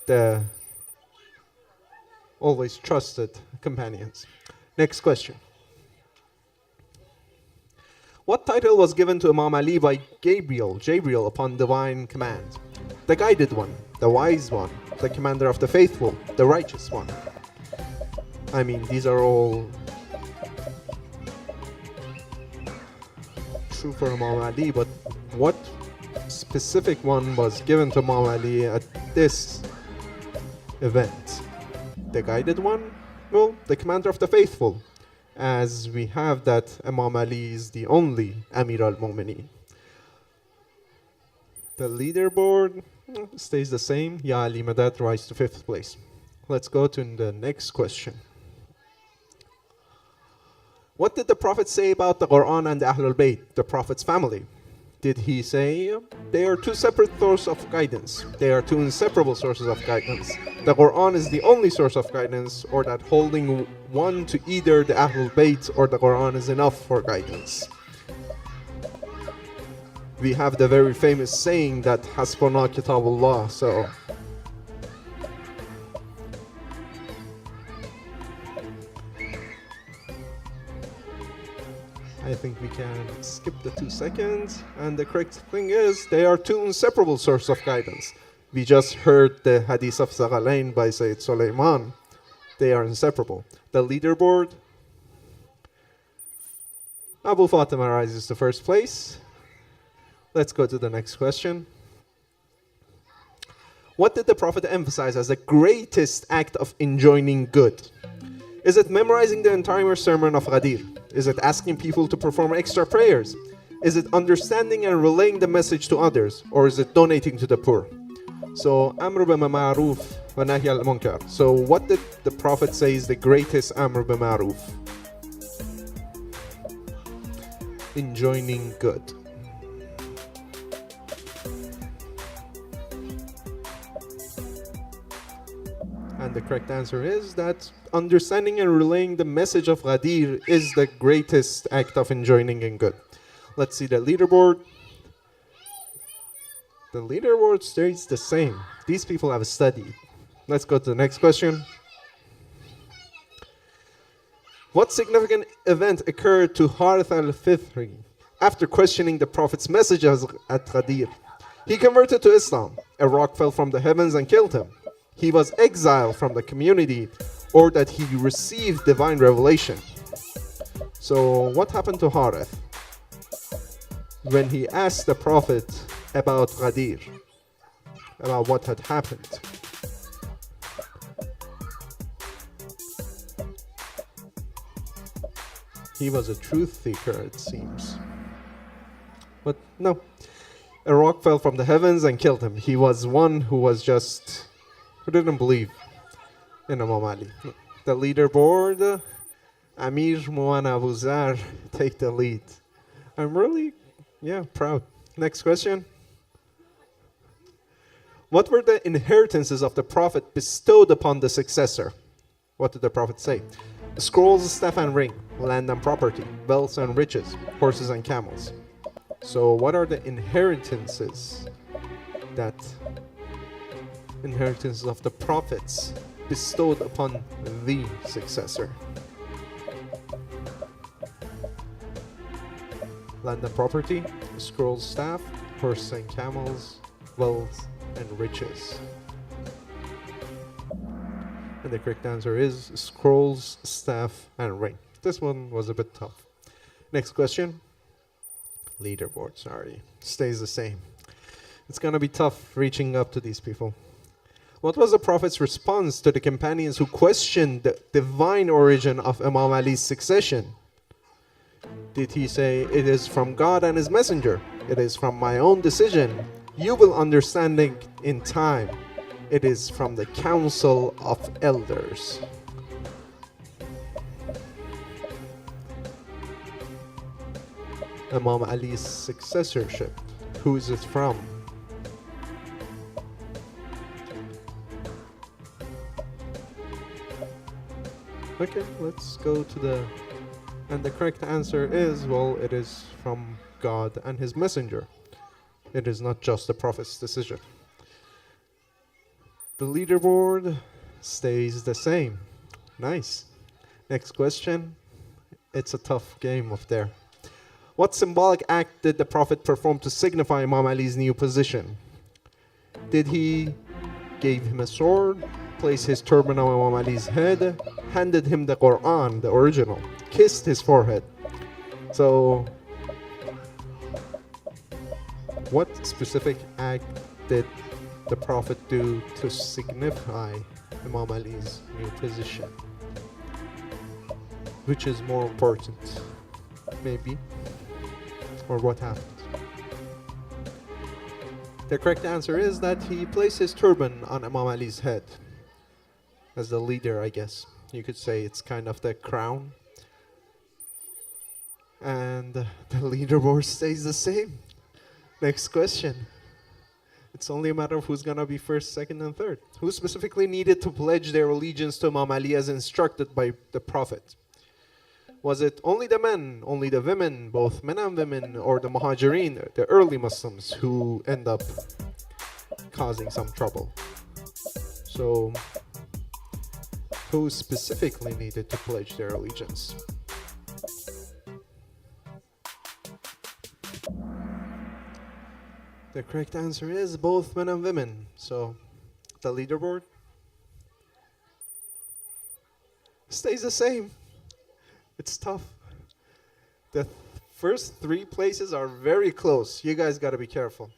the always trusted companions. Next question. What title was given to Imam Ali by Gabriel upon divine command? The guided one, the wise one, the commander of the faithful, the righteous one. I mean, these are all true for Imam Ali, but what specific one was given to Imam Ali at this event? The guided one? Well, the commander of the faithful, as we have that Imam Ali is the only Amir al-Mu'mineen. The leaderboard stays the same. Ya Ali Madad rises to 5th place. Let's go to the next question. What did the Prophet say about the Quran and the Ahlul Bayt, the Prophet's family? Did he say they are 2 separate sources of guidance? They are 2 inseparable sources of guidance. The Quran is the only source of guidance, or that holding one to either the Ahlul Bayt or the Quran is enough for guidance? We have the very famous saying that Hasbuna Kitabullah, so I think we can skip the 2 seconds. And the correct thing is, they are 2 inseparable sources of guidance. We just heard the hadith of Zaghalain by Sayyid Solayman. They are inseparable. The leaderboard. Abu Fatima rises to 1st place. Let's go to the next question. What did the Prophet emphasize as the greatest act of enjoining good? Is it memorizing the entire sermon of Ghadir? Is it asking people to perform extra prayers? Is it understanding and relaying the message to others, or is it donating to the poor? So, Amr bil Ma'ruf wa Nahy al Munkar. So, what did the Prophet say is the greatest Amr bil Ma'ruf? Enjoining good. And the correct answer is that understanding and relaying the message of Ghadir is the greatest act of enjoining and good. Let's see the leaderboard. The leaderboard stays the same. These people have studied. Let's go to the next question. What significant event occurred to Harith al-Fithri after questioning the Prophet's messages at Ghadir? He converted to Islam. A rock fell from the heavens and killed him. He was exiled from the community, or that he received divine revelation. So what happened to Harith when he asked the Prophet about Ghadir, about what had happened? He was a truth seeker, it seems. But no. A rock fell from the heavens and killed him. He was one who didn't believe in Imam Ali. The leaderboard, Amir, Muan, Abu Zar take the lead. I'm really, proud. Next question. What were the inheritances of the Prophet bestowed upon the successor? What did the Prophet say? Scrolls, staff and ring, land and property, wealth and riches, horses and camels. So what are the inheritances of the prophets bestowed upon the successor? Land and property, scrolls, staff, horses and camels, wealth and riches. And the correct answer is scrolls, staff and ring. This one was a bit tough. Next question. Leaderboard, stays the same. It's gonna be tough reaching up to these people. What was the Prophet's response to the companions who questioned the divine origin of Imam Ali's succession? Did he say, "It is from God and His Messenger. It is from my own decision. You will understand it in time. It is from the Council of Elders"? Imam Ali's successorship. Who is it from? Okay, let's go to the... And the correct answer is, it is from God and His Messenger. It is not just the Prophet's decision. The leaderboard stays the same. Nice. Next question. It's a tough game up there. What symbolic act did the Prophet perform to signify Imam Ali's new position? Did he give him a sword, place his turban on Imam Ali's head, handed him the Quran, the original, kissed his forehead? So, what specific act did the Prophet do to signify Imam Ali's new position? Which is more important? Maybe. Or what happened? The correct answer is that he placed his turban on Imam Ali's head. As the leader, I guess. You could say it's kind of the crown. And the leaderboard stays the same. Next question. It's only a matter of who's gonna be first, second, and third. Who specifically needed to pledge their allegiance to Imam Ali as instructed by the Prophet? Was it only the men, only the women, both men and women, or the Muhajirin, the early Muslims, who end up causing some trouble? So, who specifically needed to pledge their allegiance? The correct answer is both men and women. So, the leaderboard stays the same. It's tough. The first three places are very close. You guys got to be careful.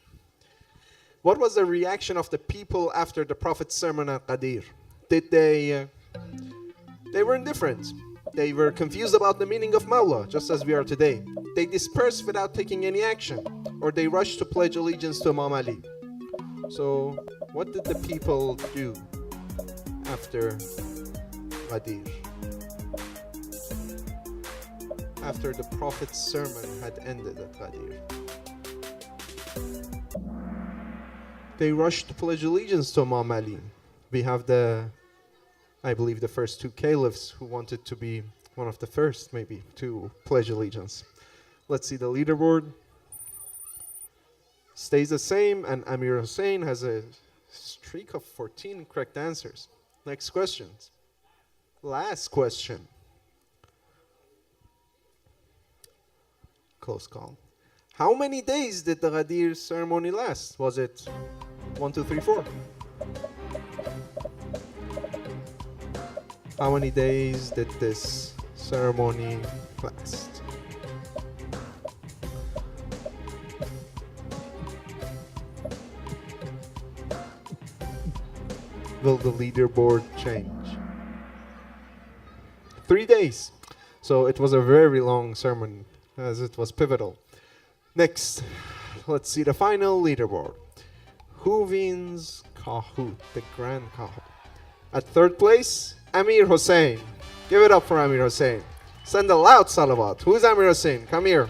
What was the reaction of the people after the Prophet's sermon at Ghadir? Did they were indifferent. They were confused about the meaning of Mawla, just as we are today. they disperse without taking any action, or they rush to pledge allegiance to Imam Ali. So, what did the people do after Ghadir? After the Prophet's sermon had ended at Ghadir, they rushed to pledge allegiance to Imam Ali. We have I believe the first two caliphs who wanted to be one of the first, maybe, to pledge allegiance. Let's see the leaderboard. Stays the same, and Amir Hussein has a streak of 14 correct answers. Next question. Last question. Close call. How many days did the Ghadir ceremony last? Was it 1, 2, 3, 4? How many days did this ceremony last? Will the leaderboard change? 3 days. So it was a very long sermon, as it was pivotal. Next, let's see the final leaderboard. Who wins Kahoot, the Grand Kahoot? At third place, Amir Hussein. Give it up for Amir Hussein. Send a loud salawat. Who's Amir Hussein? Come here.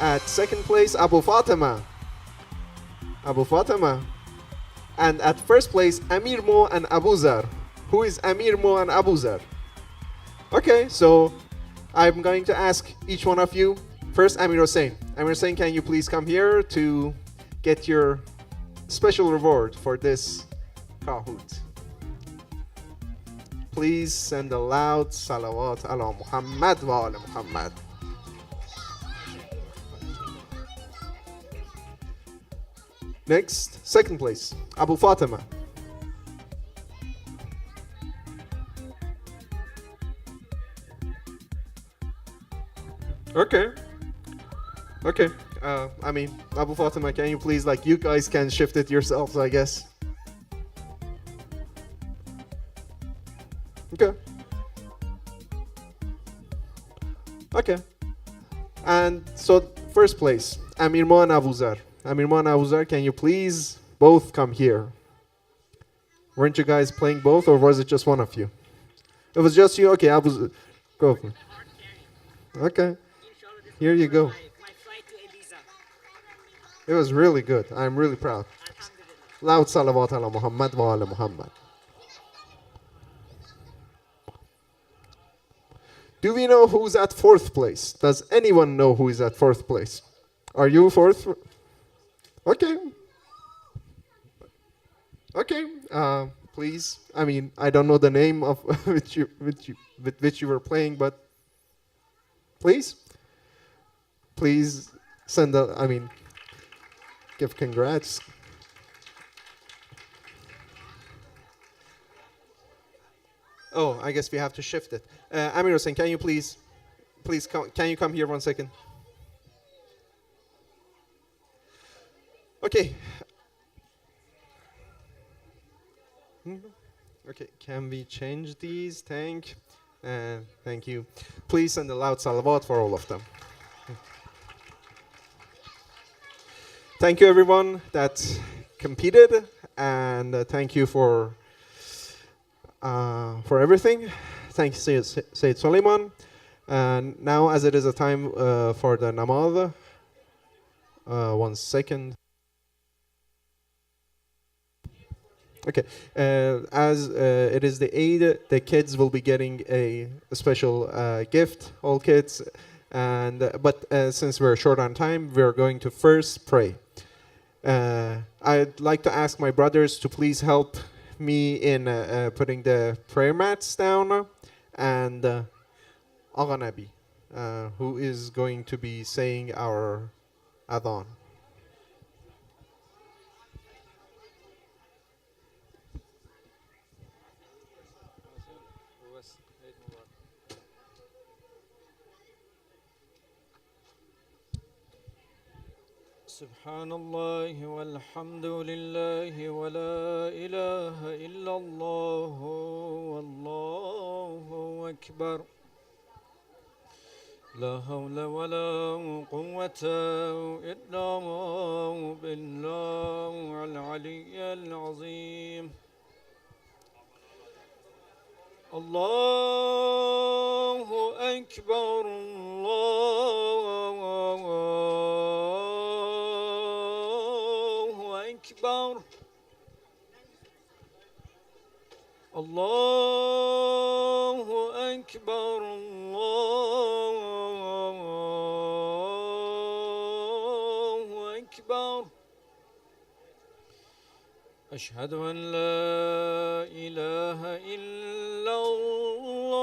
At second place, Abu Fatima. Abu Fatima. And at first place, Amir Mo and Abu Zar. Who is Amir Mo and Abu Zar? Okay, so I'm going to ask each one of you. First, Amir Hussein. Amir Hussein, can you please come here to get your special reward for this Kahoot? Please send a loud salawat ala Muhammad wa ala Muhammad. Next, second place, Abu Fatima. Okay. Okay. Abu Fatima, can you please, you guys can shift it yourselves, I guess. Okay. Okay. And so, first place, Amir Mo and Abu Zar. Amir Mo and Abu Zar, can you please both come here? Weren't you guys playing both, or was it just one of you? It was just you? Okay, Abu Zar. Go. Okay. Here you go. It was really good. I'm really proud. Loud salawat ala Muhammad wa ala Muhammad. Do we know who's at fourth place? Does anyone know who is at fourth place? Are you fourth? Okay. Okay. Please. I don't know the name of with which you were playing, but please. Please send give congrats. Oh, I guess we have to shift it. Amir Hussein, can you please can you come here 1 second? Okay. Okay, can we change these? Thank you. Please send a loud salawat for all of them. Thank you everyone that competed, and thank you for everything. Thank you, Sayyid Solayman. And now, as it is a time for the namaz, 1 second. Okay, as it is the Eid, the kids will be getting a special gift, all kids. But since we're short on time, we're going to first pray. I'd like to ask my brothers to please help me in putting the prayer mats down, and Agha Nabi, who is going to be saying our adhan. سبحان الله والحمد لله ولا إله إلا الله والله أكبر لا حول ولا قوة إلا بالله العلي العظيم. الله أكبر الله أكبر الله أكبر الله أكبر. أشهد أن لا إله إلا الله.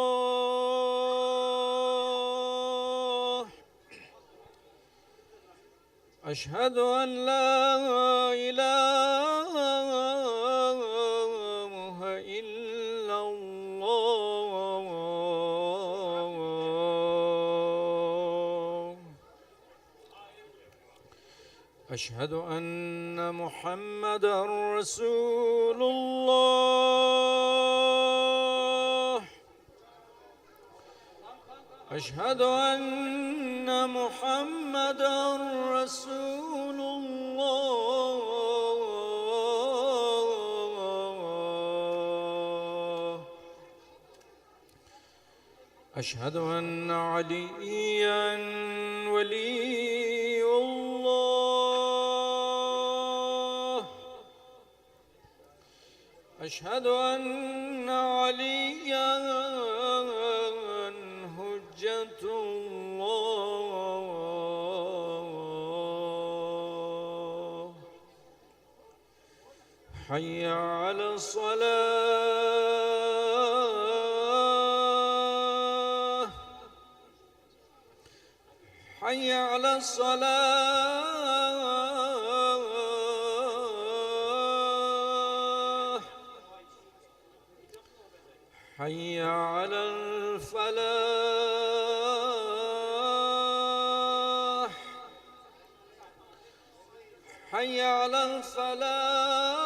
أشهد أن لا إله إلا الله. أشهد أن محمدًا رسول الله. أشهد أن محمدًا رسول الله. أشهد أن عليًا ولي الله. أشهد أن عليًا حجة الله. حي على الصلاة. حي على الصلاة. حي على الفلاح. حي على الفلاح.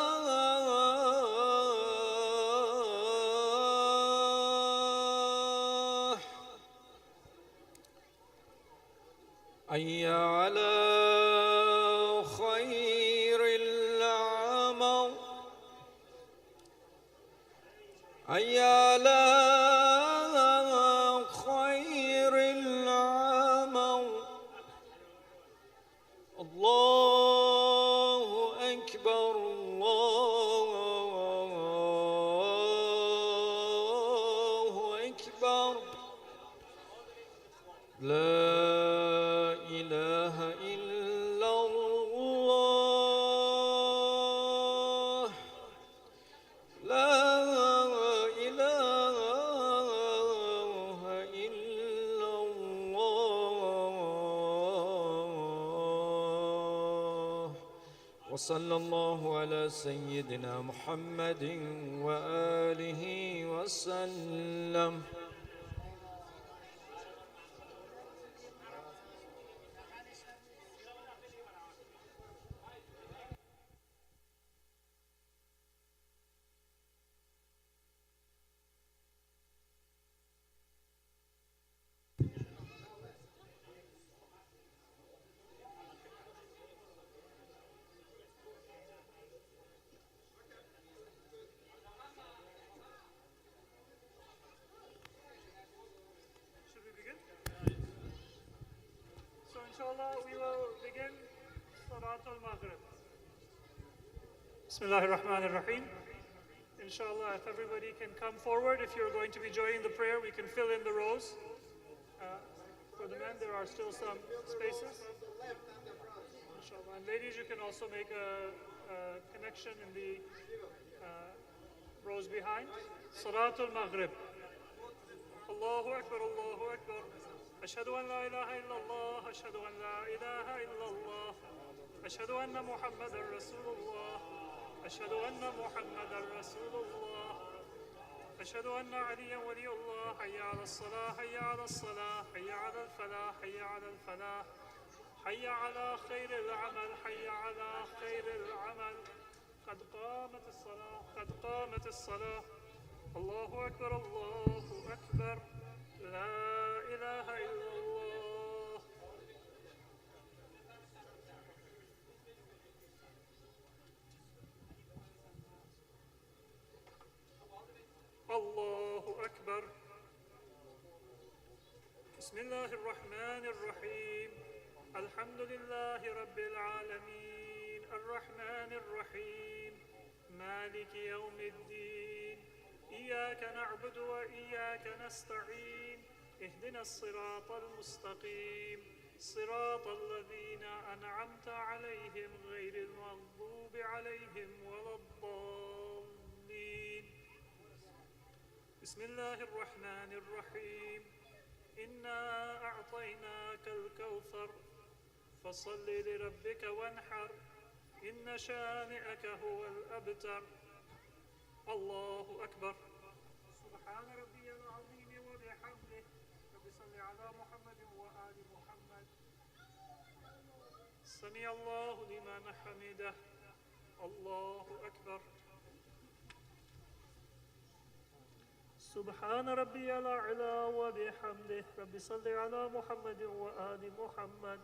حي على خير العمل. حي على خير العمل. الله أكبر الله أكبر. لا إله إلا الله. لا إله إلا الله. وصلى الله على سيدنا محمد وآله وسلم. Inshallah, we will begin Salatul Maghrib. Bismillahir Rahmanir Rahim. Inshallah, if everybody can come forward, if you're going to be joining the prayer, we can fill in the rows. For the men, there are still some spaces. Inshallah. And ladies, you can also make a connection in the rows behind. Salatul Maghrib. Allahu Akbar, Allahu Akbar. أشهد أن لا إله إلا الله أشهد أن لا إله إلا الله أشهد أن محمدا رسول الله أشهد أن محمدا رسول الله أشهد أن عليا ولي الله. حي على الصلاة حي على الصلاة حي على الفلاح حي على الفلاح حي على خير العمل حي على خير العمل. قد قامت الصلاة قد قامت الصلاة. الله أكبر الله أكبر. لا إله إلا الله أكبر. بسم الله الرحمن الرحيم. الحمد لله رب العالمين الرحمن الرحيم مالك يوم الدين إياك نعبد وإياك نستعين اهدنا الصراط المستقيم صراط الذين أنعمت عليهم غير المغضوب عليهم ولا الضالين. بسم الله الرحمن الرحيم. إنا أعطيناك الكوثر فصل لربك وانحر إن شانئك هو الأبتر. الله أكبر. سبحان ربي العظيم وبحمده. رب صل على محمد وآل محمد. سمع الله لمن حمده. الله أكبر. سبحان ربي الأعلى وبحمده. رب صل على محمد وآل محمد.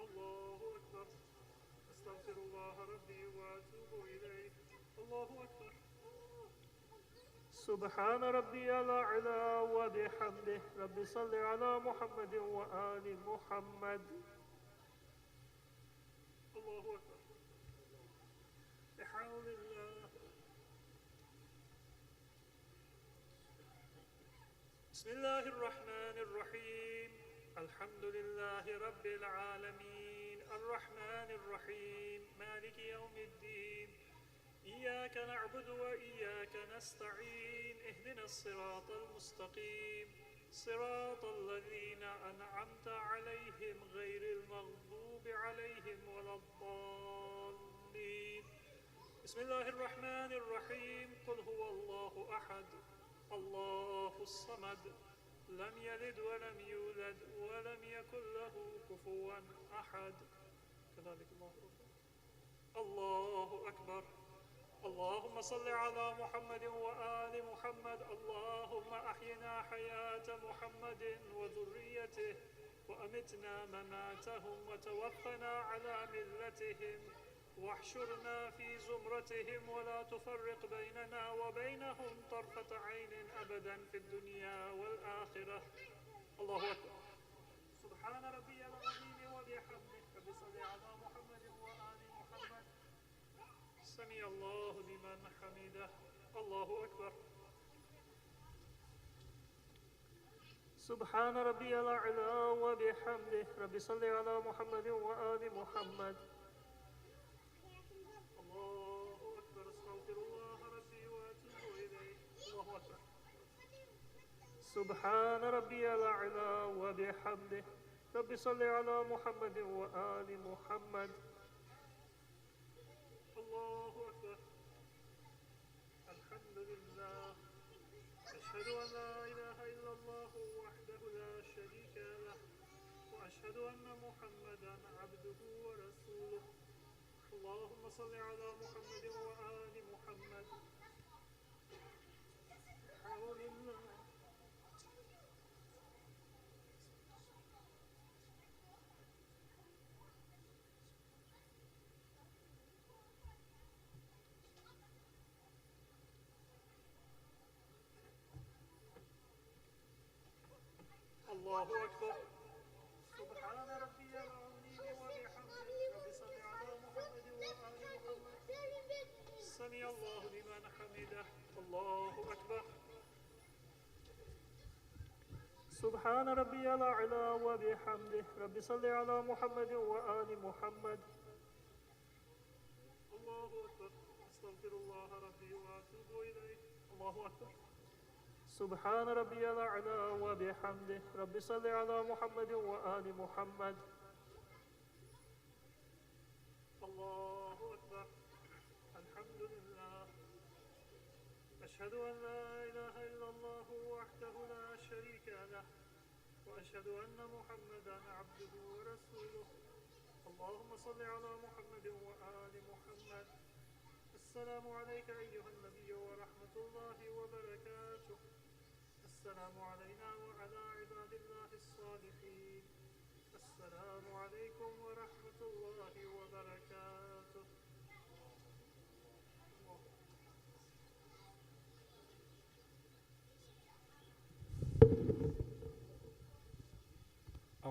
الله أكبر. أستغفر الله ربي وأتوب إليه. الله أكبر. سبحان ربي الأعلى وبحمده. رب صل على محمد وآل محمد. الله أكبر. بحول الله. بسم الله الرحمن الرحيم. الحمد لله رب العالمين الرحمن الرحيم مالك يوم الدين إياك نعبد وإياك نستعين اهدنا الصراط المستقيم صراط الذين أنعمت عليهم غير المغضوب عليهم ولا الضالين. بسم الله الرحمن الرحيم. قل هو الله أحد الله الصمد لم يلد ولم يولد ولم يكن له كفوا أحد. كذلك الله أكبر. الله أكبر. اللهم صل على محمد وآل محمد. اللهم أحينا حياة محمد وذريته وأمتنا مماتهم وتوفنا على ملتهم واحشرنا في زمرتهم ولا تفرق بيننا وبينهم طرفة عين أبدا في الدنيا والآخرة. الله أكبر. سبحان ربي العظيم وبحمده. رب صل على محمد وآل محمد. سمع الله لمن حمده. الله أكبر. سبحان ربي الأعلى وبحمده. رب صل على محمد وآل محمد. الله أكبر. أستغفر الله ربي وأتوب إليه. الله أكبر. سبحان ربي الأعلى وبحمده. رب صل على محمد وآل محمد. الله أكبر. الحمد لله. أشهد أن لا إله إلا الله وحده لا شريك له وأشهد أن محمدا عبده ورسوله. اللهم صل على محمد وآل محمد. حول الله. الله أكبر. سبحان ربي العظيم وبحمده. رب صل على محمد وآل محمد. سمع الله لمن حمده. الله أكبر. سبحان ربي الأعلى وبحمده. رب صل على محمد وآل محمد. الله أكبر. أستغفر الله ربي وأتوب إليه. الله أكبر. سبحان ربي الأعلى وبحمده. رب صل على محمد وآل محمد. الله أكبر. الحمد لله. أشهد أن لا إله إلا الله وحده لا شريك له وأشهد أن محمدا عبده ورسوله. اللهم صل على محمد وآل محمد. السلام عليك أيها النبي ورحمة الله وبركاته. السلام علينا وعلى عباد الله الصالحين. السلام عليكم ورحمة الله وبركاته.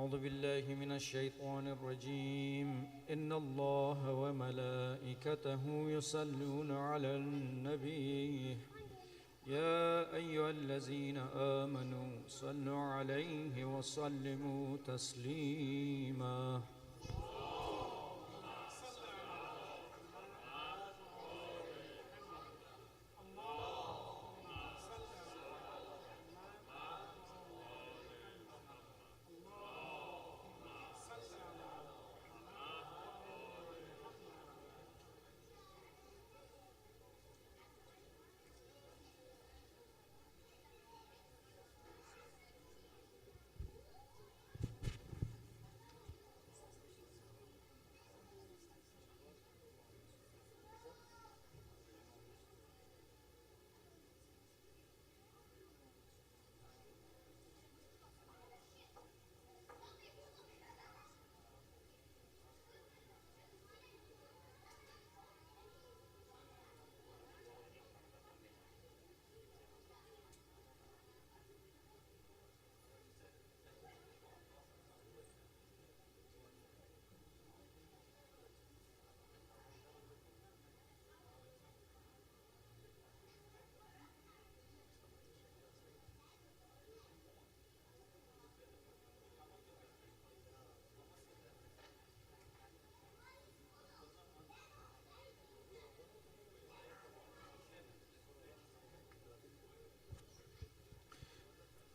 أعوذ بالله من الشيطان الرجيم إن الله وملائكته يصلون على النبي يا أيها الذين آمنوا صلوا عليه وسلموا تسليما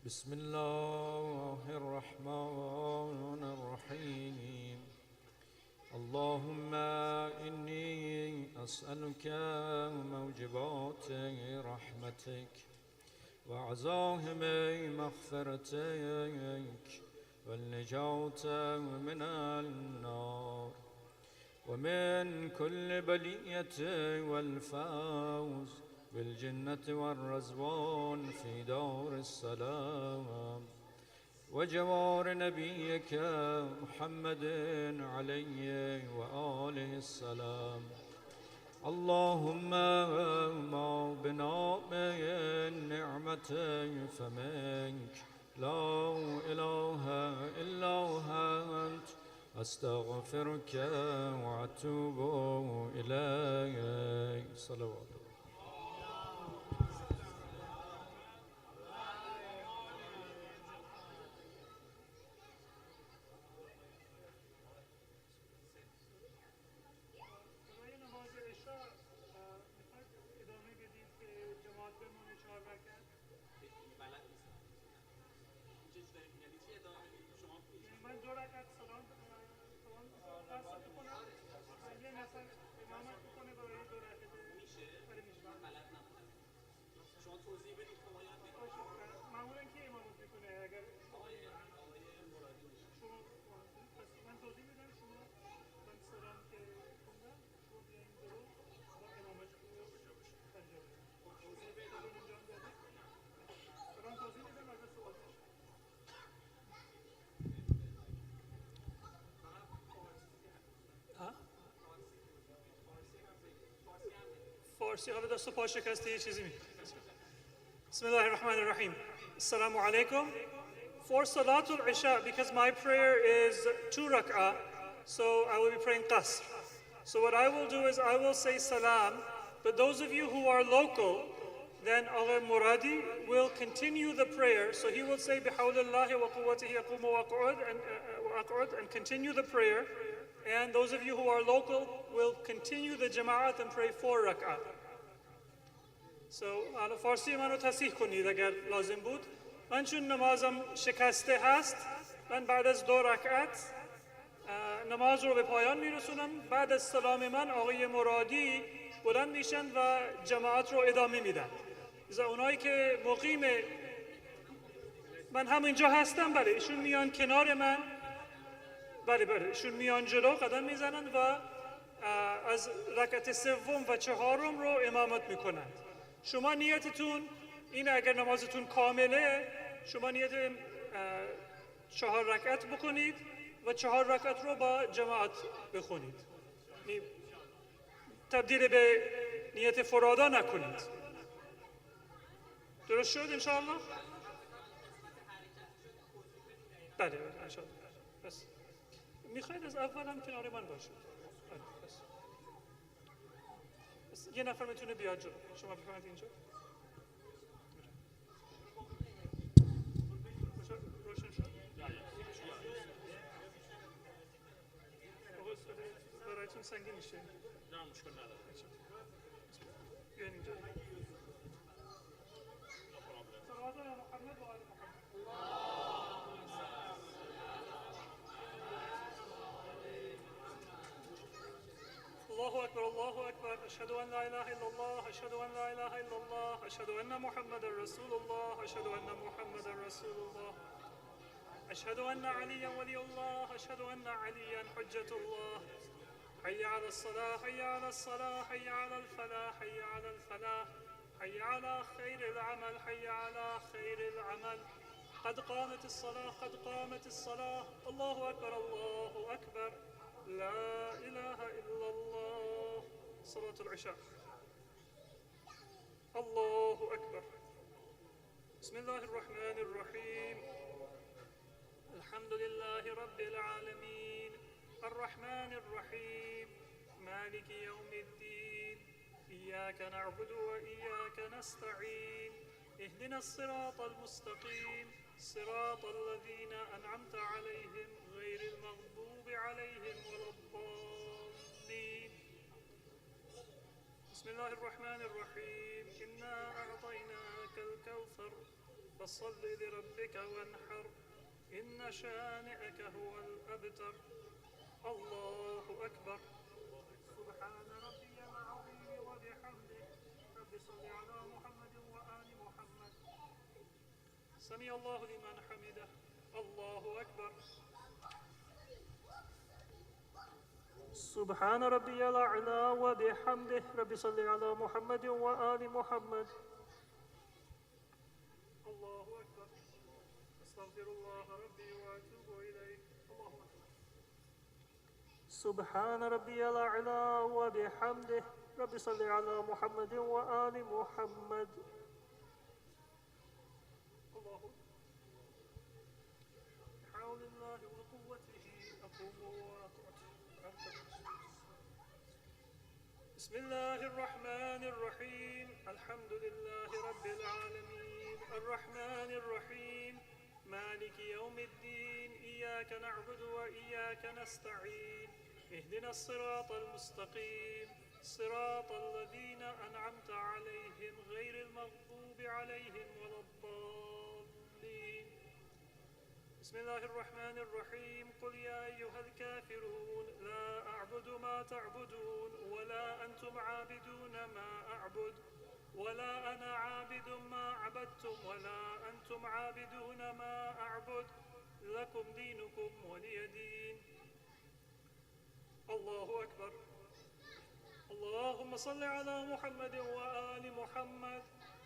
بسم الله الرحمن الرحيم اللهم إني أسألك موجبات رحمتك وعزائم مغفرتك والنجاة من النار ومن كل بلية والفوز بالجنة والرزوان في دار السلام وجوار نبيك محمد عليه وآله السلام اللهم ما بنعم النعمة فمنك لا إله إلا أنت أستغفرك وأتوب إليك صلوات فارسی حالا دست و پا شکسته یه چیزی بسم الله الرحمن الرحیم Assalamu alaikum. For Salatul Isha, because my prayer is 2 rak'ah, so I will be praying qasr. So what I will do is I will say salam, but those of you who are local, then Agha Muradi will continue the prayer. So he will say bihawlillahi wa quwwatihi aqumu wa aq'ud and continue the prayer. And those of you who are local will continue the jama'at and pray 4 rak'ah. So, حالا فارسی منو تصحیح کنید اگر لازم بود. من چون نمازم شکسته هست، من بعد از 2 رکعت نماز رو به پایان میرسونم. بعد از سلام من آقای مرادی بلند میشن و جماعت رو ادامه میدن. از اونایی که مقیم من همینجا هستم، بله ایشون میان کنار من، بله ایشون میان جلو قدم میزنن و از رکعت 3 و 4 رو امامت میکنن. شما نیتتون این اگر نمازتون کامله، شما نیت 4 رکعت بکنید و 4 رکعت رو با جماعت بخونید. تبدیل به نیت فرادا نکنید. درست شد انشاءالله؟ بله انشاءالله. بس میخواید از اول هم کنار من باشید. بس یه نفر میتونه بیاد جلو. شما بفرمایید اینجا. روشن شد؟ برایتون سنگین میشه؟ نه مشکل نداره. بیاین اینجا. صلوات علی محمد و آل محمد. الله أكبر الله أكبر أشهد أن لا إله إلا الله أشهد أن لا إله إلا الله أشهد أن محمدا رسول الله أشهد أن محمدا رسول الله أشهد أن عليا ولي الله أشهد أن عليا حجة الله حي على الصلاة حي على الصلاة حي على الفلاح حي على الفلاح حي على خير العمل حي على خير العمل قد قامت الصلاة قد قامت الصلاة الله أكبر الله أكبر لا إله إلا الله صلاة العشاء الله أكبر بسم الله الرحمن الرحيم الحمد لله رب العالمين الرحمن الرحيم مالك يوم الدين إياك نعبد وإياك نستعين اهدنا الصراط المستقيم صراط الذين أنعمت عليهم غير المغضوب عليهم ولا الضالين بسم الله الرحمن الرحيم إنا أعطيناك الكوثر فصل لربك وانحر إن شانئك هو الأبتر الله أكبر سبحان ربي العظيم وبحمده رب صل على محمد وآل محمد سمع الله لمن حمده الله أكبر سبحان ربي الأعلى وبحمده رب صل على محمد وآل محمد الله أكبر أستغفر الله ربي وأتوب إليه الله أكبر سبحان ربي الأعلى وبحمده رب صل على محمد وآل محمد الله بحول الله وقوته أقوم وأقعد بسم الله الرحمن الرحيم الحمد لله رب العالمين الرحمن الرحيم مالك يوم الدين إياك نعبد وإياك نستعين اهدنا الصراط المستقيم صراط الذين أنعمت عليهم غير المغضوب عليهم ولا الضالين بسم الله الرحمن الرحيم قل يا أيها الكافرون لا أعبد ما تعبدون ولا أنتم عابدون ما أعبد ولا أنا عابد ما عبدتم ولا أنتم عابدون ما أعبد لكم دينكم ولي دين الله أكبر اللهم صل على محمد وآل محمد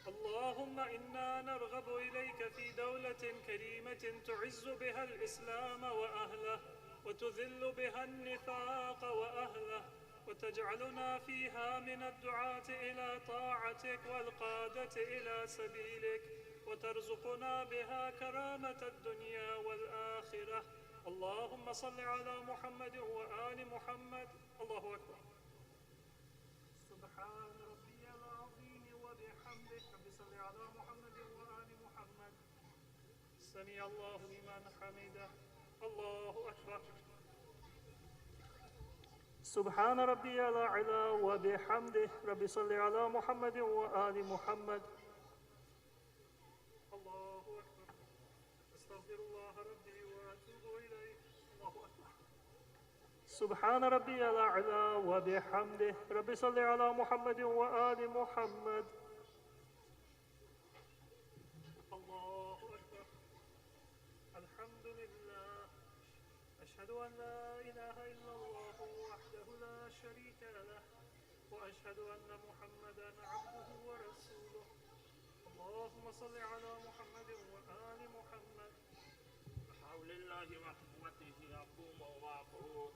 اللهم إنا نرغب إليك في دولة كريمة تعز بها الإسلام وأهله وتذل بها النفاق وأهله وتجعلنا فيها من الدعاة إلى طاعتك والقادة إلى سبيلك وترزقنا بها كرامة الدنيا والآخرة اللهم صل على محمد وآل محمد الله أكبر سبحان ربي العظيم وبحمده رب صل على محمد وآل محمد سمع الله لمن حمده الله أكبر سبحان ربي الأعلى وبحمده رب صل على محمد وآل محمد الله أكبر أستغفر الله ربي وأتوب إليه الله أكبر سبحان ربي الأعلى وبحمده رب صل على محمد وآل محمد الله أكبر الحمد لله أشهد أن لا إله إلا الله وحده لا شريك له وأشهد أن محمدا عبده ورسوله اللهم صل على محمد وآل محمد بحول الله وقوته أقوم وأقعد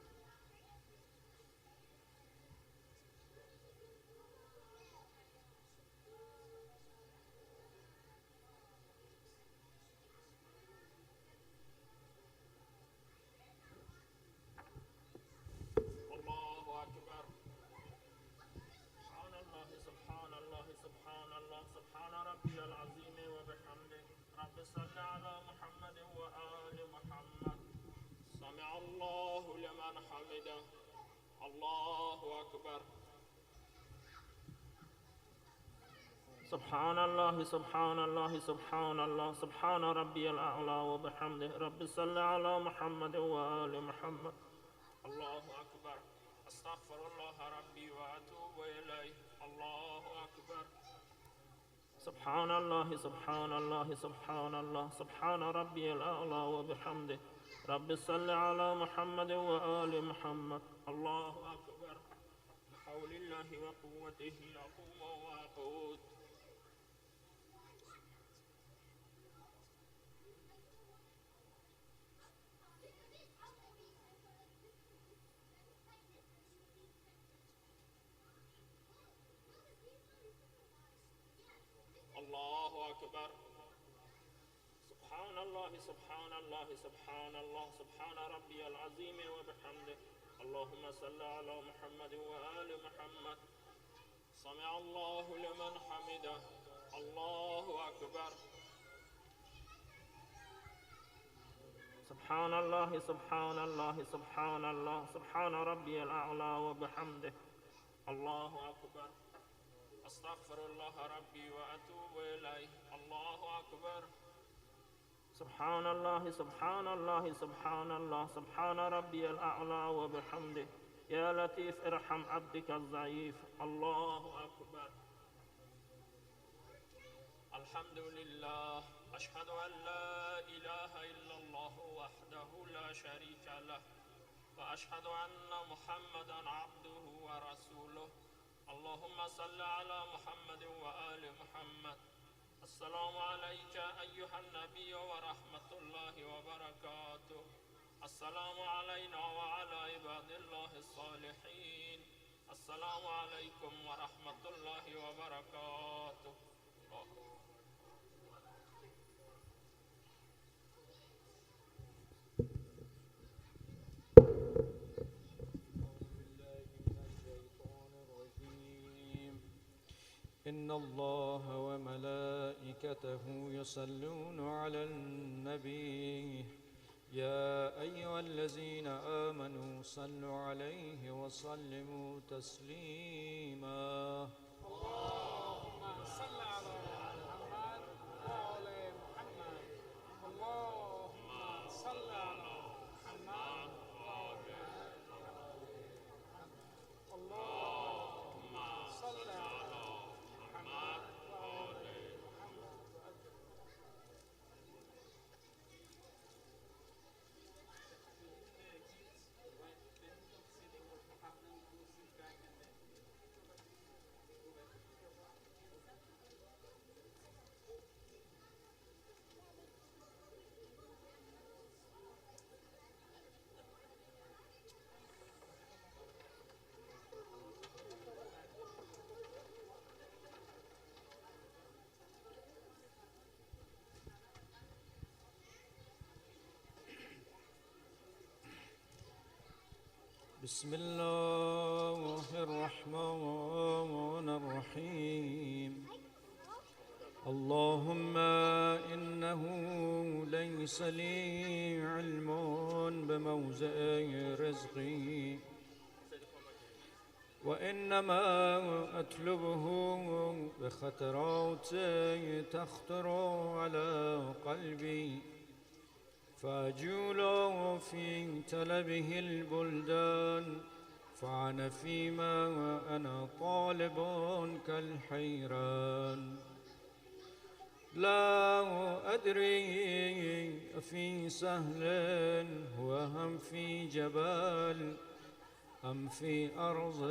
الله لمن حمده الله أكبر سبحان الله سبحان الله سبحان الله سبحان ربي الأعلى وبحمده رب صل على محمد وآل محمد الله أكبر أستغفر الله ربي وأتوب إليه الله أكبر سبحان الله سبحان الله سبحان الله سبحان ربي الأعلى وبحمده رب صل على محمد وآل محمد الله أكبر بحول الله وقوته أقوم وأقود الله أكبر سبحان الله سبحان الله سبحان الله سبحان ربي العظيم وبحمده اللهم صل على محمد وآل محمد سمع الله لمن حمده الله أكبر سبحان الله سبحان الله سبحان الله سبحان ربي الأعلى وبحمده الله أكبر أستغفر الله ربي وأتوب إليه الله أكبر سبحان الله سبحان الله سبحان الله سبحان ربي الأعلى وبحمده يا لطيف ارحم عبدك الضعيف الله أكبر الحمد لله أشهد أن لا إله إلا الله وحده لا شريك له وأشهد أن محمدا عبده ورسوله اللهم صل على محمد وآل محمد السلام عليك أيها النبي ورحمة الله وبركاته السلام علينا وعلى عباد الله الصالحين السلام عليكم ورحمة الله وبركاته إن الله وملائكته يصلون على النبي يا أيها الذين آمنوا صلوا عليه وسلموا تسليما اللهم صل على محمد وآل محمد اللهم صل على محمد وآل محمد اللهم صل على محمد وآل محمد بسم الله الرحمن الرحيم اللهم إنه ليس لي علم بموضع رزقي وإنما أطلبه بخطرات تخطر على قلبي فأجول في طلبه البلدان فأنا فيما أنا طالب كالحيران لا أدري في سهل هو هم في جبال أم في أرض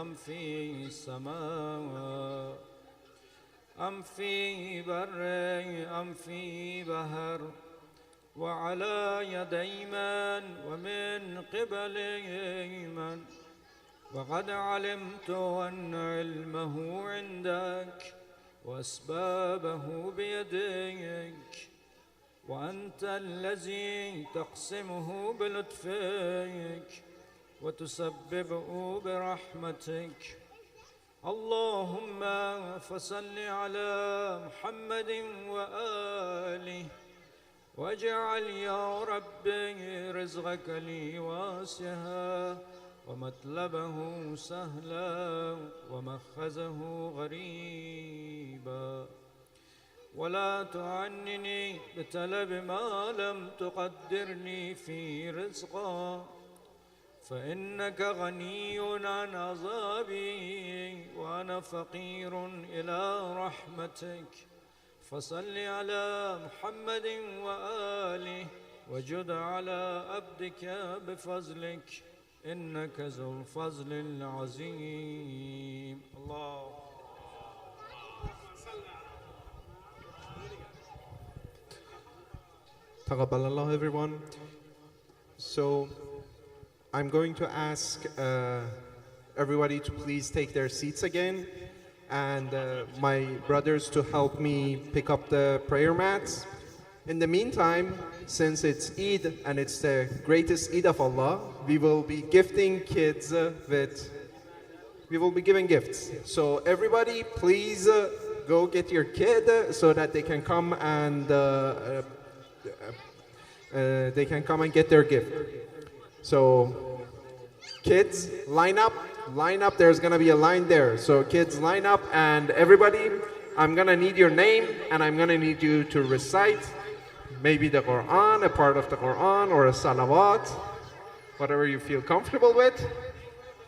أم في سماء أم في بر أم في بحر وعلى يدي من ومن قبل من وقد علمت أن علمه عندك وأسبابه بيديك وأنت الذي تقسمه بلطفك وتسببه برحمتك اللهم فصل على محمد وآله واجعل يا ربي رزقك لي واسعا ومطلبه سهلا ومخزه غريبا، ولا تعنني بطلب ما لم تقدرني في رزقا، فإنك غني عن عذابي وأنا فقير إلى رحمتك، فصل على محمد وآله وجد على عبدك بفضلك إنك ذو الفضل العظيم. الله. Taqabbalallah, everyone. So I'm going to ask everybody to please take their seats again, and my brothers to help me pick up the prayer mats. In the meantime, since it's Eid and it's the greatest Eid of Allah, we will be gifting kids we will be giving gifts. So everybody, please go get your kid so that they can come and get their gift. So kids, line up. There's gonna be a line there. So kids, line up, and everybody, I'm gonna need your name, and I'm gonna need you to recite maybe the Quran, a part of the Quran, or a salawat, whatever you feel comfortable with.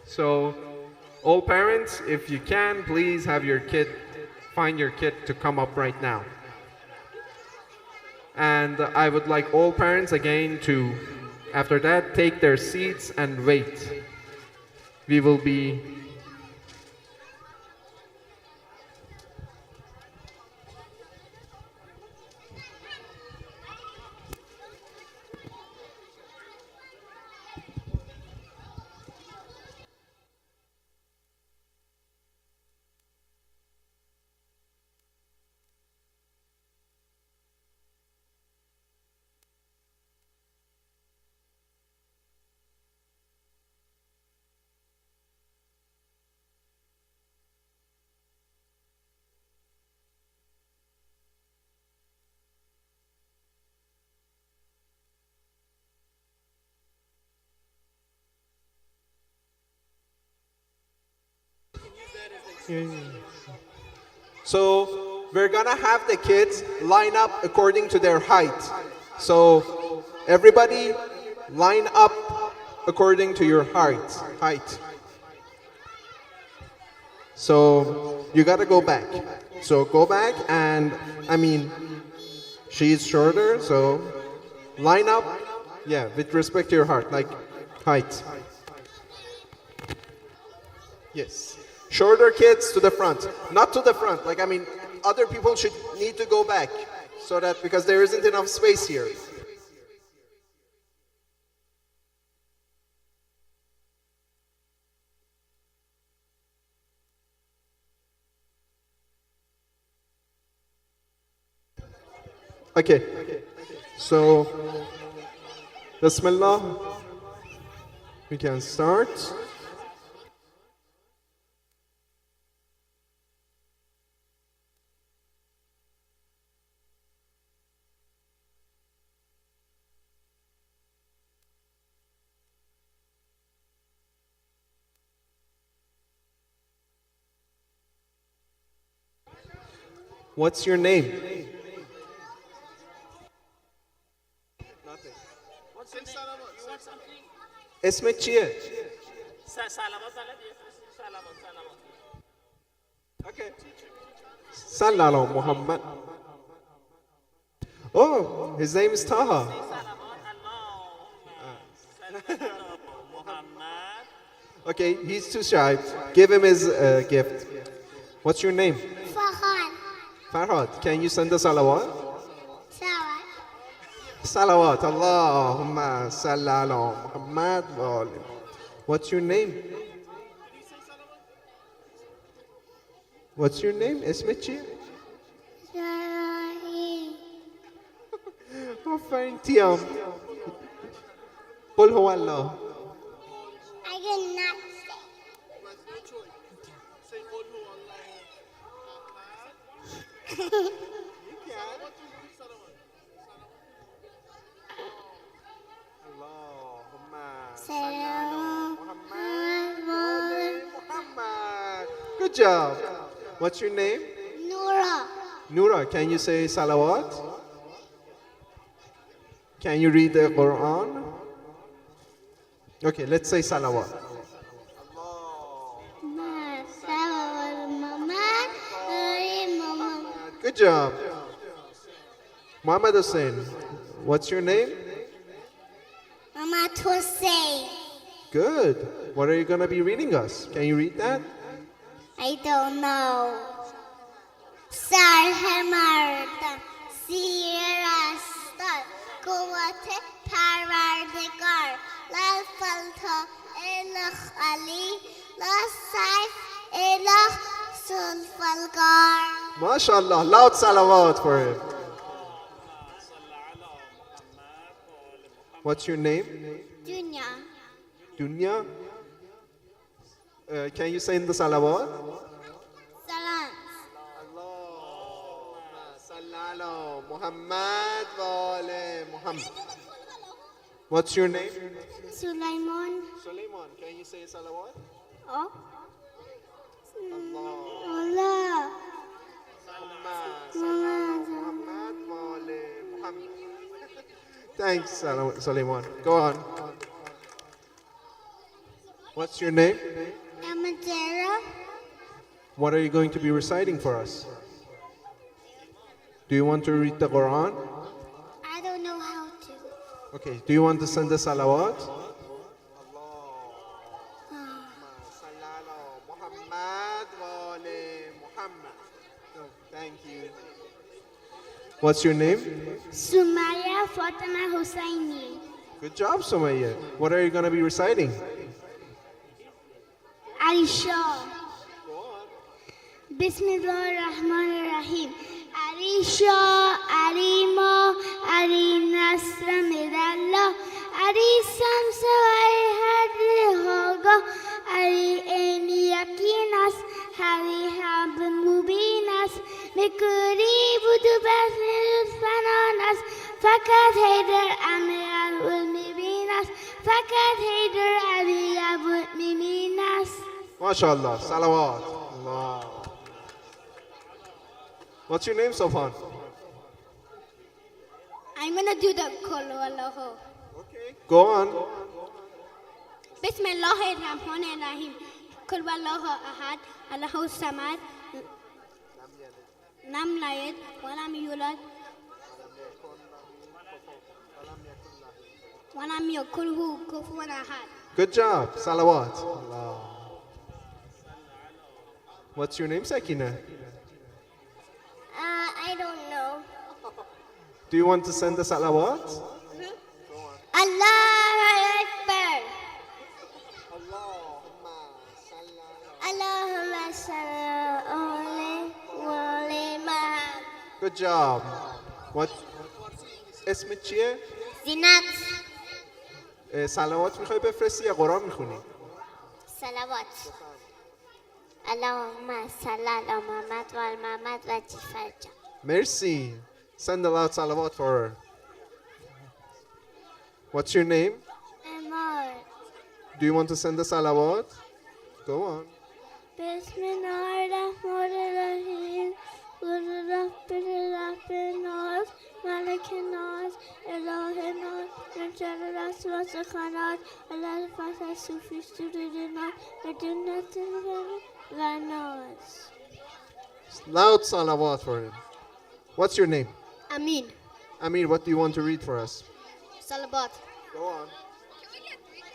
So all parents, if you can, please have your kid, find your kid to come up right now. And I would like all parents again to, after that, take their seats and wait. We will be So we're gonna have the kids line up according to their height. So everybody line up according to your height. So you gotta go back. So go back, and I mean, she's shorter, so line up, yeah, with respect to your height. Yes. Shorter kids to the front, not to the front. Like, I mean, other people should need to go back, so that, because there isn't enough space here. Okay. So, Bismillah. We can start. What's your name? Nothing. What's your name? You want something? اسمك چیه؟ Okay. Sallallahu Muhammad. Oh, his name is Taha. Okay, he's too shy. Give him his gift. What's your name? Farhad, can you send a salawat? Salawat. Allahumma salli ala Muhammad wa ali. What's your name? What's your name? اسمك چیه؟ آفرین تیام. قل هو الله. I cannot say. Good job. What's your name? Nura. Noura, can you say salawat? Can you read the Quran? Okay, let's say salawat. Good job. Muhammad Hussein, what's your name? Muhammad Hussein. Good. What are you going to be reading us? Can you read that? I don't know. Sarhamardam Sirastar Kuwate Parvardigar La Falta Elach Ali La Saif Elach Sulfalgar. MashaAllah. Loud salawat for him. What's your name? Dunya. Dunya. Can you say in the salawat? Salam. Sallallahu Muhammad wa ali Muhammad. What's your name? Solayman. Solayman. Can you say salawat? Oh. Allah. Muhammad wa ali Muhammad. Thanks, Solayman. Go on. What's your name? Amadera. What are you going to be reciting for us? Do you want to read the Quran? I don't know how to. Okay. Do you want to send the salawat? Thank you. What's your name? Sumaya Fatima Hussaini. Good job, Sumaya. What are you going to be reciting? Aisha. Bismillahirrahmanirrahim. Aisha, Arima, Ari Nasra Medalla, Ari Samsa, Ari Hadri Hoga, Ari Eni Yakinas, Hari Hab Mubinas, Mikuri Budu Basnil Fananas, Fakat Hader Amir Ul Mibinas, Fakat Hader Ali Abut Miminas. MashaAllah. Salawat. Allah. What's your name, Sofan? I'm gonna do the Kul Wallahu. Okay. Go on. Bismillahirrahmanirrahim. Kul Wallahu Ahad. Allahu Samad. Lam Yalid Walam Yulad Walam Yakul Lahu Kufuwan Ahad. Good job. Salawat. Allah. What's your name, Sakina? I don't know. Do you want to send the salawat? Allahu Akbar. Allahumma salli ala Muhammad. Good job. What? اسمت چیه؟ زینت. salawat میخوای بفرستی یا قرآن میخونی؟ صلوات. اللهم صل على محمد و آل محمد و جفرجا. Merci. Send a loud salawat for her. What's your name? Amor. Do you want to send the salawat? Go on. Bismillahirrahmanirrahim. Rabbil Malikin Nas, Elohim Nas, Najaras Wasakhanat, Allah Fasa Sufi Studinat, Medinatin Lanos. Loud salawat for him. What's your name? Amin. Amir, what do you want to read for us? Salabat. Go on.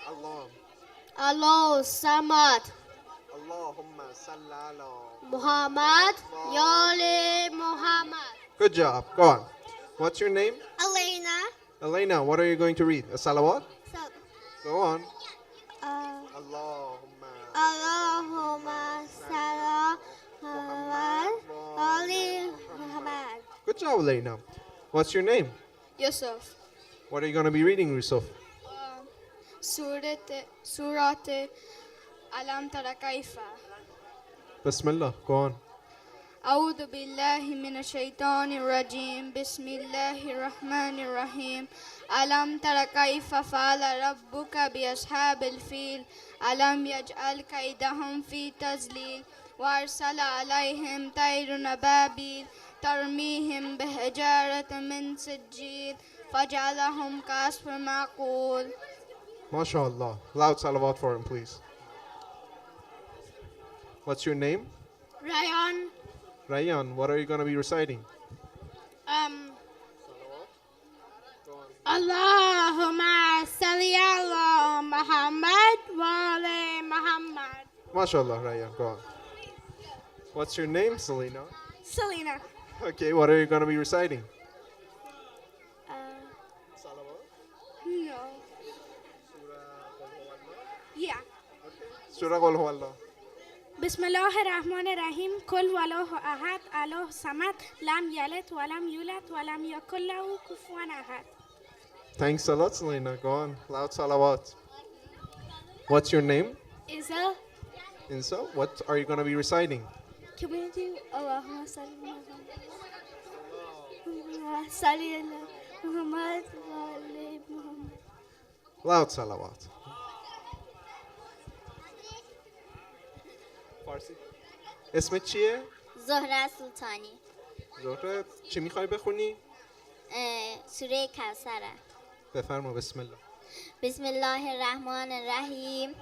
Allah. Allah Samad. Allahumma salli ala Muhammad. Yali Muhammad. Good job. Go on. What's your name? Elena. Elena, what are you going to read? A salawat? Go on. Allahumma salli ala Muhammad. Good job, Elena. What's your name? Yusuf. What are you going to be reading, Yusuf? Surat Alam Tara Kaifa. Bismillah. Go on. أعوذ بالله من الشيطان الرجيم بسم الله الرحمن الرحيم ألم تر كيف فعل ربك بأصحاب الفيل ألم يجعل كيدهم في تضليل وأرسل عليهم طير أبابيل ترميهم بحجارة من سجيل فجعلهم كعصف معقول. MashaAllah. Loud salawat for him, please. What's your name? Ryan. Rayyan, what are you going to be reciting? Allahumma salli ala Muhammad wa ala Muhammad. MashaAllah, Rayyan, go on. What's your name, Selena? Selena. Okay, what are you going to be reciting? No. Yeah. Surah Qul Huwallah. بسم الله الرحمن الرحیم کل والله احد الله صمد لم یلد ولم یولد ولم یکن له کفوا احد. Thanks a lot, Selena. Go on. Loud salawat. What's your name? Isa. Insa, what are you going to be reciting? Can we do Allahumma salli ala Muhammad wa ala Muhammad. Loud salawat. فارسی اسمت چیه؟ زهره سلطانی. زهره چی میخوای بخونی؟ سوره کوثره. بفرما بسم الله. بسم الله الرحمن الرحیم.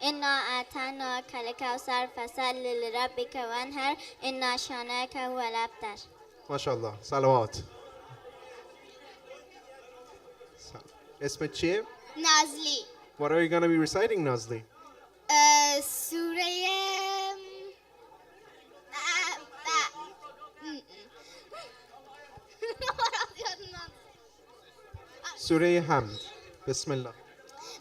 انا اعطیناک الکوثر فصل لربک وانحر ان شانئک هو الابتر. ماشاءالله. صلوات. اسمت چیه؟ نازلی. What are you going to be reciting, Nazli? سوره سوره حمد. بسم الله.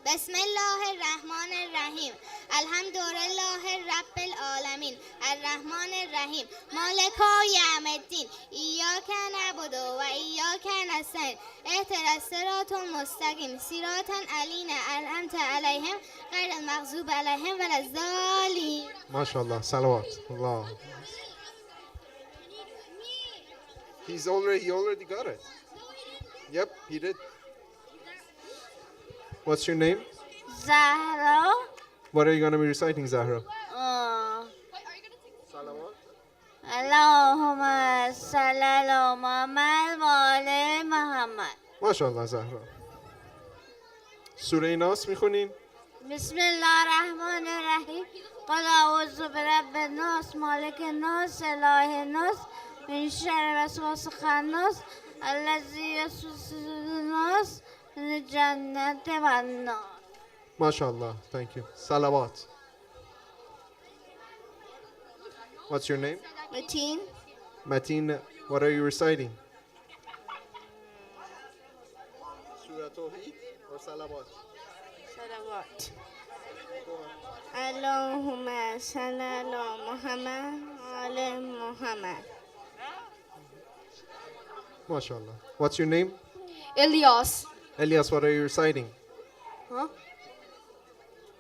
بسم الله الرحمن الرحیم الحمد لله رب العالمین الرحمن الرحیم مالک یوم الدین ایاک نعبد و ایاک نستعین اهدنا الصراط المستقیم صراط الذین انعمت علیهم غیر المغضوب علیهم ولا الضالین. MashaAllah. Salawat. Allah. He already got it. Yep, he did. What's your name? Zahra. What are you going to be reciting, Zahra? Allahumma salli ala Muhammad wa ala Muhammad. MashaAllah, Zahra. Surah Nas میخونین؟ بسم الله الرحمن الرحیم قل اعوذ برب الناس مالک الناس اله الناس من شر وسواس الخناس الذي يوسوس في الناس من الجنة والنار. MashaAllah. Thank you. Salawat. What's your name? Mateen. Mateen, what are you reciting? Surah Tawheed or Salawat? Salawat. Allahumma salli ala Muhammad wa ala Muhammad. MashaAllah. What's your name? Ilyas. Elias, what are you reciting? Huh?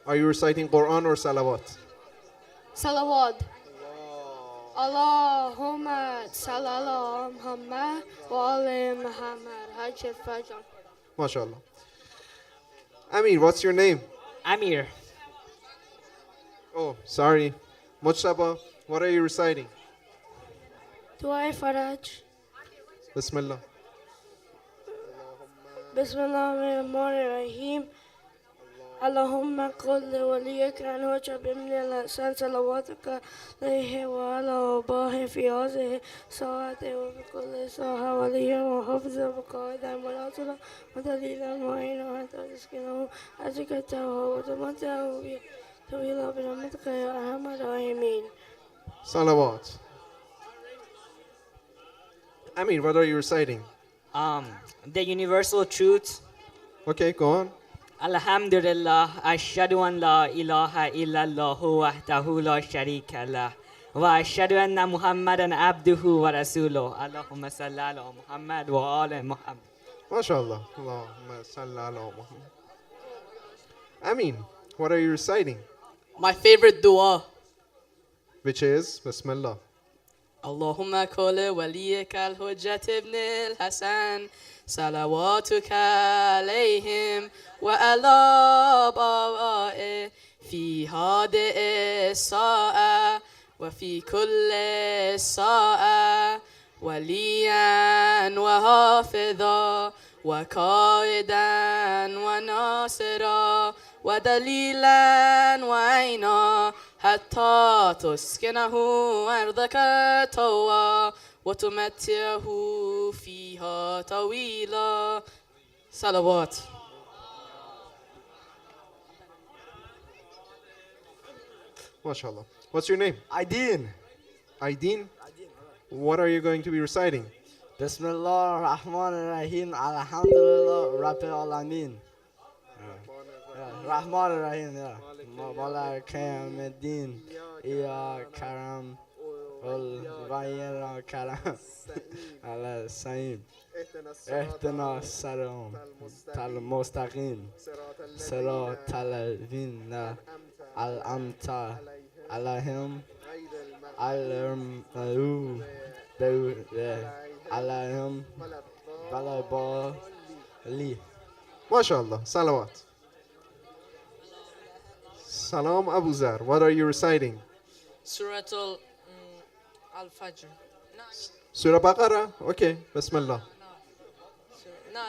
Are you reciting Quran or Salawat? Salawat. Allahumma salli ala Muhammad wa ala Muhammad. Hajj al-Fajr. MashaAllah. Amir, what's your name? Amir. Oh, sorry. Mujtaba, what are you reciting? Dua Faraj. Bismillah. بسم الله الرحمن الرحيم اللهم قل لوليك أن هجب ابن الحسن صلواتك عليه وعلى أباه في هذه الساعة وفي كل ساعة وليا وحفظا وقائدا وناصرا ودليلا معينا حتى تسكنه أزكته وتمتعه به طويلا برحمتك يا أرحم الراحمين. Salawat. Amir, what are you reciting? The universal truth. Okay, go on. Alhamdulillah, ashhadu an la ilaha illallah wahdahu la sharika lah wa ashhadu anna Muhammadan abduhu wa rasuluh. Allahumma salli ala Muhammad wa ala Muhammad. MashaAllah. Allahumma salli ala Muhammad. Amin, what are you reciting? My favorite dua. Which is Bismillah. اللهم كل وليك الحجة ابن الحسن صلواتك عليهم وعلى آبائه في هذه الساعة وفي كل ساعة وليا وحافظا وقائدا وناصرا ودليلا وعينا حتى تسكنه أرضك طوى وتمتعه فيها طويلا. صلوات. MashaAllah. What's your name? Aideen. Aideen? What are you going to be reciting? Bismillah ar-Rahman ar-Rahim. Alhamdulillah Rabbil Alameen. Rahman ar-Rahim. Yeah. Mawla Karam ad-Din. Ya Karam. Al Karam. Ala Sayyid. اهدنا الصراط المستقيم صراط الذين أنعمت عليهم عليهم ولا الضالين. MashaAllah. Salawat. Salam Abu Zar. What are you reciting? Surah Al-Fajr. Surah Baqarah? Okay. Bismillah. No.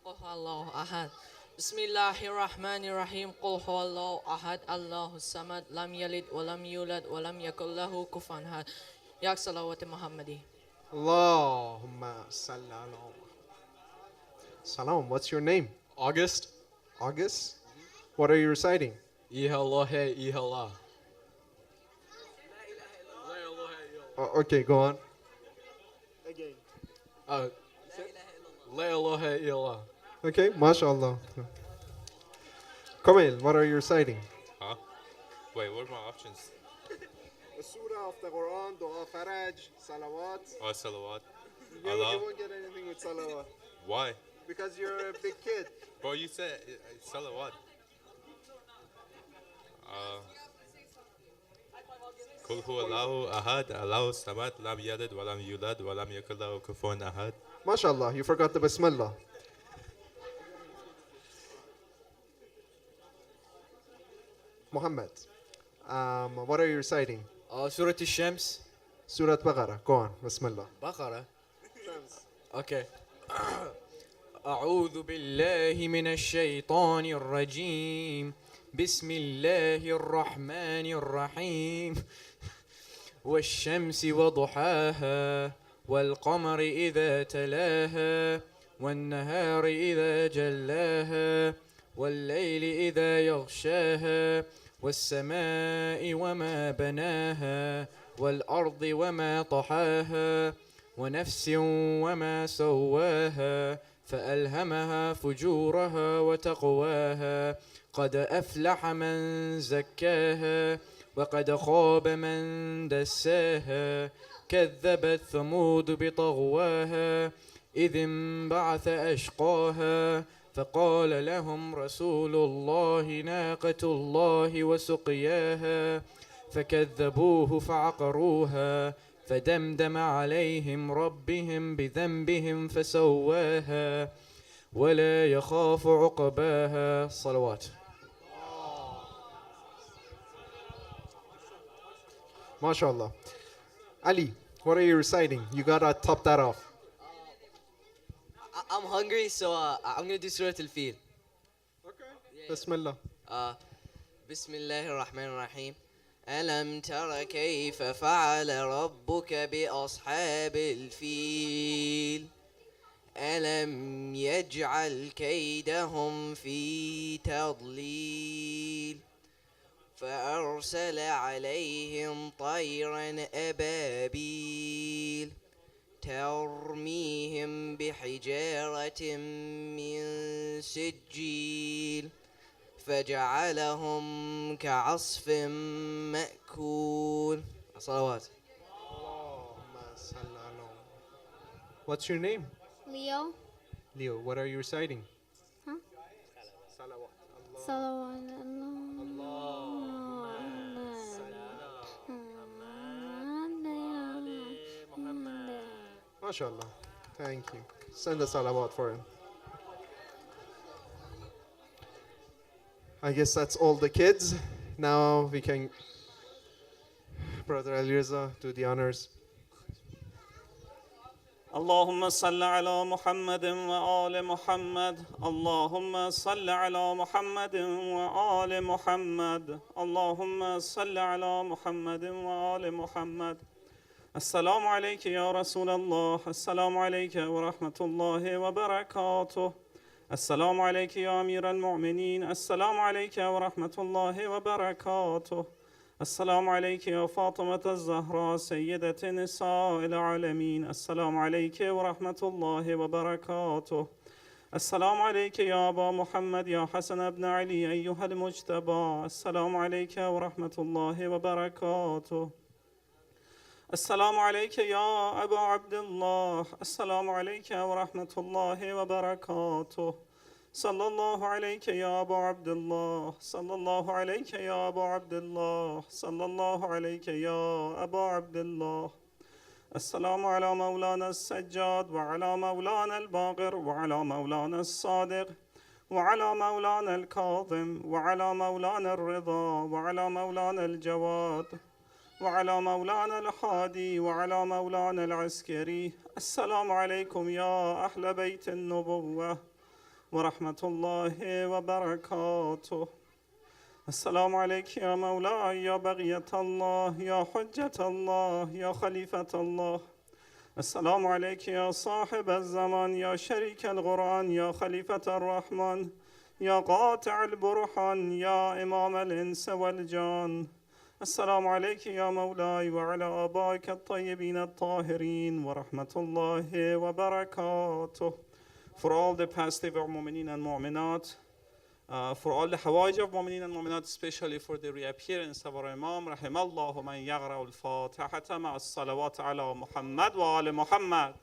قل هو الله أحد بسم الله الرحمن الرحيم قل هو الله أحد الله الصمد لم يلد ولم يولد ولم يكن له كفوا أحد. يا صلوات محمدي. Allahumma salli ala. Salam. What's your name? August. August? What are you reciting? Ihallah ihallah. Okay, go on. Again. La ilaha illallah. Okay, MashaAllah. Kamil, what are you reciting? Huh? Wait, what are my options? A surah of the Quran, dua, faraj, salawat. Oh, salawat. You Allah. won't get anything with salawat. Why? Because you're a big kid. Bro, you said salawat. قل هو الله أحد الله الصمد لم يلد ولم يولد ولم يكن له كفوا أحد. MashaAllah, you forgot the Bismillah. Muhammad, what are you reciting? Surah Al-Shams. Surah Baqarah. Go on. Bismillah. Baqarah. Okay. أعوذ بالله من الشيطان الرجيم بسم الله الرحمن الرحيم والشمس وضحاها والقمر إذا تلاها والنهار إذا جلاها والليل إذا يغشاها والسماء وما بناها والأرض وما طحاها ونفس وما سواها فألهمها فجورها وتقواها قد أفلح من زكاها وقد خاب من دساها كذبت ثمود بطغواها إذ انبعث أشقاها فقال لهم رسول الله ناقة الله وسقياها فكذبوه فعقروها فدمدم عليهم ربهم بذنبهم فسواها ولا يخاف عقباها. صلوات. MashaAllah. Ali, what are you reciting? You gotta top that off. I'm hungry, so I'm gonna do Surah Al-Fil. Okay. Bismillah. بسم الله الرحمن الرحيم ألم تر كيف فعل ربك بأصحاب الفيل ألم يجعل كيدهم في تضليل فأرسل عليهم طيرا أبابيل ترميهم بحجارة من سجيل فجعلهم كعصف مأكول. صلوات. What's your name? Leo. Leo, what are you reciting? Huh? Salawat. Salawat. MashaAllah. Thank you. Send a salawat for him. I guess that's all the kids. Now we can, Brother Alirza, do the honors. اللهم صل على محمد وآل محمد اللهم صل على محمد وآل محمد اللهم صل على محمد وآل محمد السلام عليك يا رسول الله السلام عليك ورحمة الله وبركاته السلام عليك يا أمير المؤمنين السلام عليك ورحمة الله وبركاته السلام عليك يا فاطمة الزهراء سيدة نساء العالمين السلام عليك ورحمة الله وبركاته السلام عليك يا أبا محمد يا حسن بن علي أيها المجتبى السلام عليك ورحمة الله وبركاته السلام عليك يا أبا عبد الله السلام عليك ورحمة الله وبركاته صلى الله عليك يا أبا عبد الله صلى الله عليك يا أبا عبد الله صلى الله عليك يا أبا عبد الله السلام على مولانا السجاد وعلى مولانا الباقر وعلى مولانا الصادق وعلى مولانا الكاظم وعلى مولانا الرضا وعلى مولانا الجواد وعلى مولانا الحادي وعلى مولانا العسكري السلام عليكم يا أهل بيت النبوة ورحمة الله وبركاته السلام عليك يا مولاي يا بغية الله يا حجة الله يا خليفة الله السلام عليك يا صاحب الزمان يا شريك القرآن يا خليفة الرحمن يا قاطع البرهان يا إمام الإنس والجان السلام عليك يا مولاي وعلى آبائك الطيبين الطاهرين ورحمة الله وبركاته. For all the past of mu'mineen and mu'minat, for all the hawaj of mu'mineen and mu'minat, especially for the reappearance of our Imam, rahimallahu man yaghra al-fatihata ma'as salawat ala Muhammad wa ala Muhammad.